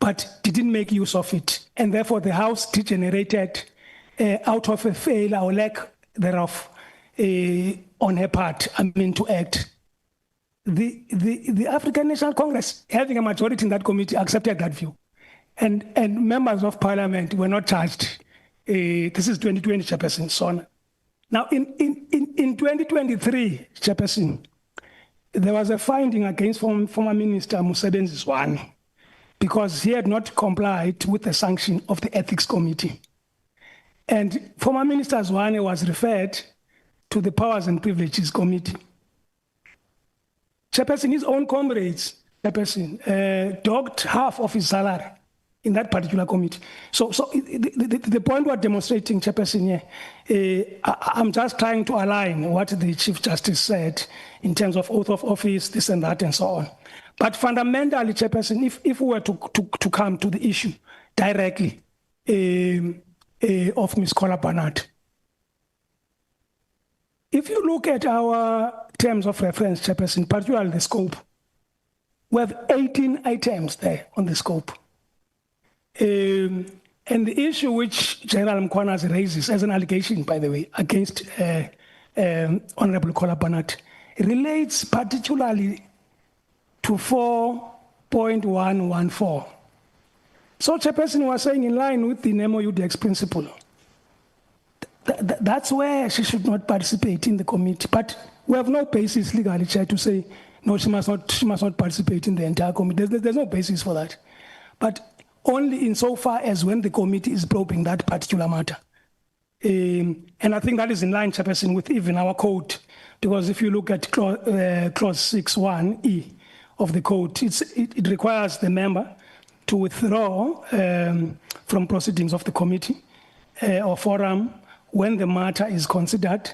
but didn't make use of it. And therefore, the House degenerated out of a failure or lack thereof on her part, to act. The African National Congress, having a majority in that committee, accepted that view. And members of parliament were not charged. This is 2020, Chairperson, so on. Now, in 2023, Chairperson, there was a finding against former Minister Mkhwanazi one because he had not complied with the sanction of the Ethics Committee. And former Minister Zwane was referred to the Powers and Privileges Committee. Chairperson, his own comrades, Chairperson, docked half of his salary in that particular committee. So the point we're demonstrating, Chairperson, here, I'm just trying to align what the Chief Justice said in terms of oath of office, this and that, and so on. But fundamentally, Chairperson, if we were to come to the issue directly of Ms. Kola Barnard, if you look at our terms of reference, Chairperson, particularly the scope, we have 18 items there on the scope. And the issue which General Mkhwanazi raises as an allegation, by the way, against Honorable Kola Barnard relates particularly to 4.114. So, Chairperson was saying, in line with the Nemo UDEX principle, that's where she should not participate in the committee. But we have no basis legally, Chair, to say, no, she must not participate in the entire committee. There's no basis for that. But only insofar as when the committee is probing that particular matter. And I think that is in line, Chairperson, with even our code, because if you look at clause 6.1e of the code, it requires the member to withdraw from proceedings of the committee or forum when the matter is considered,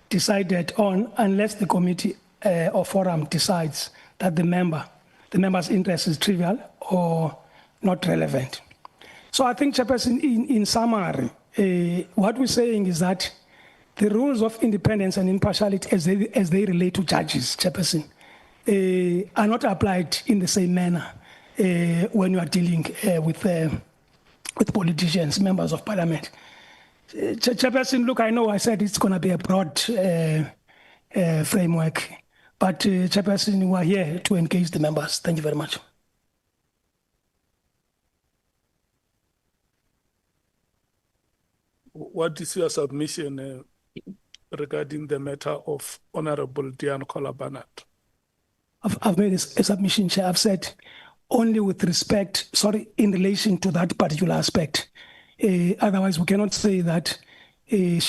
decided on, unless the committee or forum decides that the member's interest is trivial or not relevant. So I think, Chairperson, in summary, what we're saying is that the rules of independence and impartiality as they relate to judges, Chairperson, are not applied in the same manner when you are dealing with politicians, members of parliament. Chairperson, look, I know I said it's going to be a broad framework, but Chairperson, we are here to engage the members. Thank you very much. What is your submission regarding the matter of Honorable Diane Kola Barnard? I've made a submission, Chair. I've said only with respect, in relation to that particular aspect. Otherwise, we cannot say that.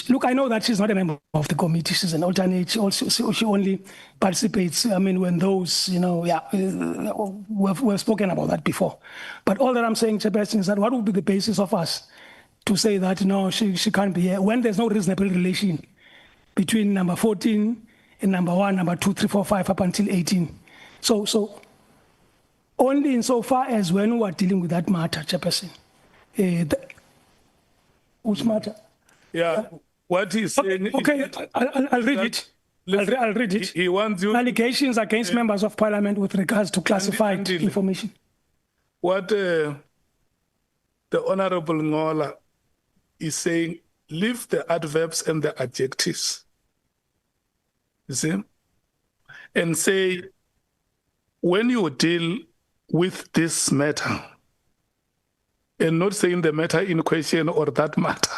Look, I know that she's not a member of the committee. She's an alternate. She only participates, when those, we've spoken about that before. But all that I'm saying, Chairperson, is that what would be the basis of us to say that, no, she can't be here when there's no reasonable relation between number 14 and number 1, number 2, 3, 4, 5, up until 18. So only insofar as when we are dealing with that matter, Chairperson. Which matter? Yeah, what he's saying... Okay, I'll read it. I'll read it. He wants you... Allegations against members of parliament with regards to classified information. What the Honorable Nhlanhla is saying, leave the adverbs and the adjectives. You see? And say, when you deal with this matter, and not saying the matter in question or that matter.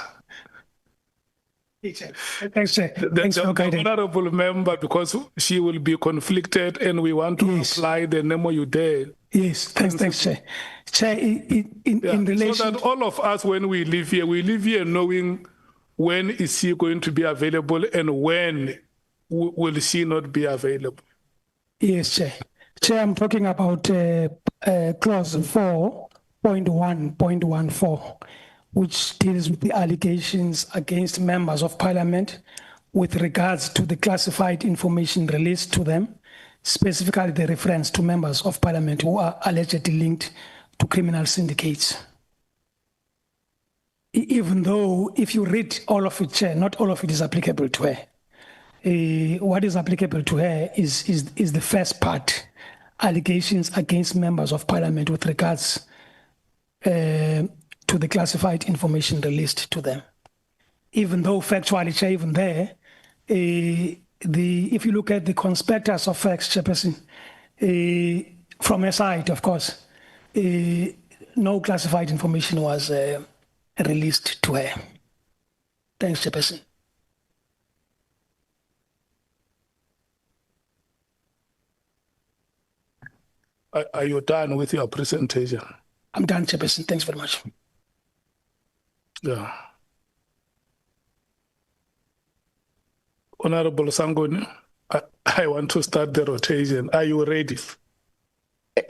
Thanks, Chair. The honorable member, because she will be conflicted and we want to apply the Nemo Ude. Yes, thanks, Chair. Chair, in relation... So that all of us, when we live here knowing when is she going to be available and when will she not be available. Yes, Chair. Chair, I'm talking about clause 4.1.14, which deals with the allegations against members of parliament with regards to the classified information released to them, specifically the reference to members of parliament who are allegedly linked to criminal syndicates. Even though, if you read all of it, Chair, not all of it is applicable to her. What is applicable to her is the first part, allegations against members of parliament with regards to the classified information released to them. Even though factually, Chair, even there, if you look at the conspectus of facts, Chairperson, from her side, of course, no classified information was released to her. Thanks, Chairperson. Are you done with your presentation? I'm done, Chairperson. Thanks very much. Yeah. Honorable Sangoni, I want to start the rotation. Are you ready?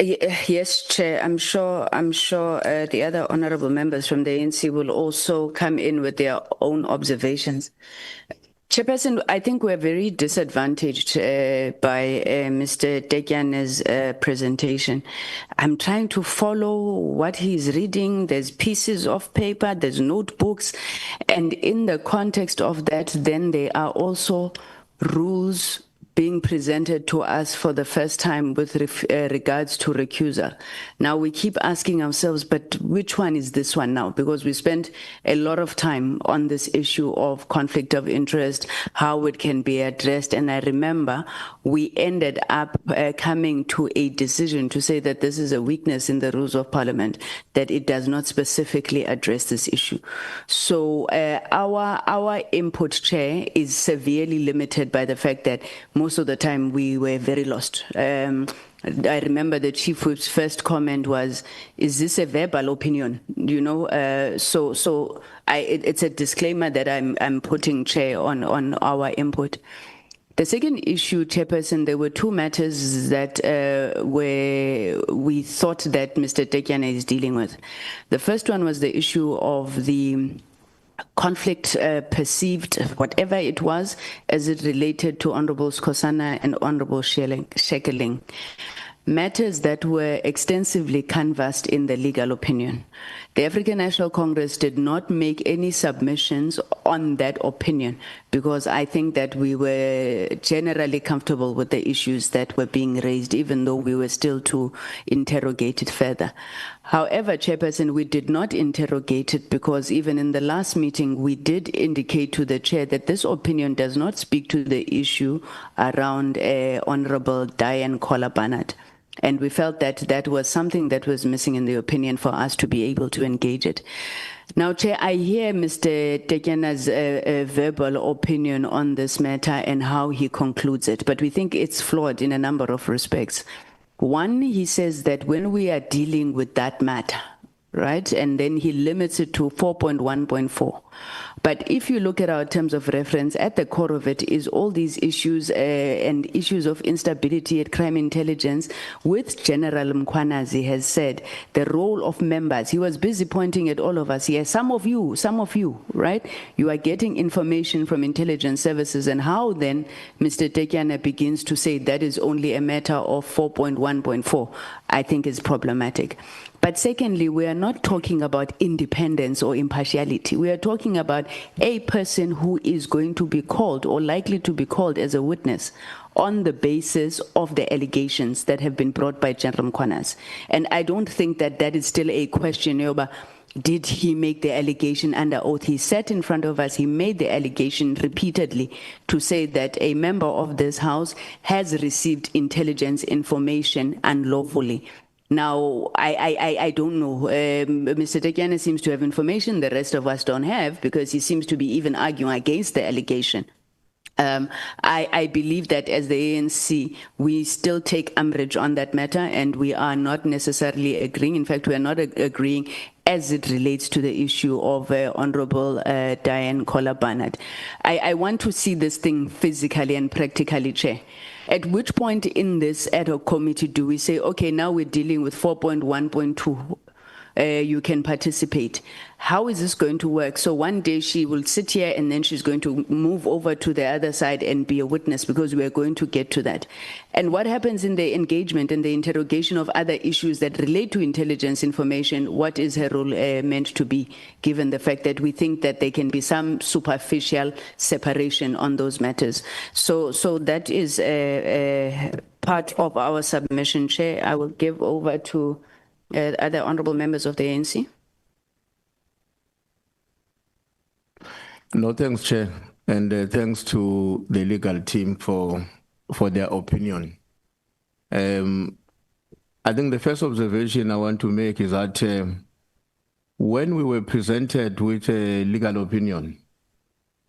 Yes, Chair. I'm sure the other honorable members from the ANC will also come in with their own observations. Chairperson, I think we're very disadvantaged by Mr. Tekyane's presentation. I'm trying to follow what he's reading. There's pieces of paper, there's notebooks, and in the context of that, then there are also rules being presented to us for the first time with regards to recusal. Now we keep asking ourselves, but which one is this one now? Because we spent a lot of time on this issue of conflict of interest, how it can be addressed. And I remember we ended up coming to a decision to say that this is a weakness in the rules of parliament, that it does not specifically address this issue. So our input, Chair, is severely limited by the fact that most of the time we were very lost. I remember the Chief Whip's first comment was, is this a verbal opinion? You know, it's a disclaimer that I'm putting, Chair, on our input. The second issue, Chairperson, there were two matters that we thought that Mr. Tekyane is dealing with. The first one was the issue of the conflict perceived, whatever it was, as it related to Honorable Skosana and Honorable Shekeling. Matters that were extensively canvassed in the legal opinion. The African National Congress did not make any submissions on that opinion because I think that we were generally comfortable with the issues that were being raised, even though we were still to interrogate it further. However, Chairperson, we did not interrogate it because even in the last meeting, we did indicate to the Chair that this opinion does not speak to the issue around Honorable Diane Kohler-Barnett. And we felt that that was something that was missing in the opinion for us to be able to engage it. Now, Chair, I hear Mr. Tekyane's verbal opinion on this matter and how he concludes it, but we think it's flawed in a number of respects. One, he says that when we are dealing with that matter, right, and then he limits it to 4.1.4. But if you look at our terms of reference, at the core of it is all these issues and issues of instability at crime intelligence, which General Mkhwanazi has said, the role of members. He was busy pointing at all of us here. Some of you, right? You are getting information from intelligence services, and how then Mr. Tekyane begins to say that is only a matter of 4.1.4, I think is problematic. But secondly, we are not talking about independence or impartiality. We are talking about a person who is going to be called or likely to be called as a witness on the basis of the allegations that have been brought by General Mkhwanazi. And I don't think that that is still a question, Yoba. Did he make the allegation under oath? He sat in front of us, he made the allegation repeatedly to say that a member of this House has received intelligence information unlawfully. Now, I don't know. Mr. Tekyane seems to have information the rest of us don't have because he seems to be even arguing against the allegation. I believe that as the ANC, we still take umbrage on that matter and we are not necessarily agreeing. In fact, we are not agreeing as it relates to the issue of Honorable Diane Kohler-Barnett. I want to see this thing physically and practically, Chair. At which point in this ad hoc committee do we say, okay, now we're dealing with 4.1.2, you can participate. How is this going to work? So one day she will sit here and then she's going to move over to the other side and be a witness because we're going to get to that. And what happens in the engagement and the interrogation of other issues that relate to intelligence information, what is her role meant to be, given the fact that we think that there can be some superficial separation on those matters. So that is part of our submission, Chair. I will give over to Other honorable members of the ANC? No, thanks, Chair, and thanks to the legal team for their opinion. I think the first observation I want to make is that when we were presented with a legal opinion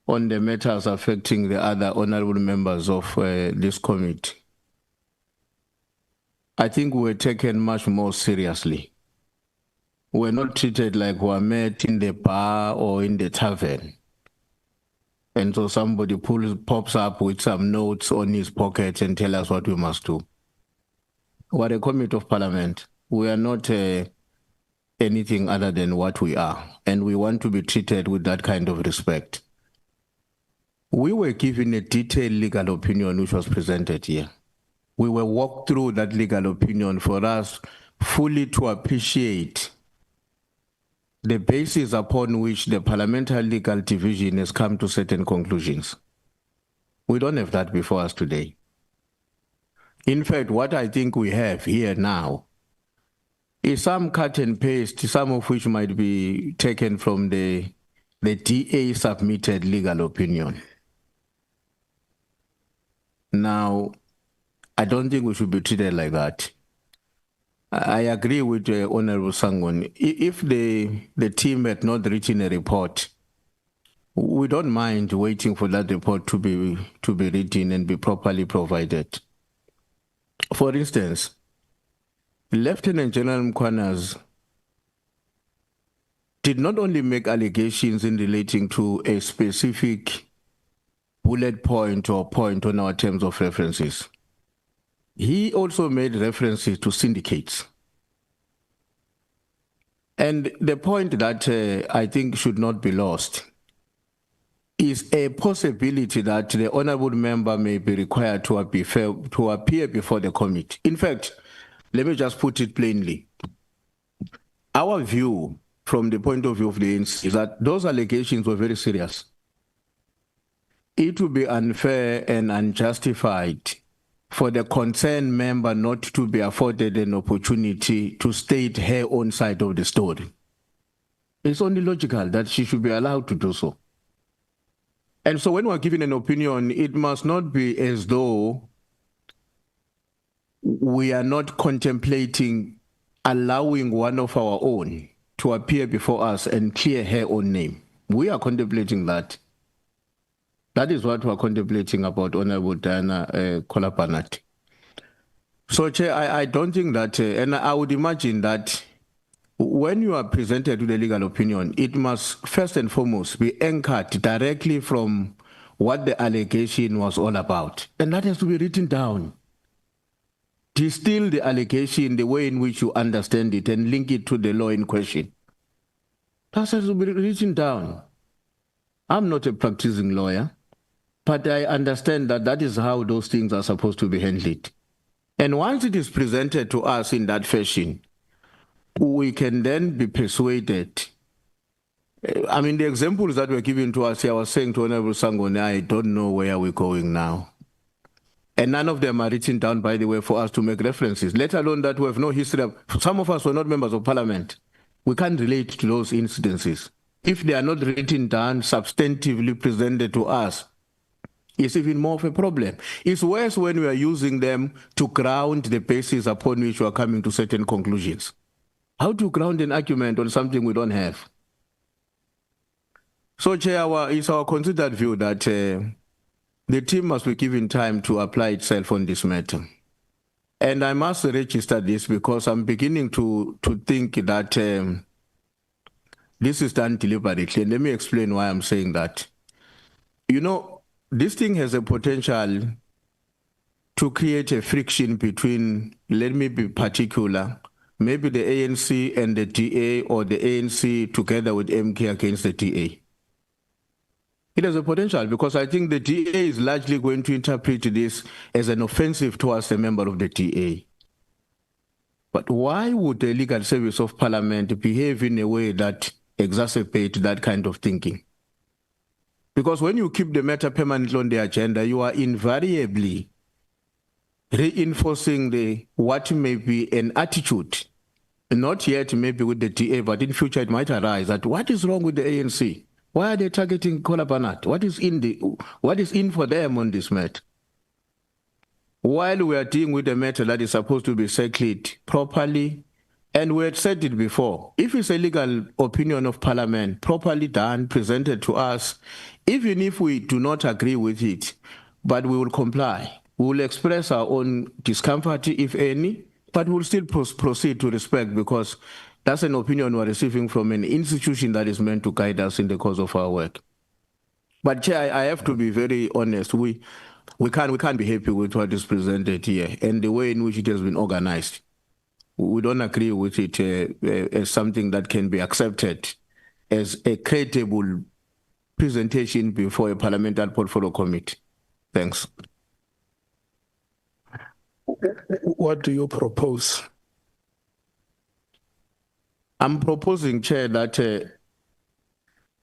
on the matters affecting the other honorable members of this committee, I think we were taken much more seriously. We were not treated like we were met in the bar or in the tavern. And so somebody pops up with some notes on his pocket and tell us what we must do. We're a committee of parliament. We are not anything other than what we are. And we want to be treated with that kind of respect. We were given a detailed legal opinion which was presented here. We were walked through that legal opinion for us fully to appreciate the basis upon which the Parliamentary Legal Division has come to certain conclusions. We don't have that before us today. In fact, what I think we have here now is some cut and paste, some of which might be taken from the DA submitted legal opinion. Now, I don't think we should be treated like that. I agree with Honorable Sangon. If the team had not written a report, we don't mind waiting for that report to be written and be properly provided. For instance, Lieutenant General Mkhwanazi did not only make allegations in relating to a specific bullet point or point on our terms of references. He also made references to syndicates. And the point that I think should not be lost is a possibility that the honorable member may be required to appear before the committee. In fact, let me just put it plainly. Our view from the point of view of the ANC is that those allegations were very serious. It would be unfair and unjustified for the concerned member not to be afforded an opportunity to state her own side of the story. It's only logical that she should be allowed to do so. And so when we're giving an opinion, it must not be as though we are not contemplating allowing one of our own to appear before us and clear her own name. We are contemplating that. That is what we're contemplating about Honorable Diana Kolapanati. So, Chair, I don't think that, and I would imagine that when you are presented with a legal opinion, it must first and foremost be anchored directly from what the allegation was all about. And that has to be written down. Distill the allegation the way in which you understand it and link it to the law in question. That has to be written down. I'm not a practicing lawyer, but I understand that that is how those things are supposed to be handled. And once it is presented to us in that fashion, we can then be persuaded. I mean, the examples that were given to us here, I was saying to Honorable Sangone, I don't know where we're going now. And none of them are written down, by the way, for us to make references, let alone that we have no history of. Some of us were not members of parliament. We can't relate to those incidences. If they are not written down, substantively presented to us, it's even more of a problem. It's worse when we are using them to ground the basis upon which we are coming to certain conclusions. How to ground an argument on something we don't have? So, Chair, it's our considered view that the team must be given time to apply itself on this matter. And I must register this because I'm beginning to think that this is done deliberately. And let me explain why I'm saying that. You know, this thing has a potential to create a friction between, let me be particular, maybe the ANC and the DA, or the ANC together with MK against the DA. It has a potential because I think the DA is largely going to interpret this as an offensive towards a member of the DA. But why would the Legal Service of Parliament behave in a way that exacerbates that kind of thinking? Because when you keep the matter permanently on the agenda, you are invariably reinforcing what may be an attitude not yet maybe with the DA, but in future it might arise that what is wrong with the ANC? Why are they targeting Kola Barnard? What is in for them on this matter? While we are dealing with a matter that is supposed to be settled properly, and we had said it before, if it's a legal opinion of Parliament, properly done, presented to us, even if we do not agree with it, but we will comply. We will express our own discomfort, if any, but we'll still proceed to respect, because that's an opinion we're receiving from an institution that is meant to guide us in the course of our work. But Chair, I have to be very honest. We can't be happy with what is presented here and the way in which it has been organized. We don't agree with it as something that can be accepted as a credible presentation before a parliamentary portfolio committee. Thanks. What do you propose? I'm proposing, Chair, that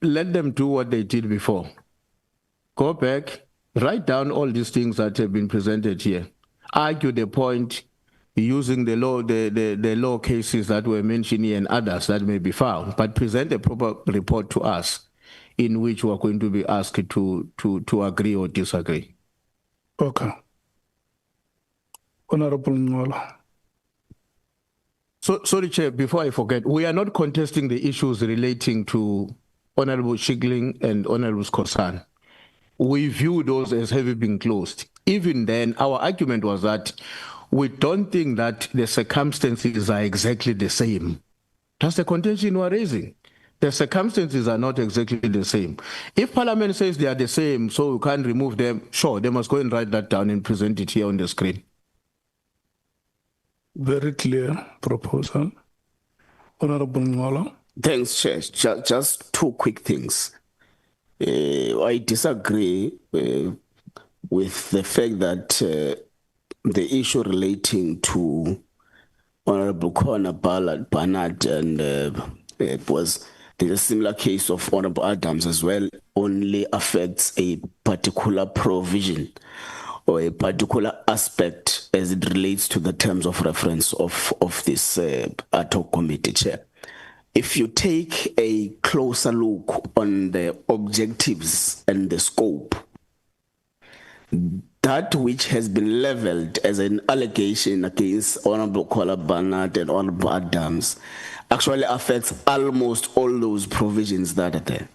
let them do what they did before. Go back, write down all these things that have been presented here. Argue the point using the law cases that were mentioned here and others that may be found, but present a proper report to us in which we are going to be asked to agree or disagree. Okay. Honorable Nhlanhla. So, sorry, Chair, before I forget, we are not contesting the issues relating to Honorable Shigling and Honorable Skosan. We view those as having been closed. Even then, our argument was that we don't think that the circumstances are exactly the same. That's the contention we're raising. The circumstances are not exactly the same. If Parliament says they are the same, so we can't remove them, sure, they must go and write that down and present it here on the screen. Very clear proposal. Honorable Nhlanhla. Thanks, Chair. Just two quick things. I disagree with the fact that the issue relating to Honorable Barnard and there's a similar case of Honorable Adams as well, only affects a particular provision or a particular aspect as it relates to the terms of reference of this ad hoc committee, Chair. If you take a closer look on the objectives and the scope, that which has been leveled as an allegation against Honorable Kola Barnard and Honorable Adams actually affects almost all those provisions that are there.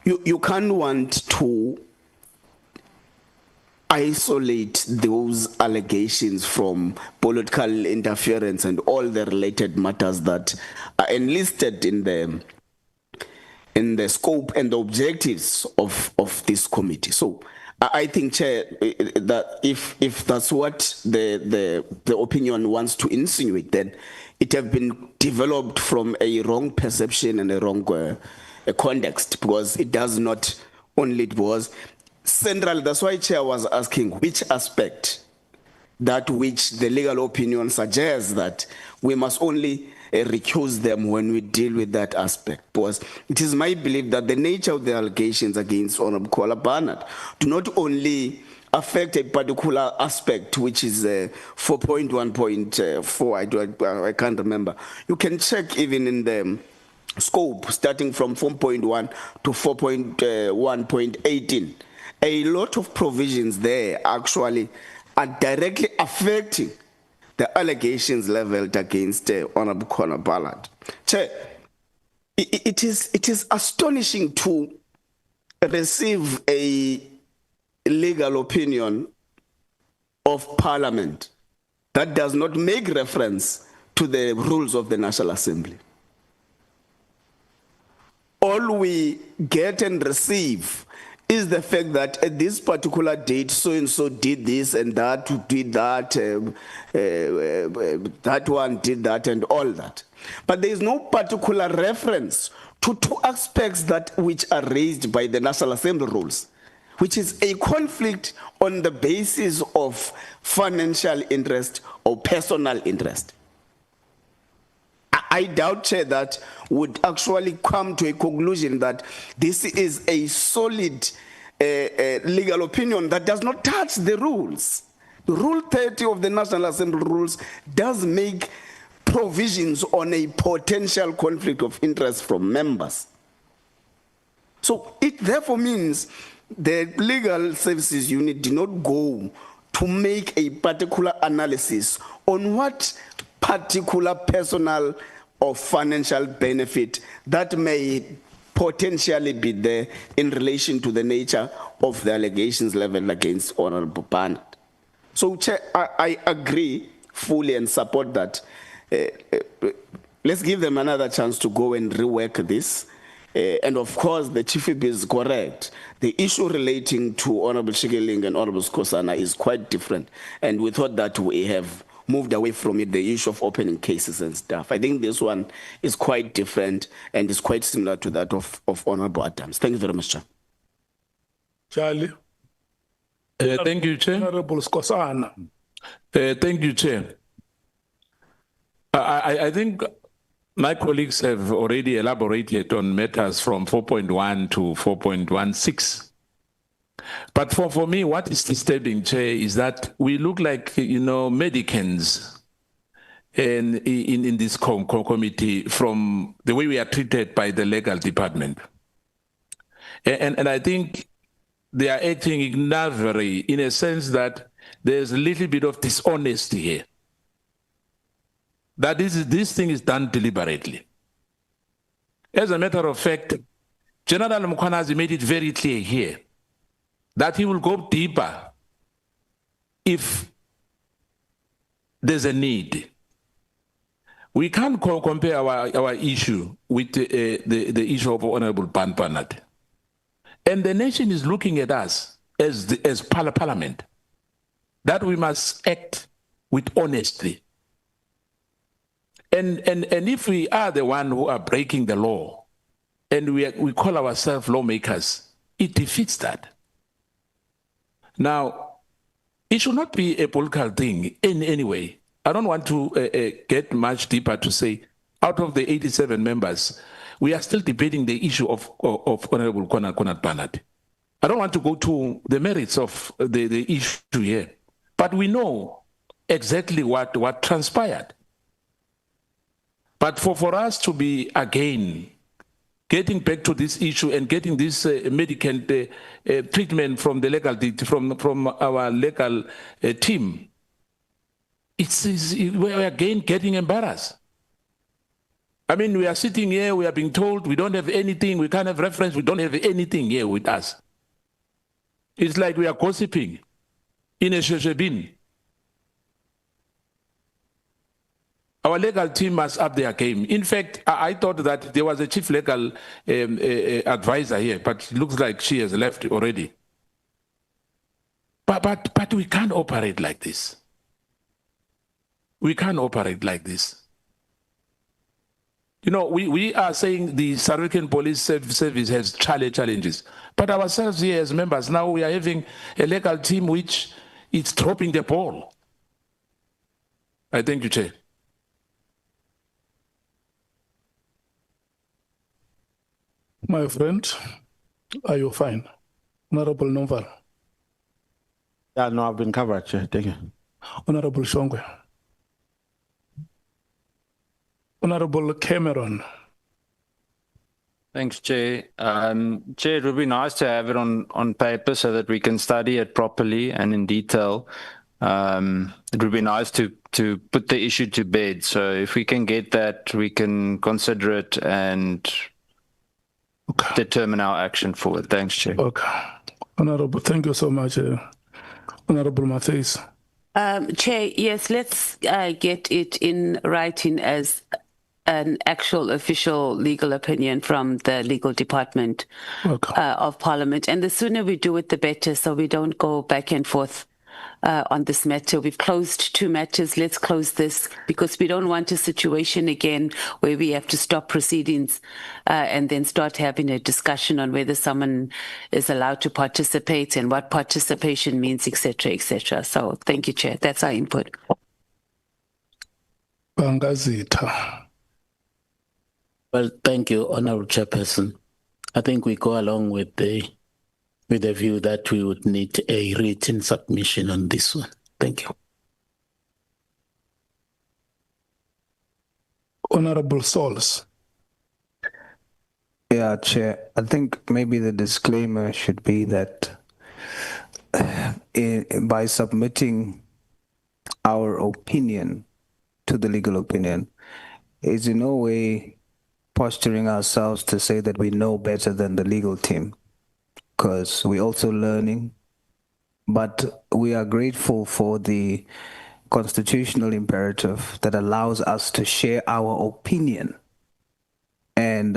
You can't want to isolate those allegations from political interference and all the related matters that are enlisted in the scope and the objectives of this committee. So I think, Chair, that if that's what the opinion wants to insinuate, then it have been developed from a wrong perception and a wrong context, because it does not only, it was central. That's why Chair was asking which aspect, that which the legal opinion suggests that we must only recuse them when we deal with that aspect. Because it is my belief that the nature of the allegations against Honorable Kola Barnard do not only affect a particular aspect, which is 4.1.4, I can't remember. You can check even in the scope, starting from 4.1 to 4.1.18. A lot of provisions there actually are directly affecting the allegations leveled against Honorable Kola Barnard. Chair, it is astonishing to receive a legal opinion of Parliament that does not make reference to the rules of the National Assembly. All we get and receive is the fact that at this particular date, so-and-so did this and that, did that, that one did that and all that. But there is no particular reference to two aspects that which are raised by the National Assembly rules, which is a conflict on the basis of financial interest or personal interest. I doubt, Chair, that would actually come to a conclusion that this is a solid legal opinion that does not touch the rules. Rule 30 of the National Assembly rules does make provisions on a potential conflict of interest from members. So it therefore means the legal services unit did not go to make a particular analysis on what particular personal or financial benefit that may potentially be there in relation to the nature of the allegations leveled against Honorable Barnard. So, Chair, I agree fully and support that. Let's give them another chance to go and rework this. And of course, the Chief Whip is correct. The issue relating to Honorable Shigeling and Honorable Skosana is quite different. And we thought that we have moved away from it, the issue of opening cases and stuff. I think this one is quite different and is quite similar to that of Honorable Adams. Thank you very much, Chair. Charlie. Thank you, Chair. Honorable Skosana. Thank you, Chair. I think my colleagues have already elaborated on matters from 4.1 to 4.16. But for me, what is disturbing, Chair, is that we look like, Medicans in this committee from the way we are treated by the legal department. And I think they are acting ignorantly in a sense that there's a little bit of dishonesty here. That this thing is done deliberately. As a matter of fact, General Mkhwanazi made it very clear here that he will go deeper if there's a need. We can't compare our issue with the issue of Honorable Barnard. And the nation is looking at us as parliament, that we must act with honesty. And if we are the one who are breaking the law, and we call ourselves lawmakers, it defeats that. Now, it should not be a political thing in any way. I don't want to get much deeper to say, out of the 87 members, we are still debating the issue of Honorable Konrad Barnard. I don't want to go to the merits of the issue here, but we know exactly what transpired. But for us to be, again, getting back to this issue and getting this medical treatment from the legal from our legal team, we're again getting embarrassed. I mean, we are sitting here, we are being told we don't have anything, we can't have reference, we don't have anything here with us. It's like we are gossiping in a sheshebin. Our legal team must up their game. In fact, I thought that there was a chief legal advisor here, but it looks like she has left already. But we can't operate like this. We can't operate like this. We are saying the South African Police Service has challenges, but ourselves here as members, now we are having a legal team which is dropping the ball. I thank you, Chair. My friend, are you fine? Honorable Noval. Yeah, no, I've been covered, Chair. Thank you. Honorable Shongwe. Honorable Cameron. Thanks, Chair. Chair, it would be nice to have it on paper so that we can study it properly and in detail. It would be nice to put the issue to bed. So if we can get that, we can consider it and determine our action forward. Thanks, Chair. Okay. Honorable, thank you so much. Honorable Matthews. Chair, yes, let's get it in writing as an actual official legal opinion from the legal department of Parliament. And the sooner we do it, the better, so we don't go back and forth on this matter. We've closed 2 matters. Let's close this, because we don't want a situation again where we have to stop proceedings and then start having a discussion on whether someone is allowed to participate and what participation means, etc., etc. So thank you, Chair. That's our input. Bangazita. Well, thank you, Honorable Chairperson. I think we go along with the view that we would need a written submission on this one. Thank you. honorable souls. Yeah, Chair. I think maybe the disclaimer should be that by submitting our opinion to the legal opinion is in no way posturing ourselves to say that we know better than the legal team, because we're also learning. But we are grateful for the constitutional imperative that allows us to share our opinion. And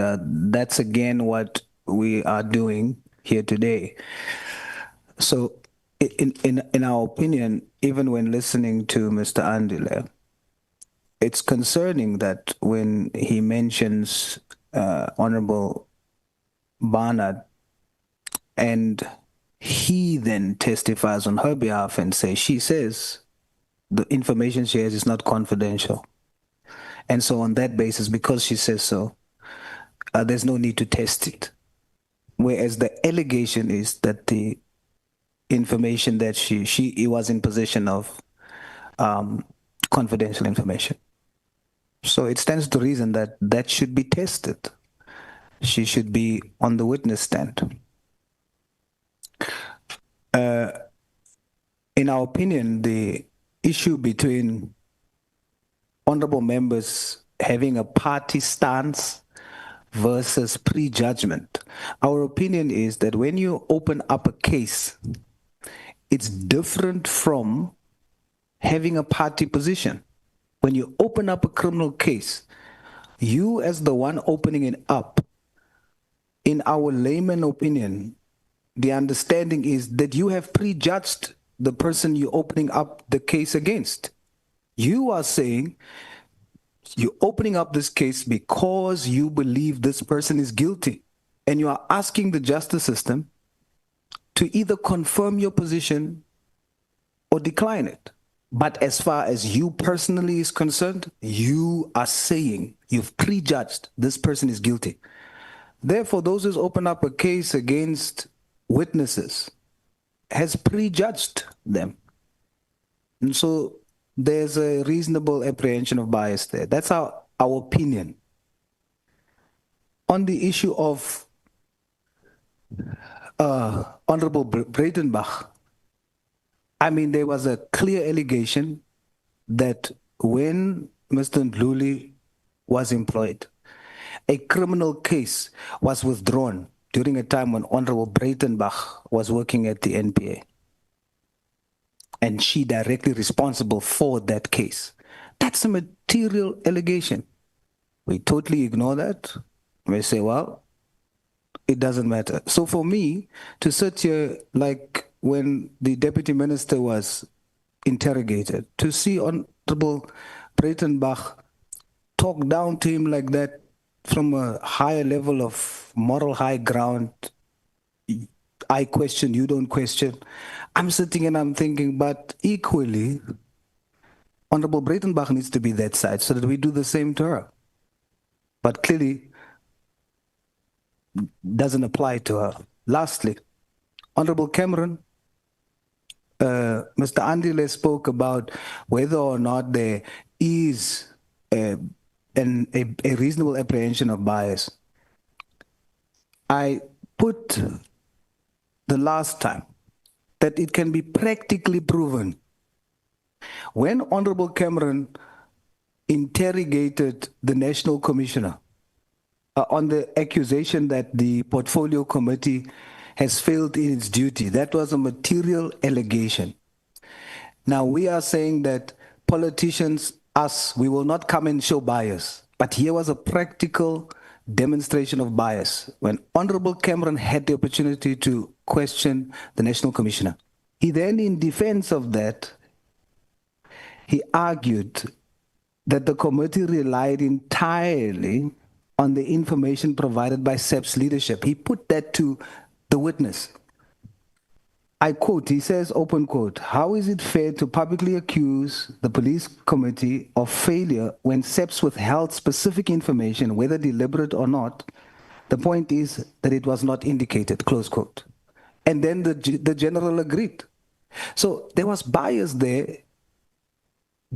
that's again what we are doing here today. So in our opinion, even when listening to Mr. Andile, it's concerning that when he mentions Honorable Barnard and he then testifies on her behalf and she says the information she has is not confidential. And so on that basis, because she says so, there's no need to test it. Whereas the allegation is that the information that she was in possession of confidential information. So it stands to reason that that should be tested. She should be on the witness stand. In our opinion, the issue between honorable members having a party stance versus prejudgment, our opinion is that when you open up a case, it's different from having a party position. When you open up a criminal case, you as the one opening it up, in our layman opinion, the understanding is that you have prejudged the person you're opening up the case against. You are saying you're opening up this case because you believe this person is guilty, and you are asking the justice system to either confirm your position or decline it. But as far as you personally is concerned, you are saying you've prejudged this person is guilty. Therefore, those who open up a case against witnesses has prejudged them. And so there's a reasonable apprehension of bias there. That's our opinion. On the issue of Honorable Breitenbach, I mean, there was a clear allegation that when Mr. Ndluli was employed, a criminal case was withdrawn during a time when Honorable Breitenbach was working at the NPA. And she directly responsible for that case. That's a material allegation. We totally ignore that. We say, well, it doesn't matter. So for me, to sit here like when the deputy minister was interrogated, to see Honorable Breitenbach talk down to him like that from a higher level of moral high ground, I question, you don't question. I'm sitting and I'm thinking, but equally, Honorable Breitenbach needs to be that side so that we do the same to her. But clearly, doesn't apply to her. Lastly, Honorable Cameron, Mr. Andile spoke about whether or not there is a reasonable apprehension of bias. I put the last time that it can be practically proven. When Honorable Cameron interrogated the National Commissioner on the accusation that the Portfolio Committee has failed in its duty, that was a material allegation. Now we are saying that politicians, us, we will not come and show bias. But here was a practical demonstration of bias when Honorable Cameron had the opportunity to question the National Commissioner. He then, in defense of that, he argued that the committee relied entirely on the information provided by SEP's leadership. He put that to the witness. I quote, he says, open quote, "How is it fair to publicly accuse the police committee of failure when SEPs withheld specific information, whether deliberate or not? The point is that it was not indicated," close quote. And then the general agreed. So there was bias there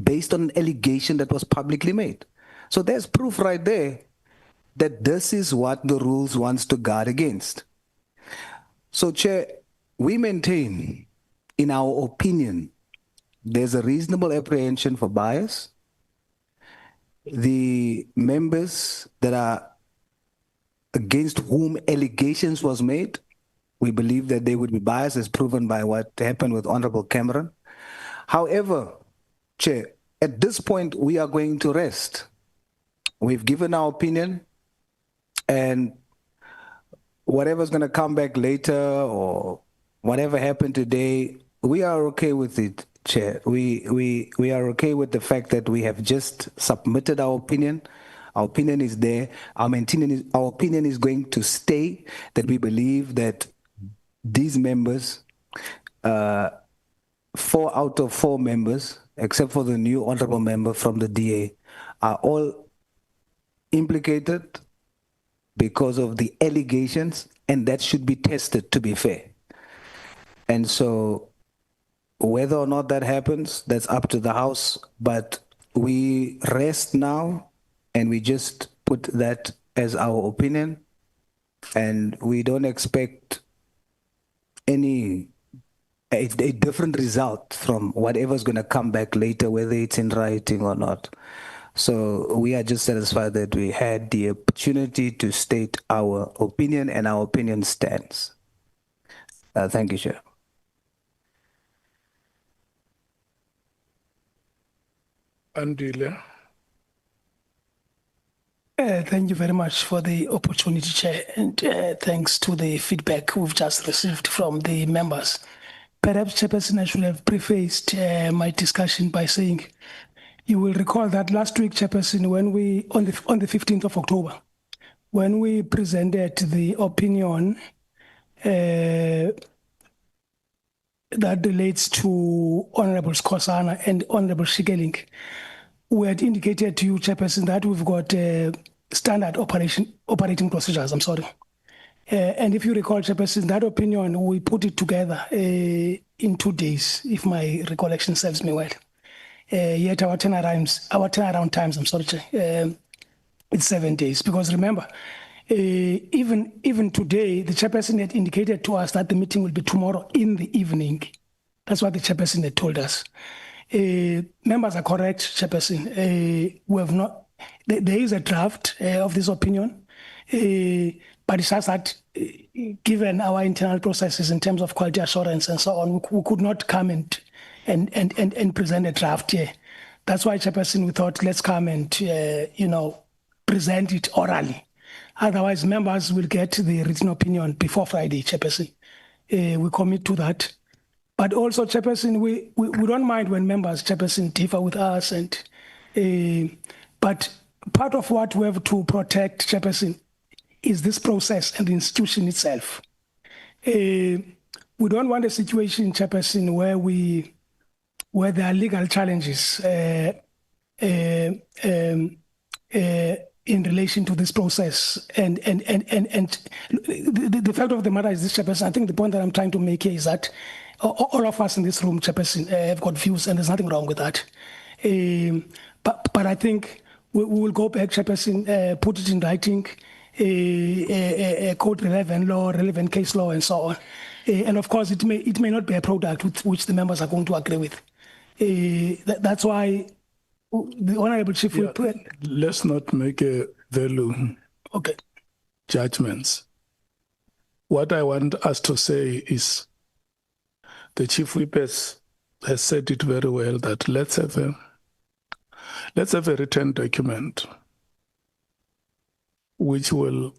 based on an allegation that was publicly made. So there's proof right there that this is what the rules wants to guard against. So, Chair, we maintain, in our opinion, there's a reasonable apprehension for bias. The members that are against whom allegations was made, we believe that they would be biased as proven by what happened with Honorable Cameron. However, Chair, at this point, we are going to rest. We've given our opinion, and whatever's going to come back later or whatever happened today, we are okay with it, Chair. We are okay with the fact that we have just submitted our opinion. Our opinion is there. Our opinion is going to stay, that we believe that these members, 4 out of 4 members, except for the new honorable member from the DA, are all implicated because of the allegations, and that should be tested, to be fair. And so whether or not that happens, that's up to the House, but we rest now and we just put that as our opinion, and we don't expect a different result from whatever's going to come back later, whether it's in writing or not. So we are just satisfied that we had the opportunity to state our opinion, and our opinion stands. Thank you, Chair. Andile. Thank you very much for the opportunity, Chair, and thanks to the feedback we've just received from the members. Perhaps, Chairperson, I should have prefaced my discussion by saying, you will recall that last week, Chairperson, when we, on the 15th of October, when we presented the opinion that relates to Honorable Skosana and Honorable Shikeling, we had indicated to you, Chairperson, that we've got standard operating procedures, and if you recall, Chairperson, that opinion, we put it together in 2 days, if my recollection serves me well. Yet our turnaround times, it's 7 days. Because remember, even today, the Chairperson had indicated to us that the meeting will be tomorrow in the evening. That's what the Chairperson had told us. Members are correct, Chairperson. We have not. There is a draft of this opinion, but it's just that, given our internal processes in terms of quality assurance and so on, we could not come and present a draft here. That's why, Chairperson, we thought let's come and present it orally. Otherwise, members will get the written opinion before Friday, Chairperson. We commit to that. But also, Chairperson, we don't mind when members, Chairperson, differ with us. But part of what we have to protect, Chairperson, is this process and the institution itself. We don't want a situation, Chairperson, where there are legal challenges in relation to this process. And the fact of the matter is this, Chairperson, I think the point that I'm trying to make here is that all of us in this room, Chairperson, have got views, and there's nothing wrong with that. But I think we will go back, Chairperson, put it in writing, code relevant law, relevant case law, and so on. And of course, it may not be a product with which the members are going to agree with. That's why the Honorable Chief will put. Let's not make a value judgments. What I want us to say is, the Chief Whip has said it very well, that let's have a written document which will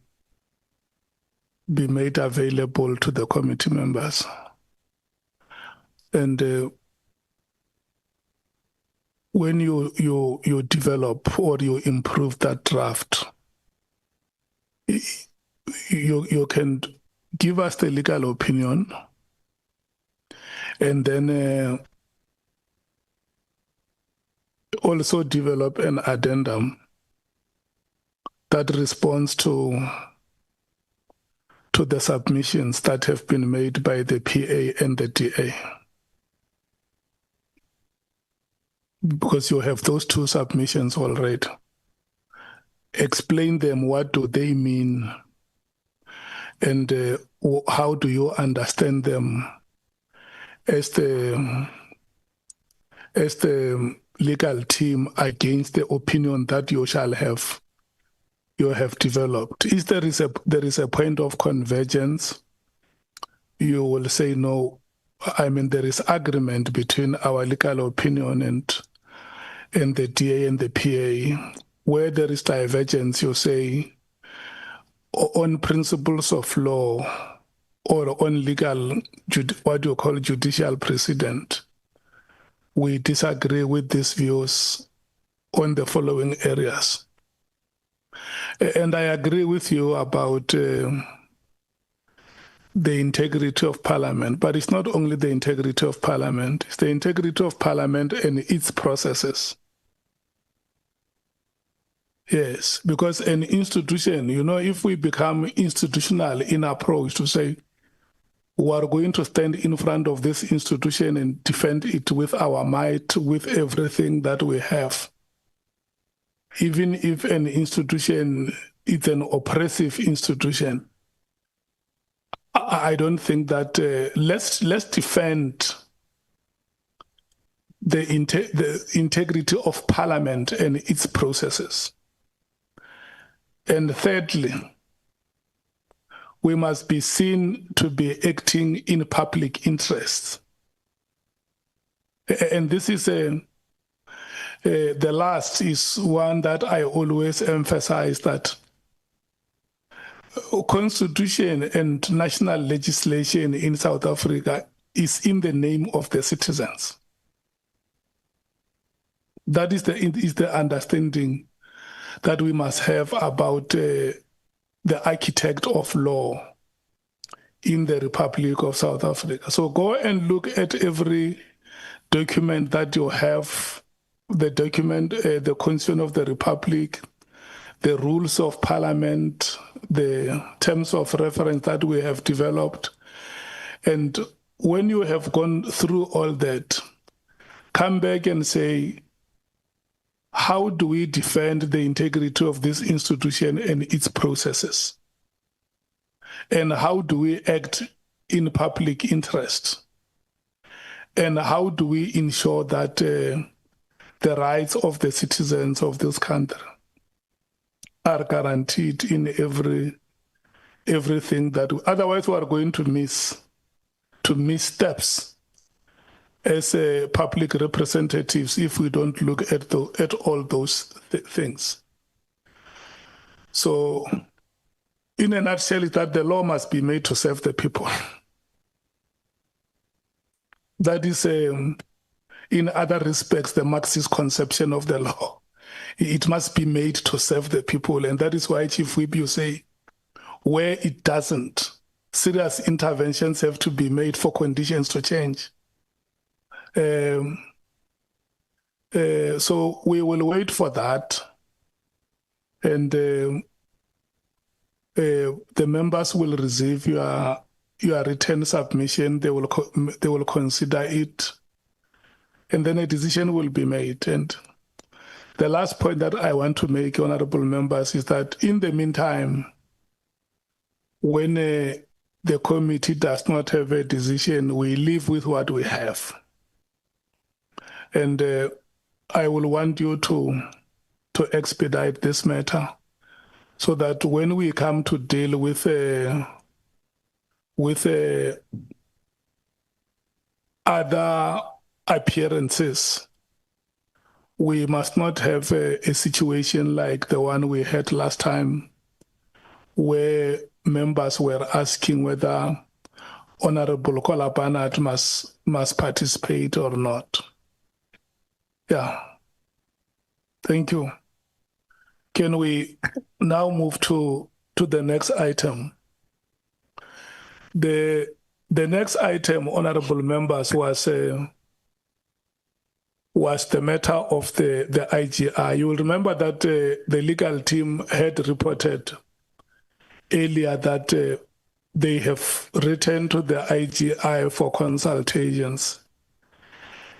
be made available to the committee members. And when you develop or you improve that draft, you can give us the legal opinion, and then also develop an addendum that responds to the submissions that have been made by the PA and the DA. Because you have those 2 submissions already. explain them what do they mean and how do you understand them as the legal team against the opinion that you have developed. If there is a point of convergence, you will say no. I mean, there is agreement between our legal opinion and the DA and the PA. Where there is divergence, you say on principles of law or on legal, what you call judicial precedent, we disagree with these views on the following areas. And I agree with you about the integrity of Parliament, but it's not only the integrity of Parliament, it's the integrity of Parliament and its processes. Yes, because an institution, if we become institutional in approach to say, we are going to stand in front of this institution and defend it with our might, with everything that we have. Even if an institution is an oppressive institution, I don't think that let's defend the integrity of Parliament and its processes. And thirdly, we must be seen to be acting in public interest. And this is the last is one that I always emphasize, that constitution and national legislation in South Africa is in the name of the citizens. That is the understanding that we must have about the architect of law in the Republic of South Africa. So go and look at every document that you have, the document, the Constitution of the Republic, the rules of Parliament, the terms of reference that we have developed. And when you have gone through all that, come back and say, how do we defend the integrity of this institution and its processes? And how do we act in public interest? And how do we ensure that the rights of the citizens of this country are guaranteed in everything that otherwise we are going to miss steps as public representatives if we don't look at all those things. So in a nutshell, is that the law must be made to serve the people. That is, in other respects, the Marxist conception of the law. It must be made to serve the people. And that is why, Chief Whip, you say, where it doesn't, serious interventions have to be made for conditions to change. So we will wait for that. And the members will receive your written submission. They will consider it, and then a decision will be made. And the last point that I want to make, honorable members, is that in the meantime, when the committee does not have a decision, we live with what we have. And I will want you to expedite this matter, so that when we come to deal with other appearances, we must not have a situation like the one we had last time, where members were asking whether Honorable Kolapanat must participate or not. Yeah. Thank you. Can we now move to the next item? The next item, honorable members, was the matter of the IGI. You will remember that the legal team had reported earlier that they have written to the IGI for consultations.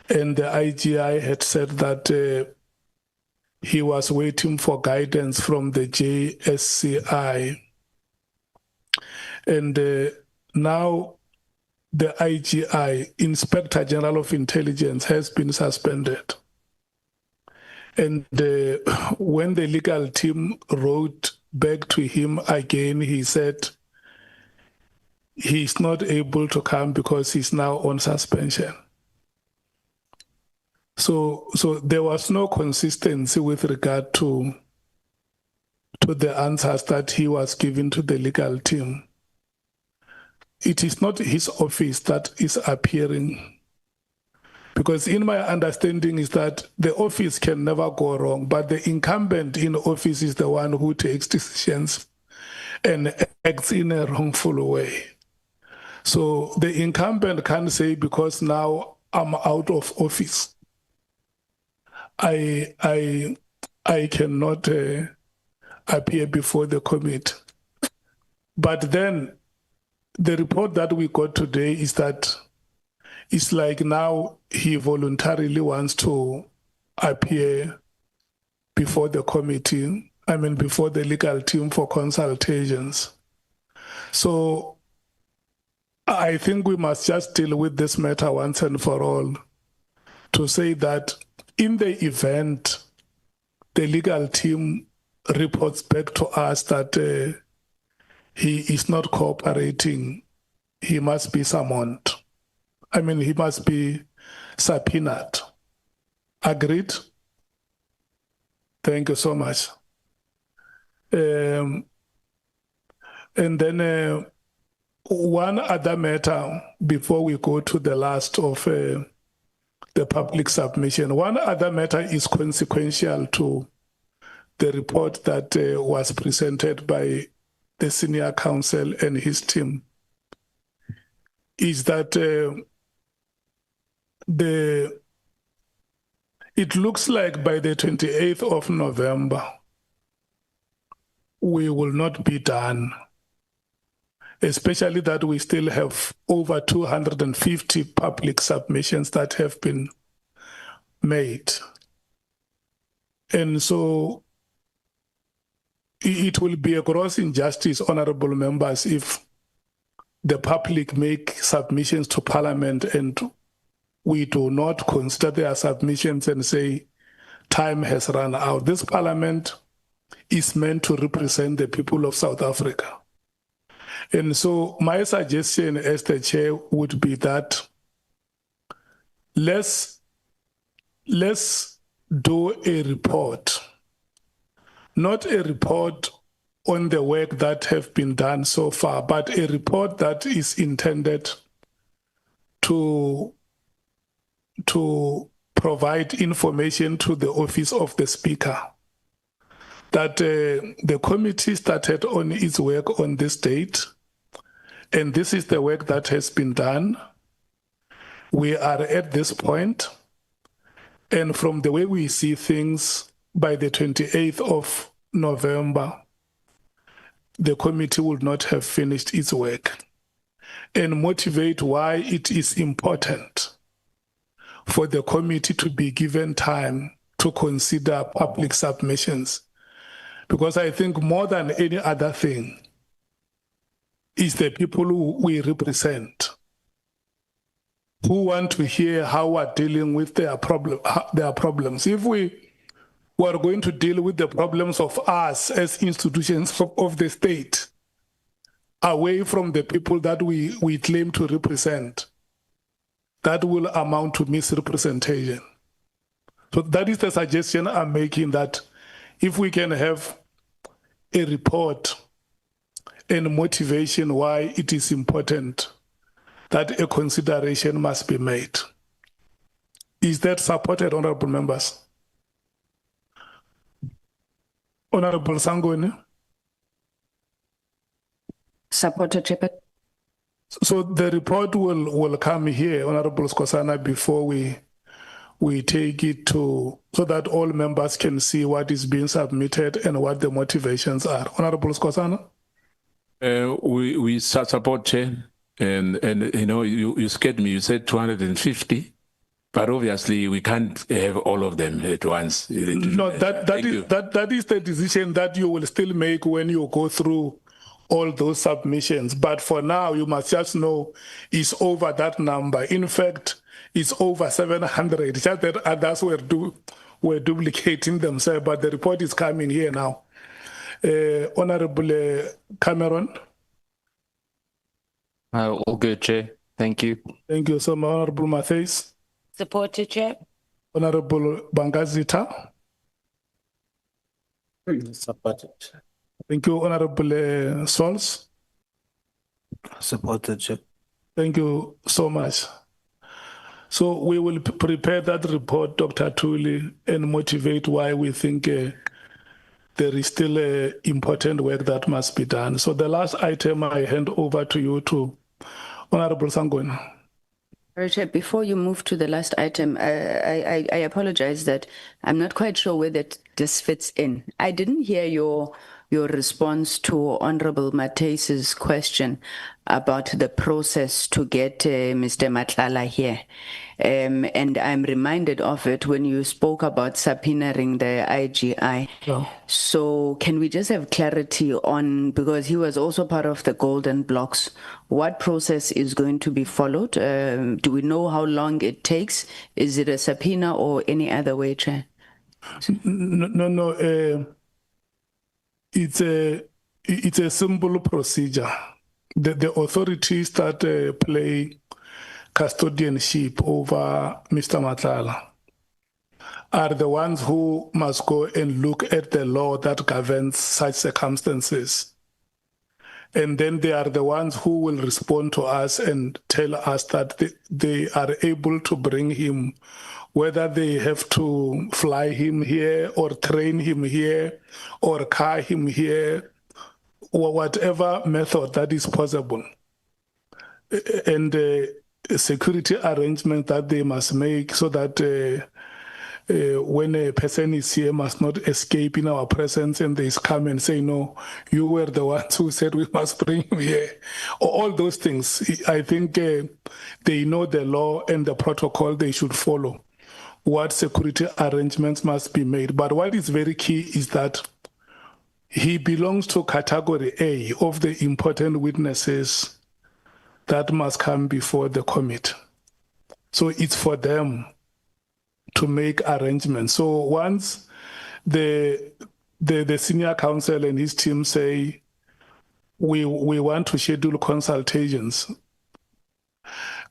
And the IGI had said that he was waiting for guidance from the JSCI. And now the IGI, Inspector General of Intelligence, has been suspended. And when the legal team wrote back to him again, he said he's not able to come because he's now on suspension. So there was no consistency with regard to the answers that he was giving to the legal team. It is not his office that is appearing, because in my understanding is that the office can never go wrong, but the incumbent in office is the one who takes decisions and acts in a wrongful way. So the incumbent can say, because now I'm out of office, I cannot appear before the committee. But then the report that we got today is that it's like now he voluntarily wants to appear before the committee, before the legal team for consultations. So I think we must just deal with this matter once and for all, to say that in the event the legal team reports back to us that he is not cooperating, he must be summoned. He must be subpoenaed. Agreed? Thank you so much. And then one other matter before we go to the last of the public submission. One other matter is consequential to the report that was presented by the senior counsel and his team, is that it looks like by the 28th of November, we will not be done, especially that we still have over 250 public submissions that have been made. And so it will be a gross injustice, honorable members, if the public make submissions to Parliament and we do not consider their submissions and say time has run out. This Parliament is meant to represent the people of South Africa. And so my suggestion as the chair would be that let's do a report, not a report on the work that have been done so far, but a report that is intended to provide information to the office of the Speaker that the committee started on its work on this date, and this is the work that has been done. We are at this point, and from the way we see things, by the 28th of November, the committee would not have finished its work, and motivate why it is important for the committee to be given time to consider public submissions. Because I think more than any other thing is the people who we represent, who want to hear how we're dealing with their problems. If we were going to deal with the problems of us as institutions of the state, away from the people that we claim to represent, that will amount to misrepresentation. So that is the suggestion I'm making, that if we can have a report and motivation why it is important that a consideration must be made. Is that supported, honorable members? Honorable Sangoni? Supported, Chairman. So the report will come here, Honorable Skosana, before we take it to, so that all members can see what is being submitted and what the motivations are. Honorable Skosana? We support, Chair, and you know, you scared me. You said 250. But obviously, we can't have all of them at once. No, that is the decision that you will still make when you go through all those submissions. But for now, you must just know it's over that number. In fact, it's over 700. Just that others were duplicating themselves, but the report is coming here now. Honorable Cameron. All good, Chair. Thank you. Thank you so much, Honorable Matthys. Supported, Chair. Honorable Bangazita. Supported. Thank you, Honorable Sols. Supported, Chair. Thank you so much. So we will prepare that report, Dr. Thuli, and motivate why we think there is still important work that must be done. So the last item I hand over to you to Honorable Sangweni. Richard, before you move to the last item, I apologize that I'm not quite sure whether this fits in. I didn't hear your response to Honorable Matthys's question about the process to get Mr. Nhlanhla here. And I'm reminded of it when you spoke about subpoenaing the IGI. Yeah. So can we just have clarity on, because he was also part of the Golden Blocks, what process is going to be followed? Do we know how long it takes? Is it a subpoena or any other way, Chair? No. It's a simple procedure. The authorities that play custodianship over Mr. Nhlanhla are the ones who must go and look at the law that governs such circumstances. And then they are the ones who will respond to us and tell us that they are able to bring him, whether they have to fly him here or train him here or car him here, or whatever method that is possible. And security arrangement that they must make so that when a person is here must not escape in our presence and they come and say, no, you were the ones who said we must bring him here. All those things, I think they know the law and the protocol they should follow, what security arrangements must be made. But what is very key is that he belongs to category A of the important witnesses that must come before the committee. So it's for them to make arrangements. So once the senior counsel and his team say, we want to schedule consultations,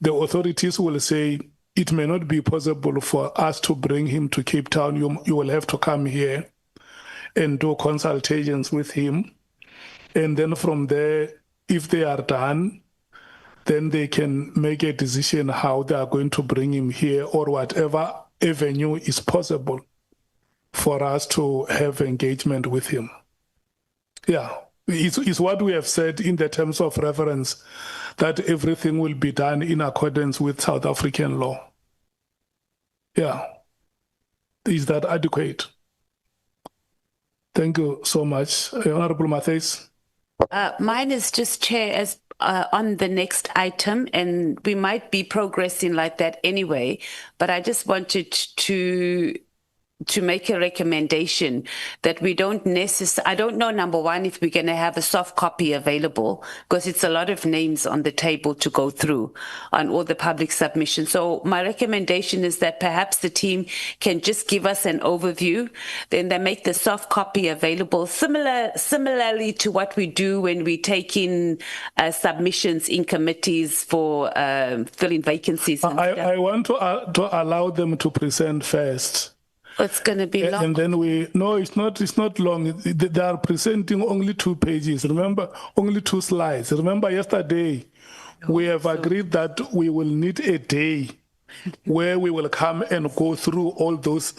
the authorities will say, it may not be possible for us to bring him to Cape Town. You will have to come here and do consultations with him. And then from there, if they are done, then they can make a decision how they are going to bring him here or whatever avenue is possible for us to have engagement with him. Yeah, it's what we have said in the terms of reference, that everything will be done in accordance with South African law. Yeah. Is that adequate? Thank you so much. Honorable Matthys. Mine is just, Chair, as on the next item, and we might be progressing like that anyway, but I just wanted to make a recommendation that we don't I don't know, number one, if we're going to have a soft copy available, because it's a lot of names on the table to go through on all the public submissions. So my recommendation is that perhaps the team can just give us an overview, then they make the soft copy available, similarly to what we do when we take in submissions in committees for filling vacancies. I want to allow them to present first. It's going to be long. And then it's not long. They are presenting only 2 pages. Remember, only 2 slides. Remember yesterday, we have agreed that we will need a day where we will come and go through all those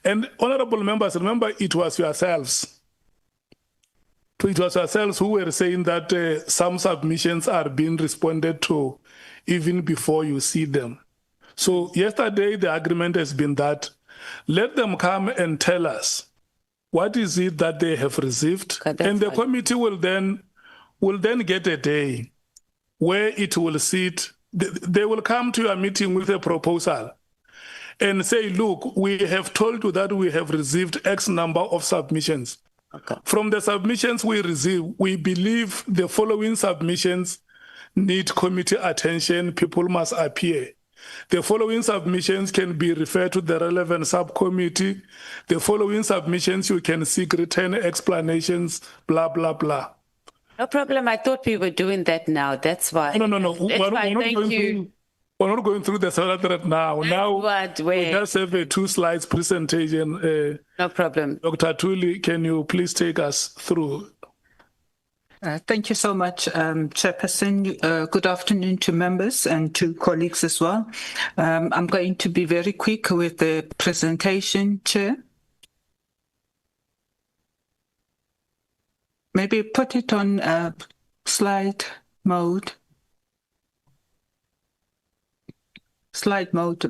and honorable members, remember it was yourselves. It was yourselves who were saying that some submissions are being responded to even before you see them. So yesterday, the agreement has been that let them come and tell us what is it that they have received, and the committee will then get a day where it will sit. They will come to a meeting with a proposal, and say, look, we have told you that we have received X number of submissions. Okay. From the submissions we receive, we believe the following submissions need committee attention, people must appear. The following submissions can be referred to the relevant subcommittee. The following submissions you can seek written explanations, blah, blah, blah. No problem. I thought we were doing that now. That's why. No. That's fine. Thank you. We're not going through the salad thread now. Now What? we Where? just have a 2 slides presentation. No problem. Dr. Tuli, can you please take us through? Thank you so much, Chairperson. Good afternoon to members and to colleagues as well. I'm going to be very quick with the presentation, Chair. Maybe put it on slide mode. Slide mode.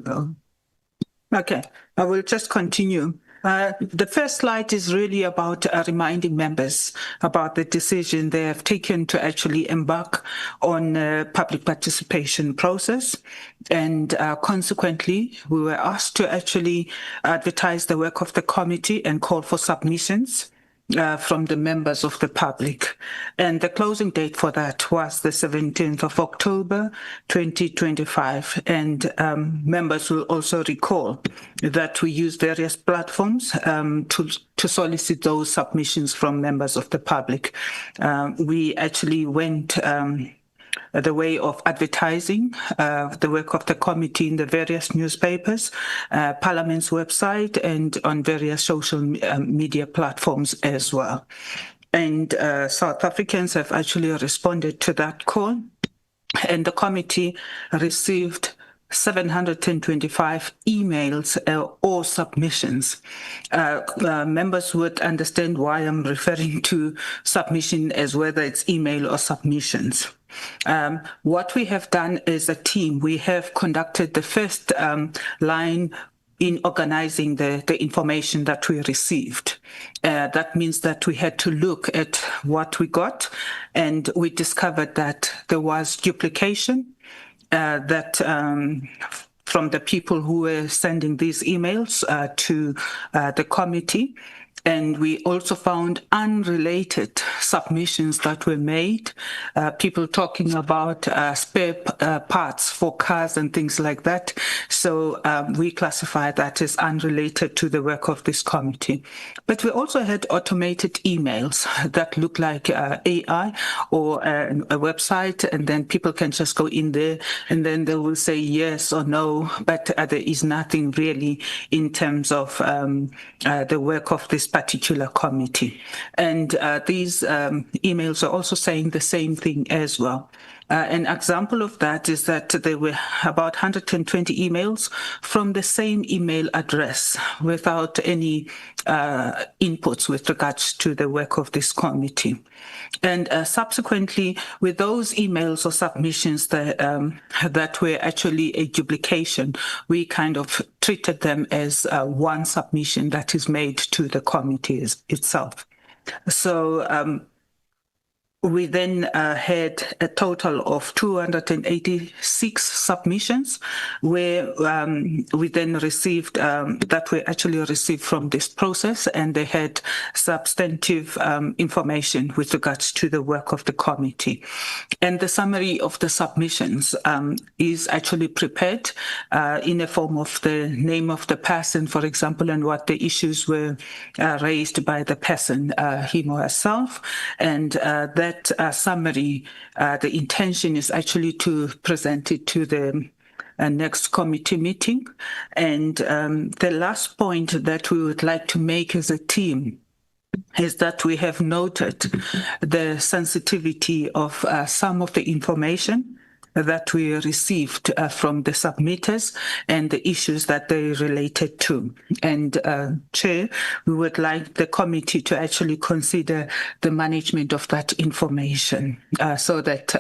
Okay, I will just continue. The first slide is really about reminding members about the decision they have taken to actually embark on a public participation process. And consequently, we were asked to actually advertise the work of the committee and call for submissions from the members of the public. And the closing date for that was the 17th of October, 2025. And members will also recall that we use various platforms to solicit those submissions from members of the public. We actually went the way of advertising the work of the committee in the various newspapers, Parliament's website, and on various social media platforms as well. And South Africans have actually responded to that call, and the committee received 725 emails or submissions. Members would understand why I'm referring to submission as whether it's email or submissions. What we have done as a team, we have conducted the first line in organizing the information that we received. That means that we had to look at what we got, and we discovered that there was duplication, that from the people who were sending these emails to the committee. And we also found unrelated submissions that were made, people talking about spare parts for cars and things like that. So we classify that as unrelated to the work of this committee. But we also had automated emails that look like AI or a website, and then people can just go in there and then they will say yes or no, but there is nothing really in terms of the work of this particular committee. And these emails are also saying the same thing as well. An example of that is that there were about 120 emails from the same email address without any inputs with regards to the work of this committee. And subsequently, with those emails or submissions that were actually a duplication, we kind of treated them as one submission that is made to the committee itself. So we then had a total of 286 submissions, where we then received, that were actually received from this process, and they had substantive information with regards to the work of the committee. And the summary of the submissions is actually prepared in a form of the name of the person, for example, and what the issues were raised by the person, him or herself, and that summary, the intention is actually to present it to the next committee meeting. And the last point that we would like to make as a team is that we have noted the sensitivity of some of the information that we received from the submitters and the issues that they related to. And Chair, we would like the committee to actually consider the management of that information so that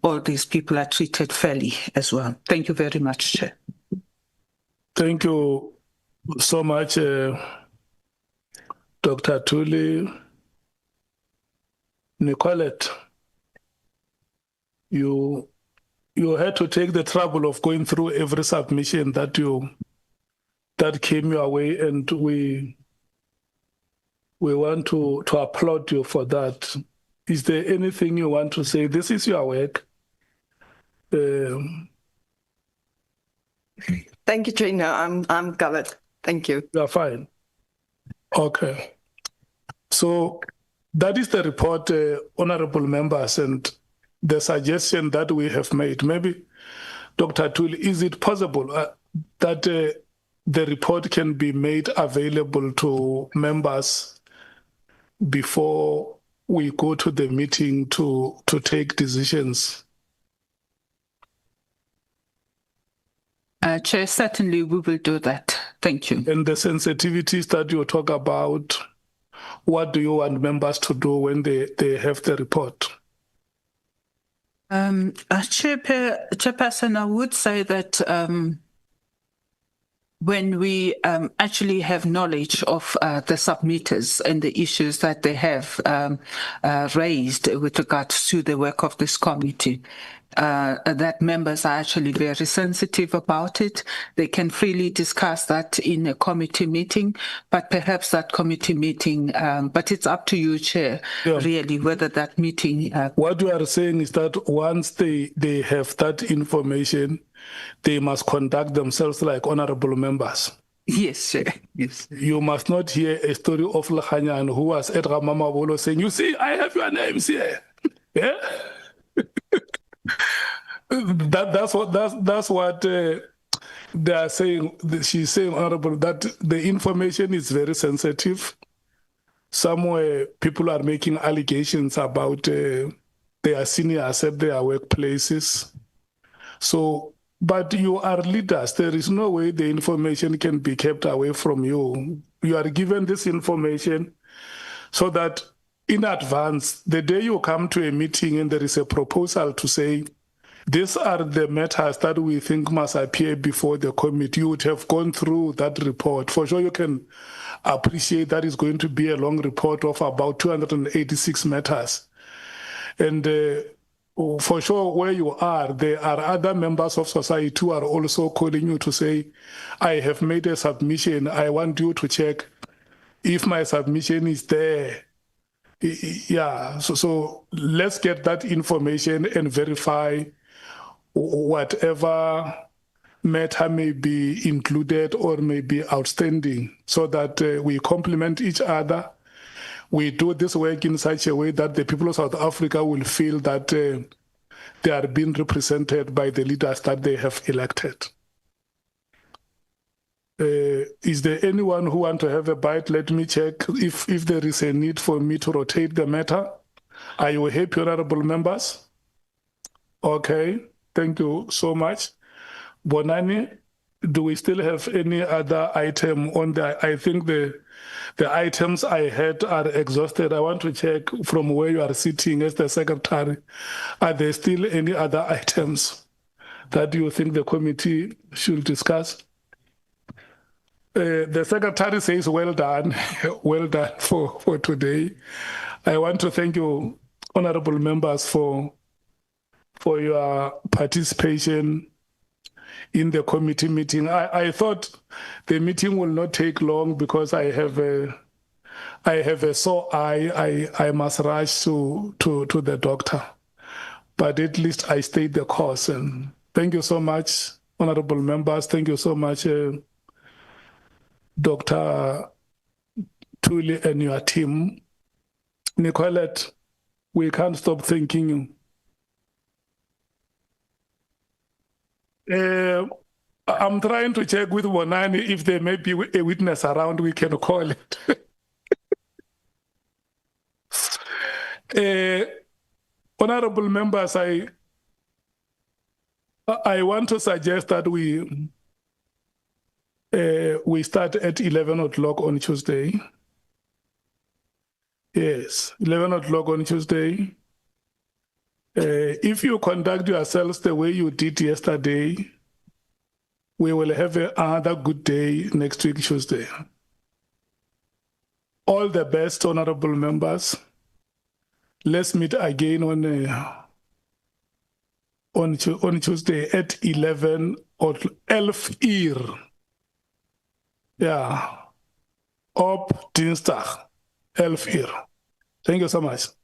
all these people are treated fairly as well. Thank you very much, Chair. Thank you so much, Dr. Tuli. Nicolette, you you had to take the trouble of going through every submission that came your way, and we want to applaud you for that. Is there anything you want to say? This is your work. Thank you, Chair. No, I'm covered. Thank you. You are fine. Okay. So that is the report, honorable members, and the suggestion that we have made. Maybe, Dr. Tuli, is it possible that the report can be made available to members before we go to the meeting to take decisions? Chair, certainly we will do that. Thank you. And the sensitivities that you talk about, what do you want members to do when they have the report? Chairperson, I would say that when we actually have knowledge of the submitters and the issues that they have raised with regards to the work of this committee, that members are actually very sensitive about it. They can freely discuss that in a committee meeting, but perhaps that committee meeting, but it's up to you, Chair, really, whether that meeting... What you are saying is that once they have that information, they must conduct themselves like honorable members. Yes, Chair. Yes. You must not hear a story of Nhlanhla who was at Ramamabolo saying, you see, I have your names here. Yeah? That's what they are saying. She's saying, honorable, that the information is very sensitive. Somewhere people are making allegations about their seniors at their workplaces. So, but you are leaders. There is no way the information can be kept away from you. You are given this information so that in advance, the day you come to a meeting and there is a proposal to say, these are the matters that we think must appear before the committee, you would have gone through that report. For sure, you can appreciate that is going to be a long report of about 286 matters. And for sure, where you are, there are other members of society who are also calling you to say, I have made a submission. I want you to check if my submission is there. Yeah, so let's get that information and verify whatever matter may be included or may be outstanding, so that we complement each other. We do this work in such a way that the people of South Africa will feel that they are being represented by the leaders that they have elected. Is there anyone who wants to have a bite? Let me check if there is a need for me to rotate the matter. Are you happy, honorable members? Okay, thank you so much. Bonani, do we still have any other item on the, I think the items I had are exhausted. I want to check from where you are sitting as the secretary. Are there still any other items that you think the committee should discuss? The secretary says, well done, well done for today. I want to thank you, honorable members, for your participation in the committee meeting. I thought the meeting will not take long because I have a sore eye. I must rush to the doctor, but at least I stayed the course. And thank you so much, honorable members. Thank you so much, Dr. Tuli and your team. Nicolette, we can't stop thanking you. I'm trying to check with Bonani if there may be a witness around we can call it. Honorable members, I want to suggest that we start at 11 o'clock on Tuesday. Yes, 11 o'clock on Tuesday. If you conduct yourselves the way you did yesterday, we will have another good day next week, Tuesday. All the best, honorable members. Let's meet again on Tuesday at 11 or 11 uur. Ja, op dinsdag 11 uur. Thank you so much.